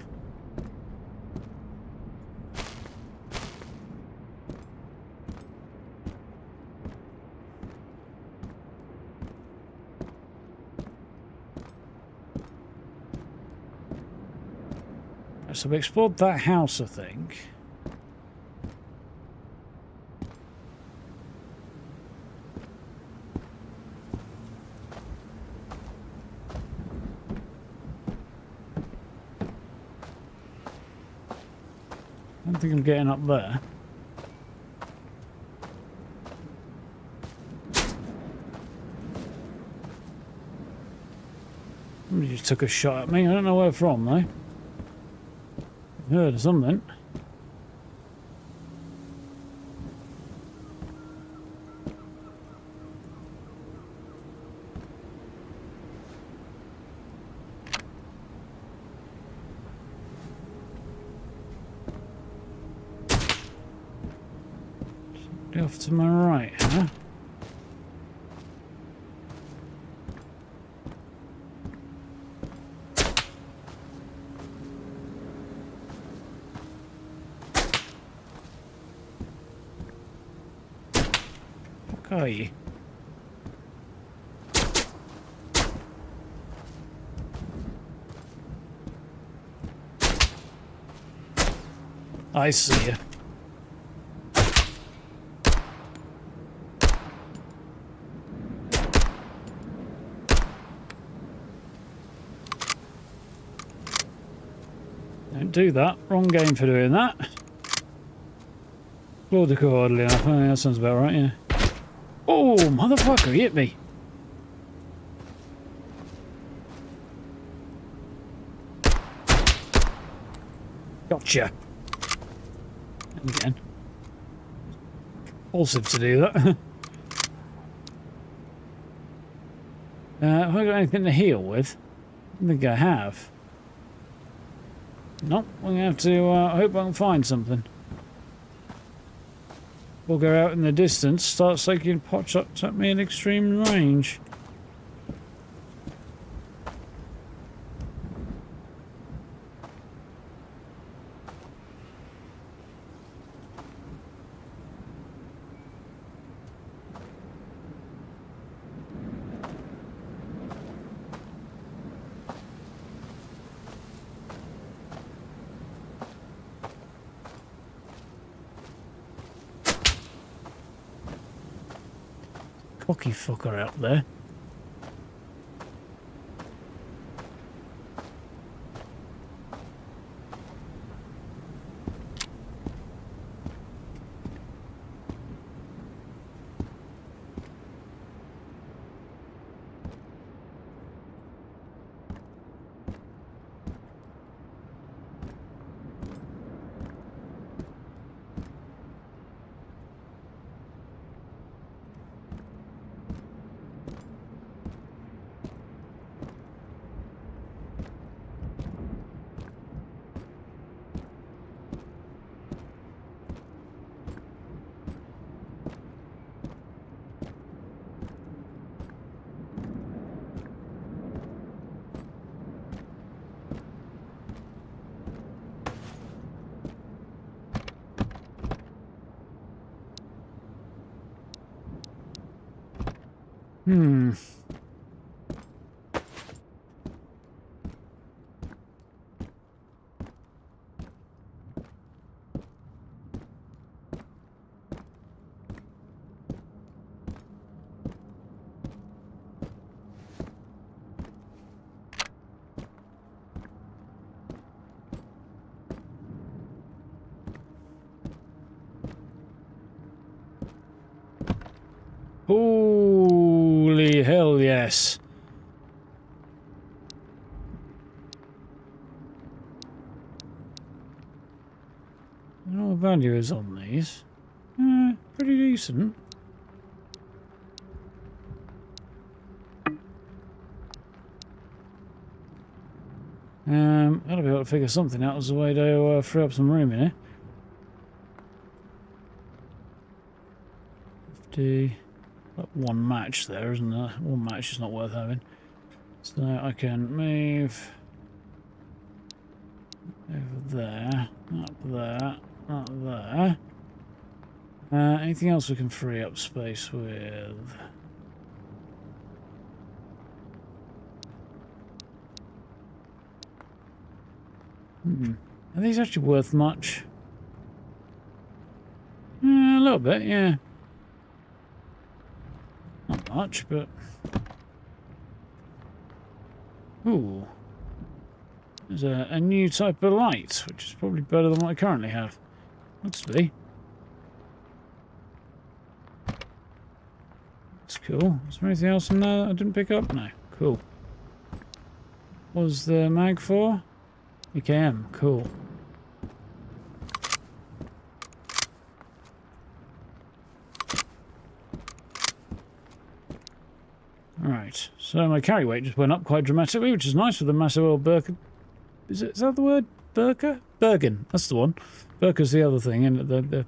So we explored that house, I think. I don't think I'm getting up there. Somebody just took a shot at me. I don't know where from, though. I've heard of something. Off to my right, huh? Fuck are you? I see you. Do that. Wrong game for doing that. Claudico, oddly enough. Oh, yeah, that sounds about right, yeah. Oh, motherfucker, he hit me. Gotcha. And again. Impulsive to do that. Have I got anything to heal with? I don't think I have. Nope, we're going to have to, I hope I can find something. We'll go out in the distance, start taking pot shots at me in extreme range. Cocky fucker out there. Hmm. Holy hell, yes. I don't know what value is on these. Pretty decent. Gotta be able to figure something out as a way to free up some room in here. 50. One match there, isn't there? One match is not worth having. So I can move over there, up there, up there. Anything else we can free up space with? Are these actually worth much? A little bit, yeah. Not much, but... Ooh. There's a new type of light, which is probably better than what I currently have. Looks to be. That's cool. Is there anything else in there that I didn't pick up? No. Cool. What was the mag for? EKM. Cool. Alright, so my carry weight just went up quite dramatically, which is nice with the massive old Birkin. Is that the word? Burka? Bergen, that's the one. Burka's the other thing, and the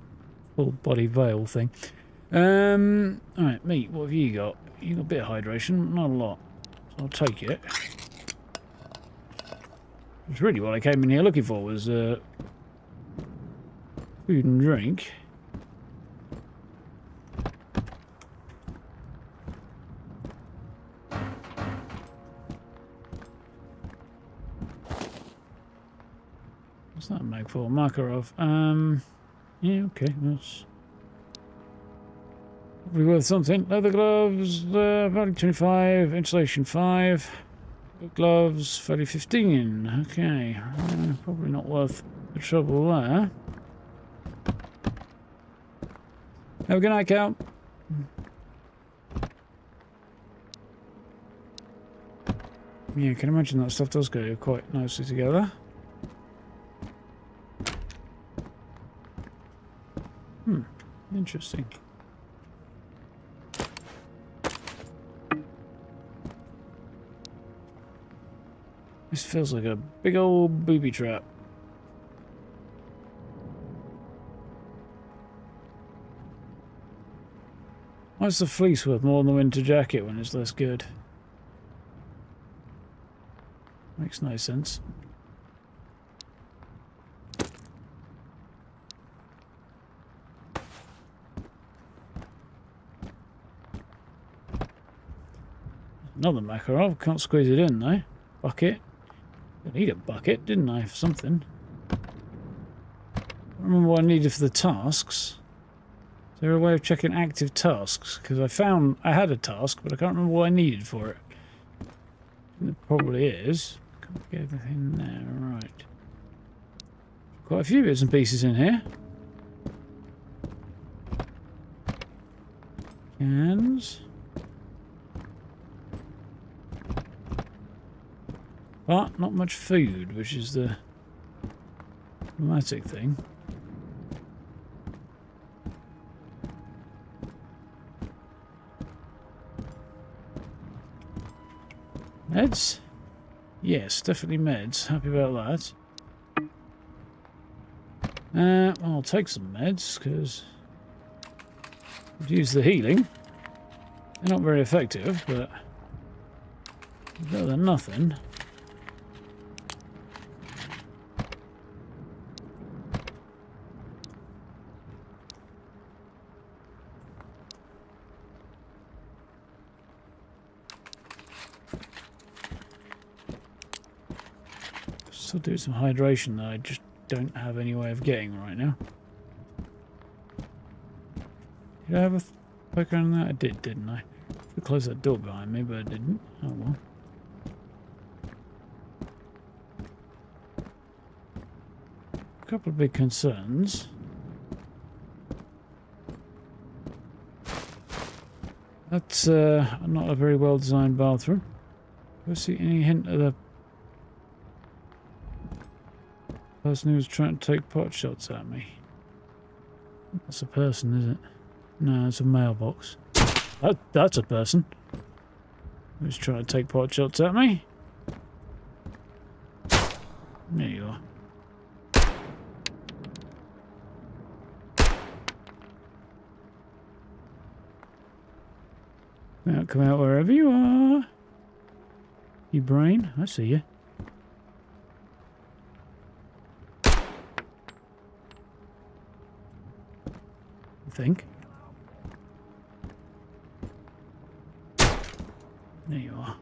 full body veil thing. Alright, mate, what have you got? You got a bit of hydration, not a lot. So I'll take it. It's really what I came in here looking for was food and drink. What's that make for? Makarov. Yeah, okay, that's probably worth something. Leather gloves, value 25, insulation 5. Gloves, value 15. Okay, probably not worth the trouble there. Have a good night, Cal. Yeah, I can imagine that stuff does go quite nicely together. Interesting. This feels like a big old booby trap. Why's the fleece worth more than the winter jacket when it's less good? Makes no sense. Another Makarov. Can't squeeze it in though. Bucket. I need a bucket, didn't I, for something? I don't remember what I needed for the tasks. Is there a way of checking active tasks? Because I found I had a task, but I can't remember what I needed for it. There probably is. Can't get everything there, right. Quite a few bits and pieces in here. Cans. But not much food, which is the problematic thing. Meds? Yes, definitely meds. Happy about that. I'll take some meds, because I've used the healing. They're not very effective, but better than nothing. Guess I'll do some hydration that I just don't have any way of getting right now. Did I have a poke around that? I did, didn't I? I closed that door behind me, but I didn't. Oh well. A couple of big concerns. That's not a very well designed bathroom. Do I see any hint of the person who was trying to take pot shots at me? That's a person, is it? No, it's a mailbox. That's a person who's trying to take pot shots at me. There you are. Now come out wherever you are. You brain, I see you. I think. There you are.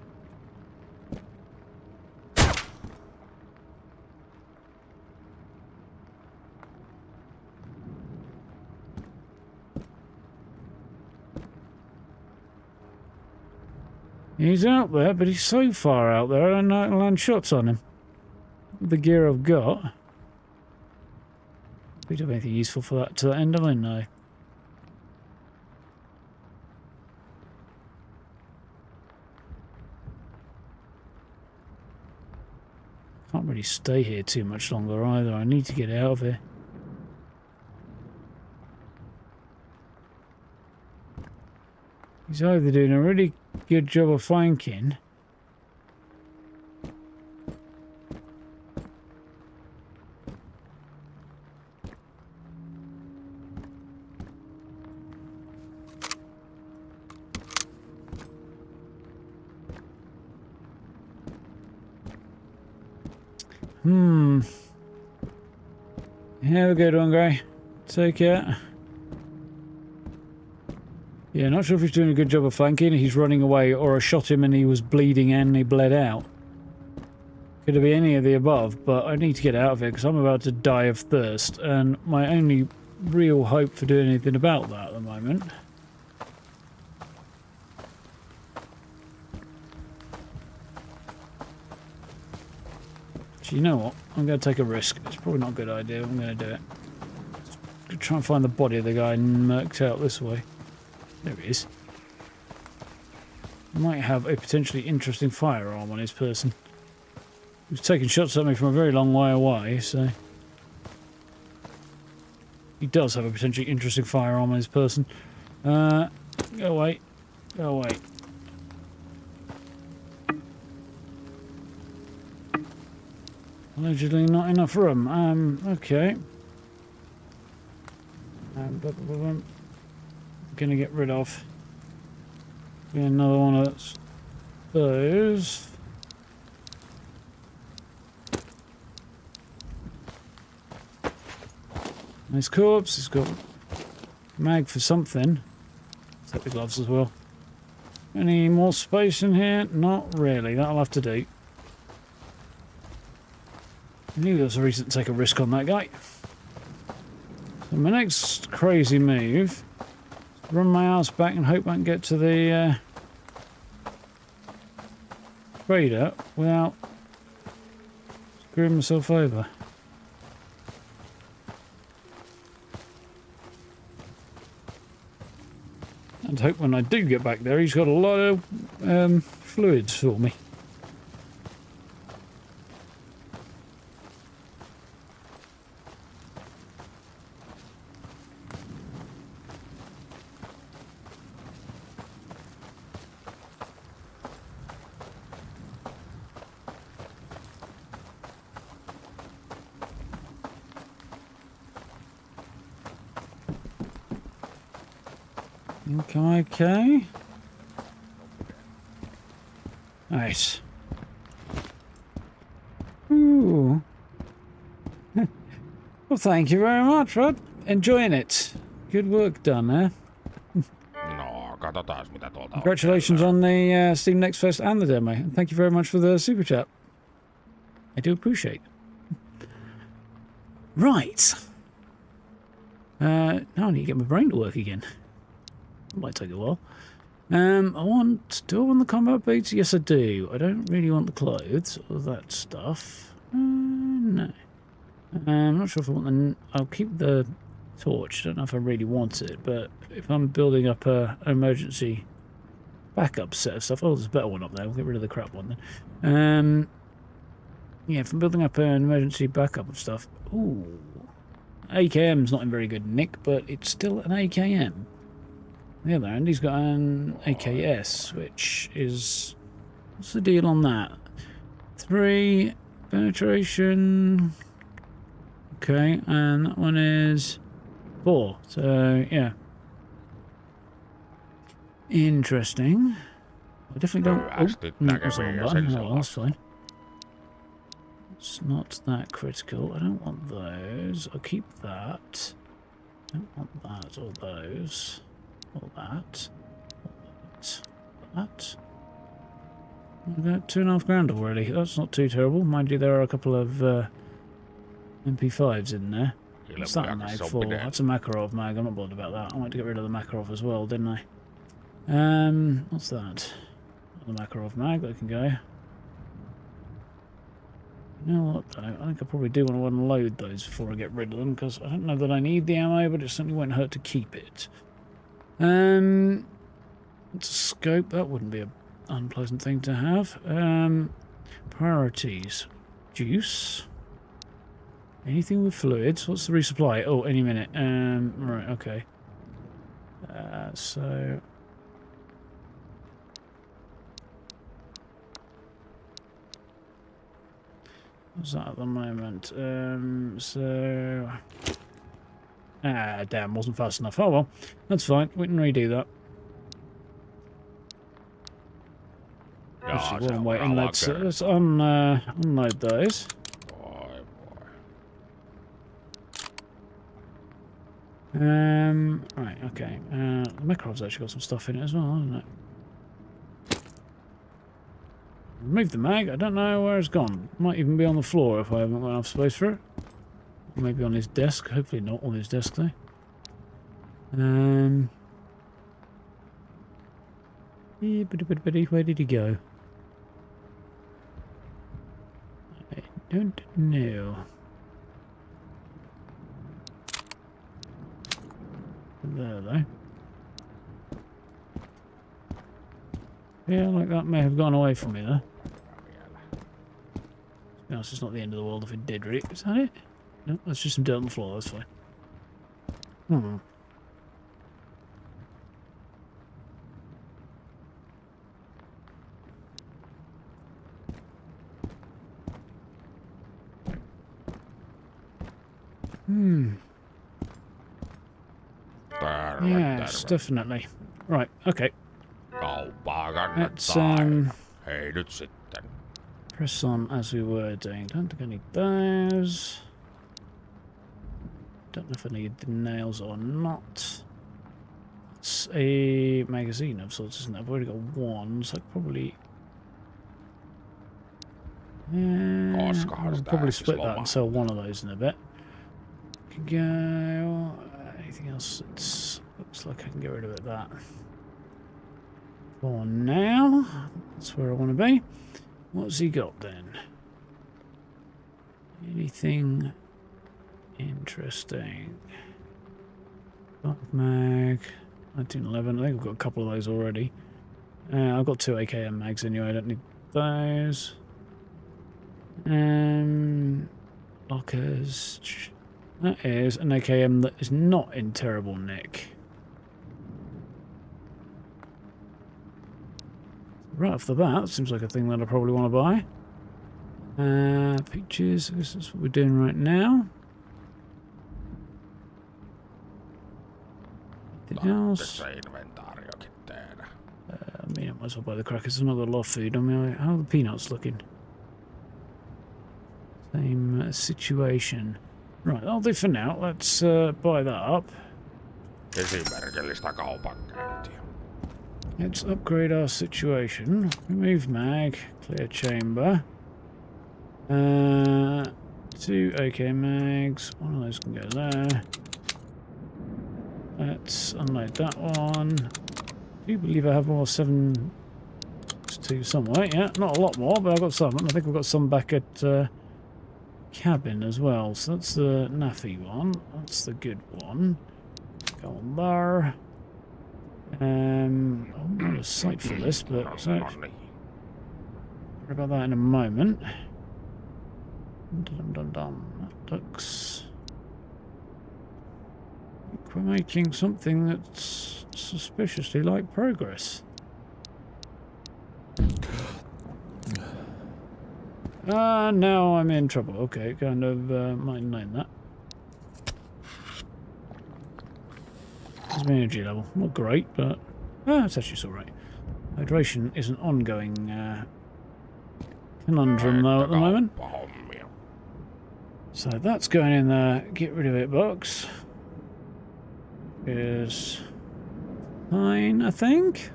He's out there, but he's so far out there I don't know how to land shots on him. With the gear I've got. We don't have anything useful for that to that end, have I? No. Can't really stay here too much longer either. I need to get out of here. He's either doing a really good job of flanking, have a good one, guy. Take care. Yeah, not sure if he's doing a good job of flanking, he's running away, or I shot him and he was bleeding and he bled out. Could it be any of the above, but I need to get out of here because I'm about to die of thirst, and my only real hope for doing anything about that at the moment. So you know what? I'm going to take a risk. It's probably not a good idea, I'm going to do it. Try and find the body of the guy murked out this way. There he is. Might have a potentially interesting firearm on his person. He was taking shots at me from a very long way away, so... He does have a potentially interesting firearm on his person. Go away. Go away. Allegedly not enough room. Okay. Gonna get rid of another one of those. Nice corpse. He's got mag for something. Take the gloves as well. Any more space in here? Not really. That'll have to do. I knew there was a reason to take a risk on that guy. So my next crazy move, run my ass back and hope I can get to the trader without screwing myself over. And hope when I do get back there he's got a lot of fluids for me. Okay. Nice. Ooh. Well, thank you very much, Rod. Enjoying it. Good work done there. No, katsotaan mitä tuolta on. Congratulations on the Steam Next Fest and the demo. And thank you very much for the super chat. I do appreciate it. Right. Now I need to get my brain to work again. It might take a while. Do I want the combat boots? Yes, I do. I don't really want the clothes or that stuff. No. I'm not sure if I want the... I'll keep the torch. I don't know if I really want it, but if I'm building up an emergency backup set of stuff... Oh, there's a better one up there. We'll get rid of the crap one then. Yeah, if I'm building up an emergency backup of stuff... Ooh. AKM's not in very good nick, but it's still an AKM. On the other hand, he's got an AKS, which is... What's the deal on that? 3 penetration... Okay, and that one is 4. So, yeah. Interesting. I definitely don't... Oh, no, that's the wrong button. Oh, well, that's fine. It's not that critical. I don't want those. I'll keep that. I don't want that or those. Or that. That. I've got £2,500 already. That's not too terrible. Mind you, there are a couple of MP5s in there. What's that a mag for? That's a Makarov mag. I'm not bothered about that. I wanted to get rid of the Makarov as well, didn't I? What's that? The Makarov mag. That can go. You know what, though? I think I probably do want to unload those before I get rid of them, because I don't know that I need the ammo, but it certainly won't hurt to keep it. It's a scope. That wouldn't be an unpleasant thing to have. Priorities. Juice. Anything with fluids. What's the resupply? Oh, any minute. Right, okay. So... What's that at the moment? So... Ah, damn, wasn't fast enough. Oh well, that's fine. We can redo that. Actually, while I'm waiting, let's unload those. Right, okay. The Makarov's actually got some stuff in it as well, hasn't it? Remove the mag. I don't know where it's gone. Might even be on the floor if I haven't got enough space for it. Maybe on his desk. Hopefully not on his desk though. Yeah, where did he go? I don't know. There though. Yeah, like that may have gone away from me there. To be honest, it's not the end of the world if it did, really. Is that it? No, that's just some dirt on the floor, that's fine. Yes, definitely. Right, okay. Let's Hei nyt sitten. press on as we were doing. Don't think I need those. Don't know if I need the nails or not. It's a magazine of sorts, isn't it? I've already got one, so I probably... I'll probably split that and sell one of those in a bit. Can go... anything else that looks like I can get rid of it, that. For now, that's where I want to be. What's he got then? Anything interesting? Darth mag, 1911. I think I've got a couple of those already. I've got 2 AKM mags anyway. I don't need those. Lockers. That is an AKM that is not in terrible nick. Right off the bat, seems like a thing that I probably want to buy. Pictures, I guess that's what we're doing right now. Anything else? I mean, I might as well buy the crackers. I've not got a lot of food. I mean, how are the peanuts looking? Same situation. Right, that'll do for now. Let's buy that up. Esimerkillistä kaupankäyntiä. Let's upgrade our situation. Remove mag, clear chamber. 2 AK mags. One of those can go there. Let's unload that one. I do believe I have more 7.62 somewhere. Yeah, not a lot more, but I've got some. And I think I've got some back at cabin as well. So that's the naffy one. That's the good one. Go on there. I'm not a sight for this, but so worry about that in a moment. Dum dum dum. That looks like we're making something that's suspiciously like progress. Now I'm in trouble. Okay, kind of might know that. There's my energy level. Not great, but it's actually alright. Hydration is an ongoing conundrum though at the moment. So that's going in the get rid of it box. Is fine, I think.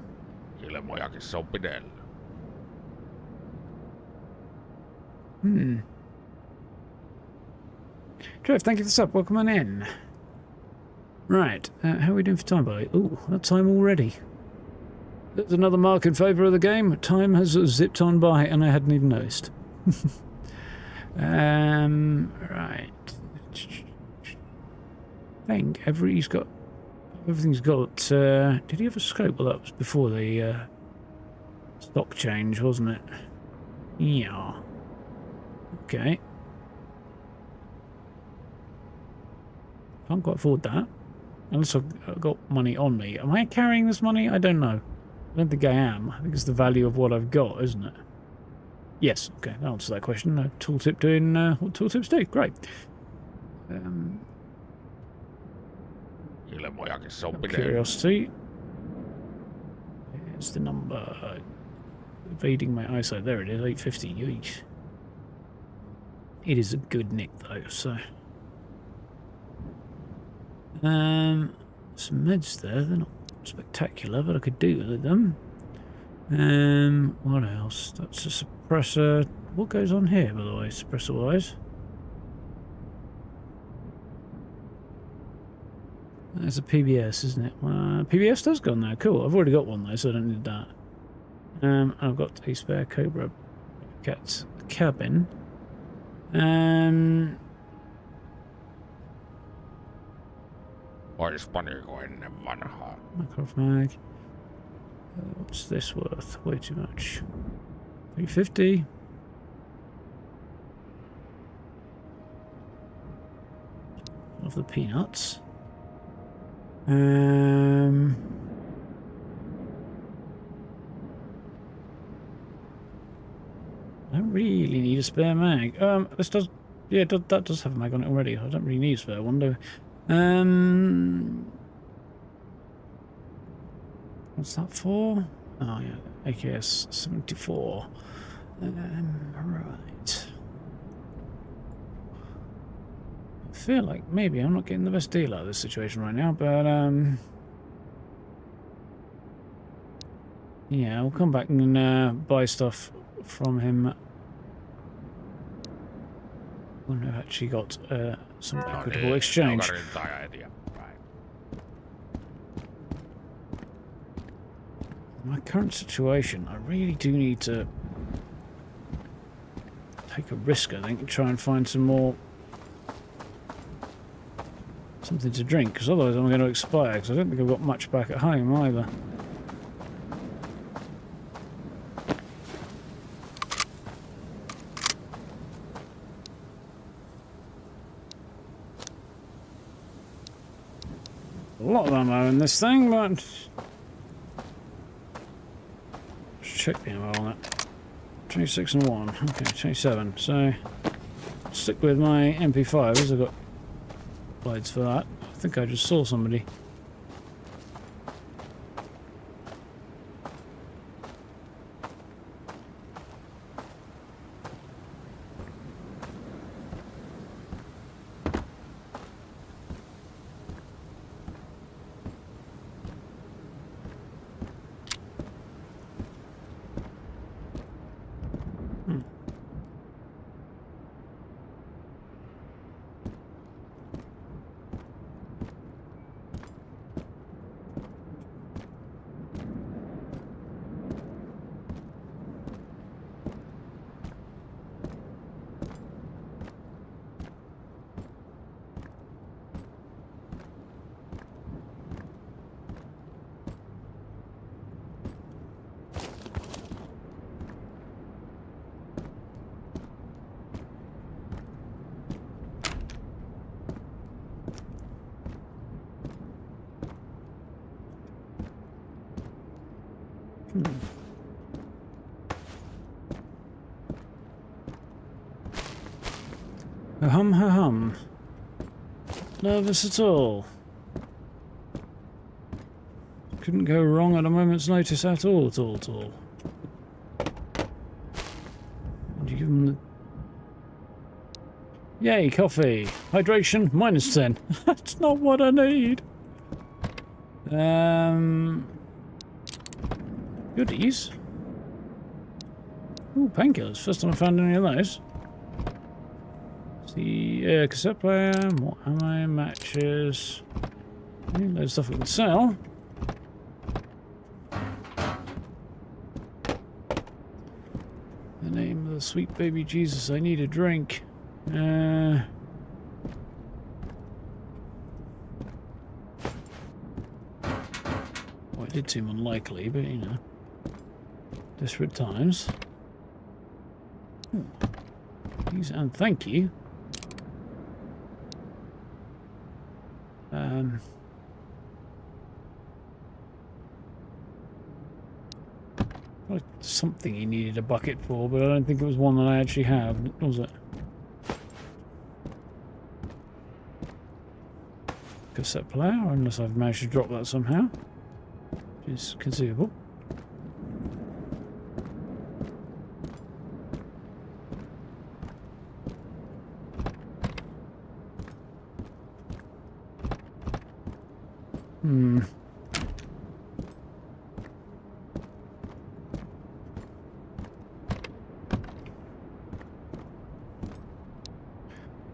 Trev, thank you for the sub. Welcome on in. Right, how are we doing for time, by? Ooh, that time already. There's another mark in favour of the game. Time has zipped on by and I hadn't even noticed. Right. I think everything's got... did he have a scope? Well, that was before the stock change, wasn't it? Yeah. Okay. Can't quite afford that. Unless I've got money on me. Am I carrying this money? I don't know. I don't think I am. I think it's the value of what I've got, isn't it? Yes. Okay, that answers that question. A tooltip doing what tooltips do. Great. Curiosity. It's the number. Evading my eyesight. There it is. 850. Yeesh. It is a good nick though, so. Some meds there, they're not spectacular, but I could do with them. What else? That's a suppressor. What goes on here, by the way, suppressor-wise? That's a PBS, isn't it? PBS does go on there. Cool. I've already got one though, so I don't need that. I've got a spare Cobra at cabin. Microfag. What's this worth? Way too much. 350. Of the peanuts. I don't really need a spare mag. This does, yeah, that does have a mag on it already. I don't really need a spare one, do I? What's that for? Oh yeah, AKS 74. Right. I feel like maybe I'm not getting the best deal out of this situation right now, but yeah, I'll come back and buy stuff from him when I've actually got some equitable exchange. My current situation, I really do need to take a risk, I think, and try and find some more something to drink, because otherwise I'm going to expire, because I don't think I've got much back at home either. A lot of ammo in this thing, but let's check the ammo on it. 26 and 1. Okay, 27. So stick with my MP5s. I've got blades for that. I think I just saw somebody. Hum ha hum. Nervous at all. Couldn't go wrong at a moment's notice at all, at all, at all. Did you give him the... Yay, coffee. Hydration, -10. That's not what I need. Goodies. Ooh, painkillers. First time I found any of those. See, cassette player, more ammo, matches. Loads of stuff we can sell. In the name of the sweet baby Jesus, I need a drink. Well, it did seem unlikely, but you know. Desperate times. Please and thank you. Something he needed a bucket for, but I don't think it was one that I actually have, was it? Cassette player, unless I've managed to drop that somehow, which is conceivable.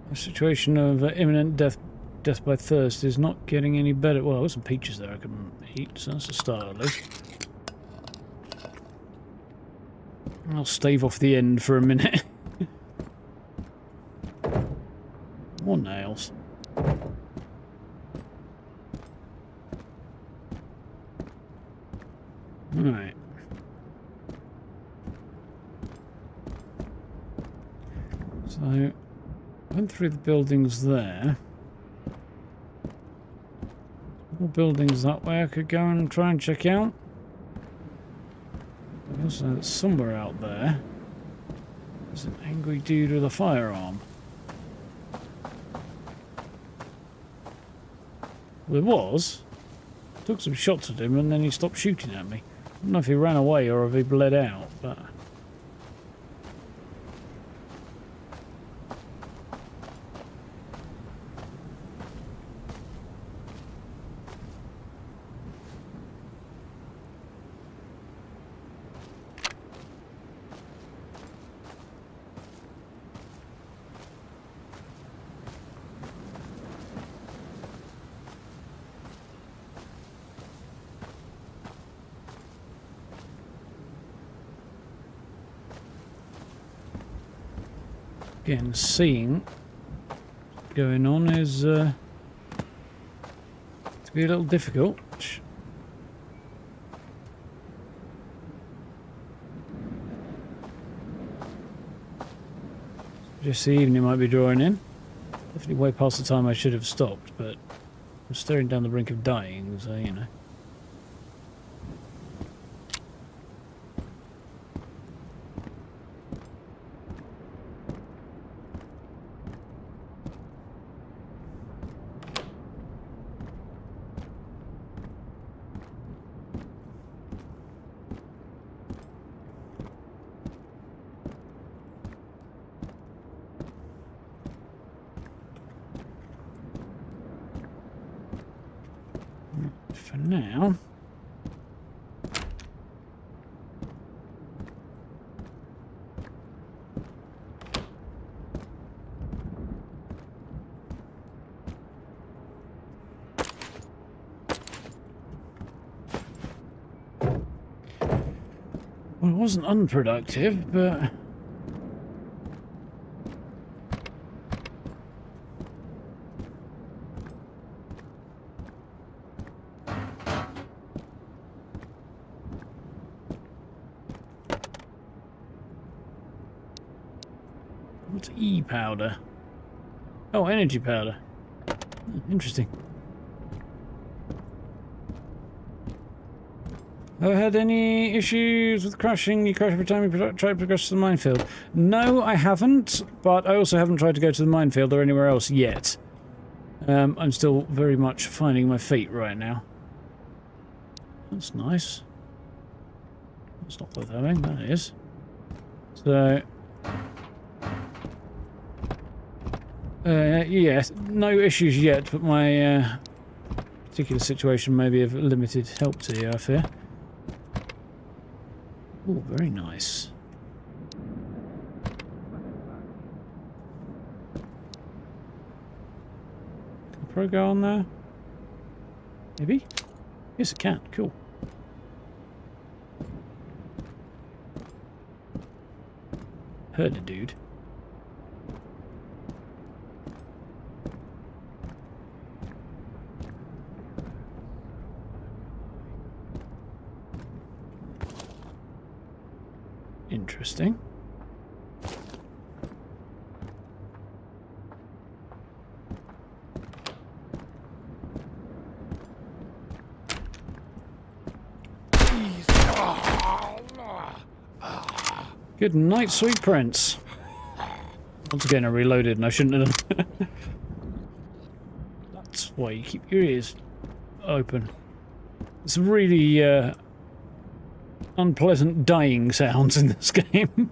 The situation of imminent death by thirst is not getting any better. Well, there's some peaches there I can eat, so that's a start at least. I'll stave off the end for a minute. More nails. Alright. So, went through the buildings there. More buildings that way I could go and try and check out. Also, somewhere out there there's an angry dude with a firearm. There was. Took some shots at him and then he stopped shooting at me. I don't know if he ran away or if he bled out, but... Again, seeing what's going on is to be a little difficult. Just the evening might be drawing in. Definitely way past the time I should have stopped, but I'm staring down the brink of dying, so you know. For now, well, it wasn't unproductive, but what's E-powder? Oh, energy powder. Interesting. Have I had any issues with crashing? You crash every time you try to progress to the minefield. No, I haven't, but I also haven't tried to go to the minefield or anywhere else yet. I'm still very much finding my feet right now. That's nice. That's not worth having, that is. So... yes, no issues yet, but my particular situation may be of limited help to you, I fear. Oh, very nice. Can Pro go on there? Maybe? Yes, it can. Cool. Heard a dude. Interesting. Good night, sweet prince. Once again, I reloaded and I shouldn't have done. That's why you keep your ears open. It's really unpleasant dying sounds in this game.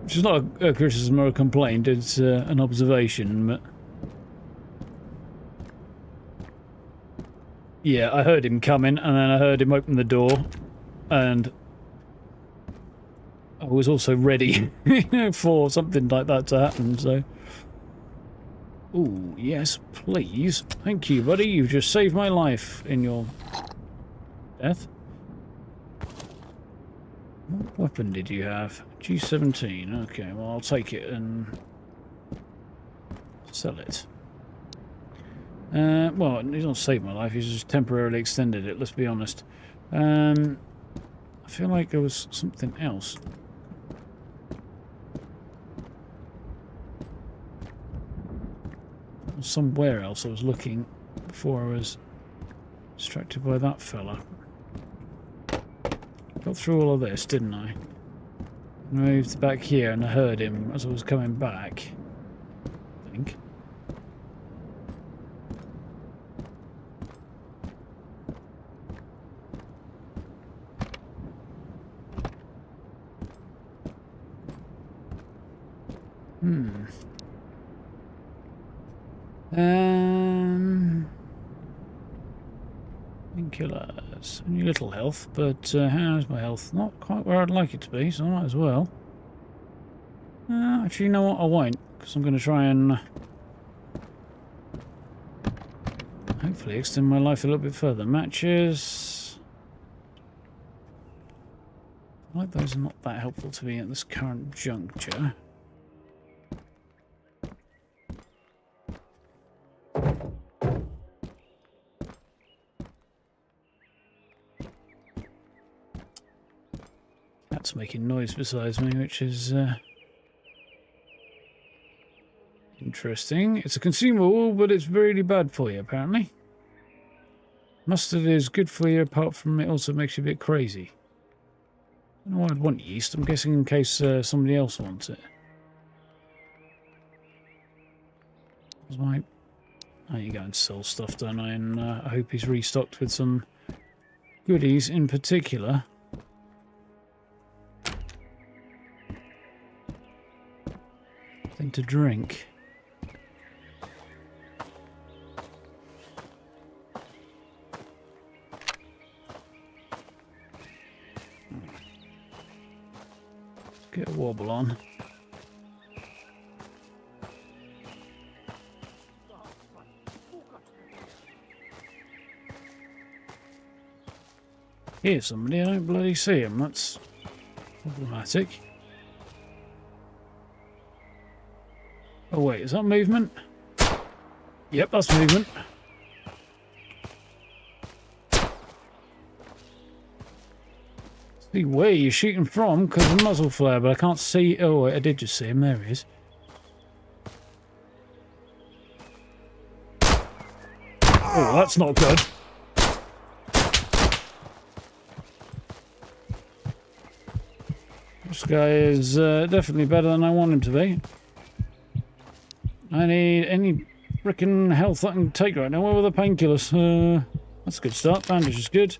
Which is not a criticism or a complaint, it's an observation, but... Yeah, I heard him coming, and then I heard him open the door, and... I was also ready for something like that to happen, so... Ooh, yes, please. Thank you, buddy. You've just saved my life in your... death. What weapon did you have? G17. Okay, well, I'll take it and sell it. Well, he's not saved my life, he's just temporarily extended it, let's be honest. I feel like there was something else. Somewhere else I was looking before I was distracted by that fella. Got through all of this, didn't I? Moved back here and I heard him as I was coming back. I think. Painkillers. Only little health, but how's my health? Not quite where I'd like it to be, so I might as well. Actually, you know what? I won't, because I'm going to try and hopefully extend my life a little bit further. Matches. I like those are not that helpful to me at this current juncture. Cat's making noise besides me, which is interesting. It's a consumable, but it's really bad for you, apparently. Mustard is good for you, apart from it also makes you a bit crazy. I don't know why I'd want yeast. I'm guessing in case somebody else wants it. I need to go and sell stuff, don't I? And I hope he's restocked with some goodies in particular. Thing to drink. Get a wobble on. Here's somebody, I don't bloody see him. That's problematic. Oh wait, is that movement? Yep, that's movement. See where you're shooting from because of muzzle flare, but I can't see. Oh wait, I did just see him. There he is. Oh, that's not good. This guy is definitely better than I want him to be. I need any frickin' health I can take right now. Where were the painkillers? That's a good start. Bandage is good.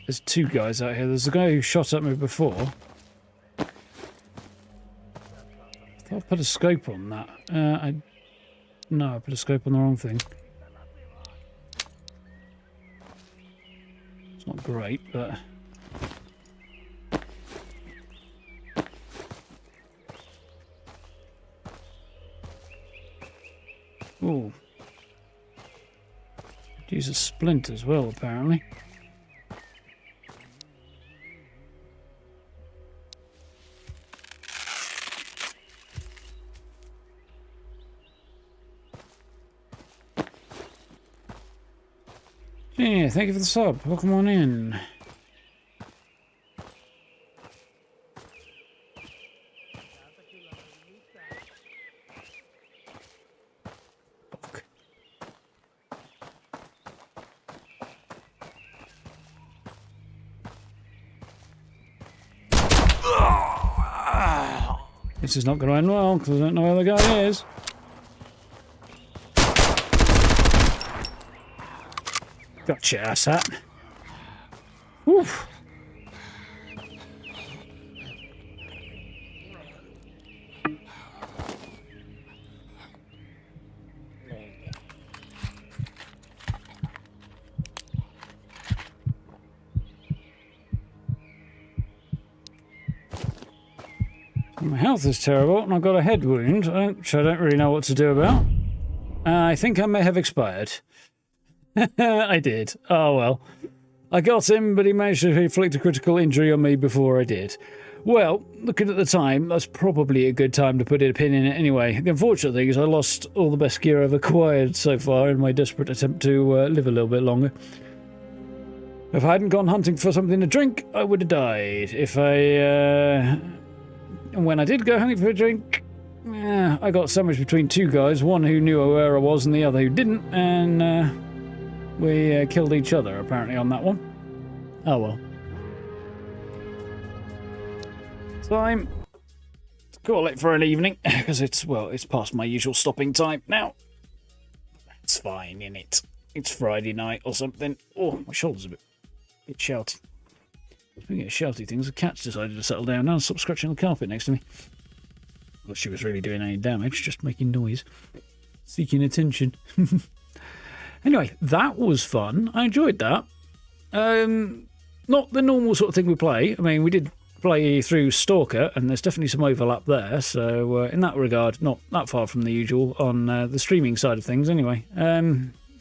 There's two guys out here. There's a guy who shot at me before. I thought I put a scope on that. No, I put a scope on the wrong thing. It's not great, but... Ooh. Use a splint as well, apparently. Yeah, thank you for the sub. Welcome on in. Fuck. This is not going to end well because I don't know where the guy is. Gotcha, ass hat. Oof. My health is terrible and I've got a head wound, which I don't really know what to do about. I think I may have expired. I did. Oh well. I got him, but he managed to inflict a critical injury on me before I did. Well, looking at the time, that's probably a good time to put a pin in it anyway. The unfortunate thing is I lost all the best gear I've acquired so far in my desperate attempt to live a little bit longer. If I hadn't gone hunting for something to drink, I would have died. If I... And when I did go hunting for a drink, I got sandwiched between two guys, one who knew where I was and the other who didn't, and we killed each other, apparently, on that one. Oh well. Time to call it for an evening, because it's past my usual stopping time now. It's fine, innit? It's Friday night or something. Oh, my shoulder's a bit shouty. Speaking of shouty things, the cat's decided to settle down now and stop scratching the carpet next to me. Well, she was really doing any damage, just making noise. Seeking attention. Anyway, that was fun. I enjoyed that. Not the normal sort of thing we play. I mean, we did play through S.T.A.L.K.E.R, and there's definitely some overlap there. So, in that regard, not that far from the usual on the streaming side of things, anyway.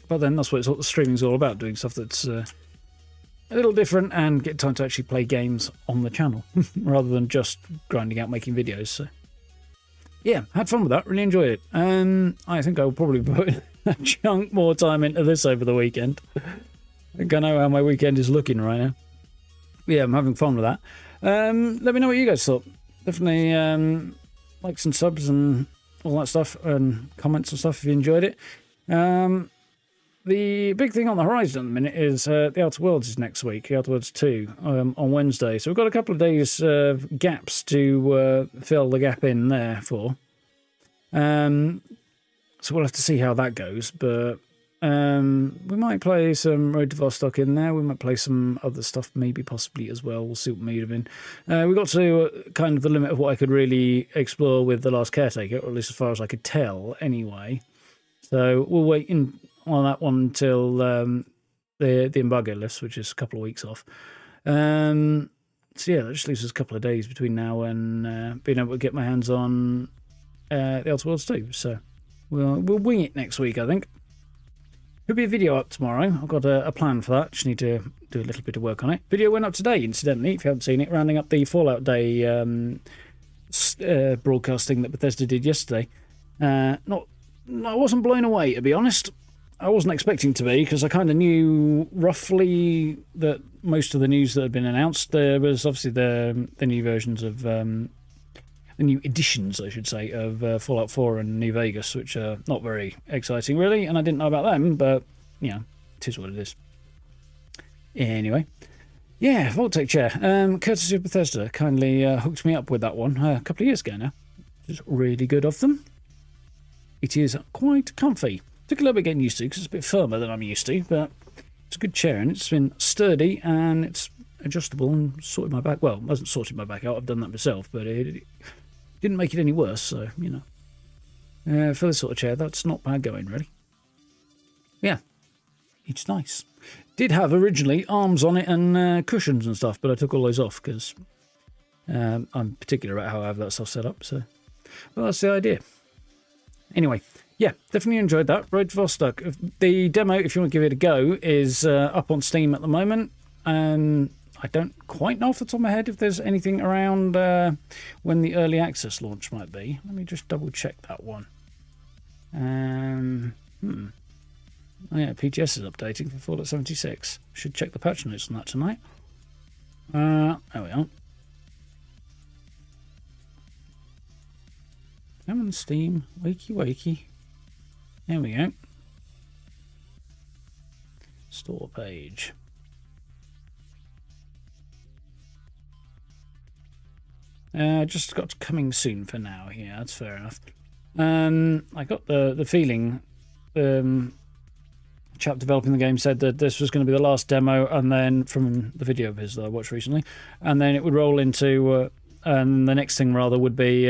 But then that's what the streaming's all about, doing stuff that's a little different and get time to actually play games on the channel rather than just grinding out making videos. So, yeah, had fun with that. Really enjoyed it. I think I'll probably put a chunk more time into this over the weekend. I think I know how my weekend is looking right now. Yeah, I'm having fun with that. Let me know what you guys thought. Definitely likes and subs and all that stuff, and comments and stuff if you enjoyed it. The big thing on the horizon at the minute is the Outer Worlds is next week, the Outer Worlds 2, on Wednesday. So we've got a couple of days gaps to fill the gap in there for. So we'll have to see how that goes, but we might play some Road to Vostok in there. We might play some other stuff maybe possibly as well. We'll see what may have been. We got to kind of the limit of what I could really explore with The Last Caretaker, or at least as far as I could tell anyway. So we'll wait on that one until the embargo lifts, which is a couple of weeks off. So yeah, that just leaves us a couple of days between now and being able to get my hands on the Outer Worlds 2. So we'll wing it next week, I think. There'll be a video up tomorrow. I've got a plan for that. Just need to do a little bit of work on it. Video went up today, incidentally, if you haven't seen it, rounding up the Fallout Day broadcasting that Bethesda did yesterday. I wasn't blown away, to be honest. I wasn't expecting to be, because I kind of knew roughly that most of the news that had been announced, there was obviously the new versions of the new editions, I should say, of Fallout 4 and New Vegas, which are not very exciting, really. And I didn't know about them, but, you know, it is what it is. Anyway. Yeah, Vortex chair. Courtesy of Bethesda kindly hooked me up with that one a couple of years ago now. It's really good of them. It is quite comfy. Took a little bit getting used to because it's a bit firmer than I'm used to, but it's a good chair and it's been sturdy and it's adjustable and sorted my back. Well, it hasn't sorted my back out. I've done that myself, but it didn't make it any worse. So, you know, for this sort of chair, that's not bad going, really. Yeah, it's nice. Did have originally arms on it and cushions and stuff, but I took all those off because I'm particular about how I have that stuff set up. So, well, that's the idea. Anyway, yeah, definitely enjoyed that. Road to Vostok. The demo, if you want to give it a go, is up on Steam at the moment. I don't quite know off the top of my head if there's anything around when the early access launch might be. Let me just double check that one. Oh yeah, PTS is updating for Fallout 76. Should check the patch notes on that tonight. There we are. Come on, Steam. Wakey, wakey. There we go. Store page. Just got coming soon for now. Yeah, that's fair enough. I got the feeling chap developing the game said that this was going to be the last demo, and then from the video of his that I watched recently, and then it would roll into and the next thing rather would be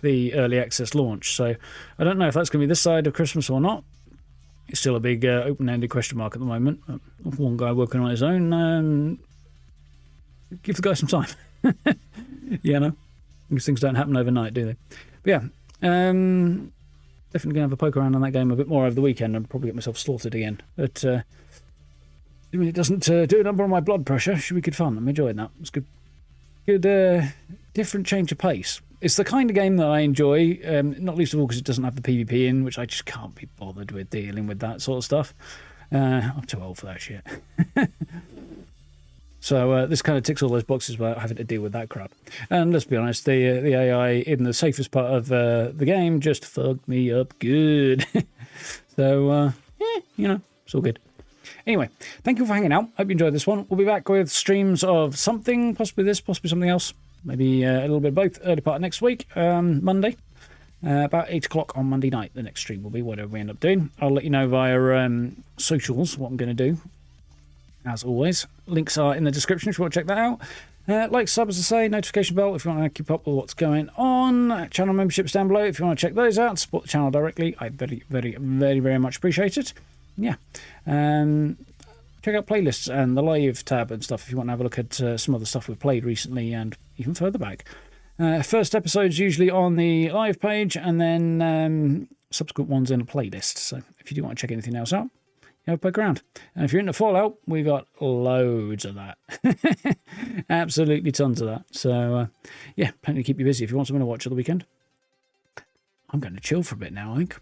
the early access launch. So I don't know if that's going to be this side of Christmas or not. It's still a big open-ended question mark at the moment. One guy working on his own. Give the guy some time. Yeah, no, these things don't happen overnight, do they? But yeah, definitely going to have a poke around on that game a bit more over the weekend and probably get myself slaughtered again. But it really doesn't do a number on my blood pressure. Should be good fun. I'm enjoying that. It's good. Good, different change of pace. It's the kind of game that I enjoy, not least of all because it doesn't have the PvP in, which I just can't be bothered with dealing with that sort of stuff. I'm too old for that shit. So this kind of ticks all those boxes without having to deal with that crap. And let's be honest, the AI in the safest part of the game just fucked me up good. So, yeah, you know, it's all good. Anyway, thank you for hanging out. Hope you enjoyed this one. We'll be back with streams of something, possibly this, possibly something else. Maybe a little bit of both, early part of next week, Monday. About 8 o'clock on Monday night, the next stream will be, whatever we end up doing. I'll let you know via socials what I'm going to do. As always, links are in the description if you want to check that out. Like, sub, as I say, notification bell if you want to keep up with what's going on. Channel memberships down below if you want to check those out. Support the channel directly. I very, very, very, very much appreciate it. Yeah. Check out playlists and the live tab and stuff if you want to have a look at some other stuff we've played recently and even further back. First episode's usually on the live page and then subsequent ones in a playlist. So if you do want to check anything else out, have a poke around. And if you're into Fallout, we've got loads of that. Absolutely tons of that. So, yeah, plenty to keep you busy if you want something to watch at the weekend. I'm going to chill for a bit now, I think.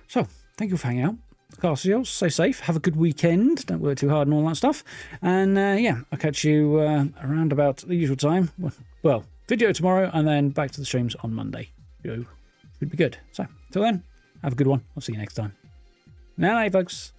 So, thank you for hanging out. Cast yourselves, stay safe, have a good weekend, don't work too hard and all that stuff. And, yeah, I'll catch you around about the usual time. Well, video tomorrow and then back to the streams on Monday. Should be good. So, till then, have a good one. I'll see you next time. Night, folks.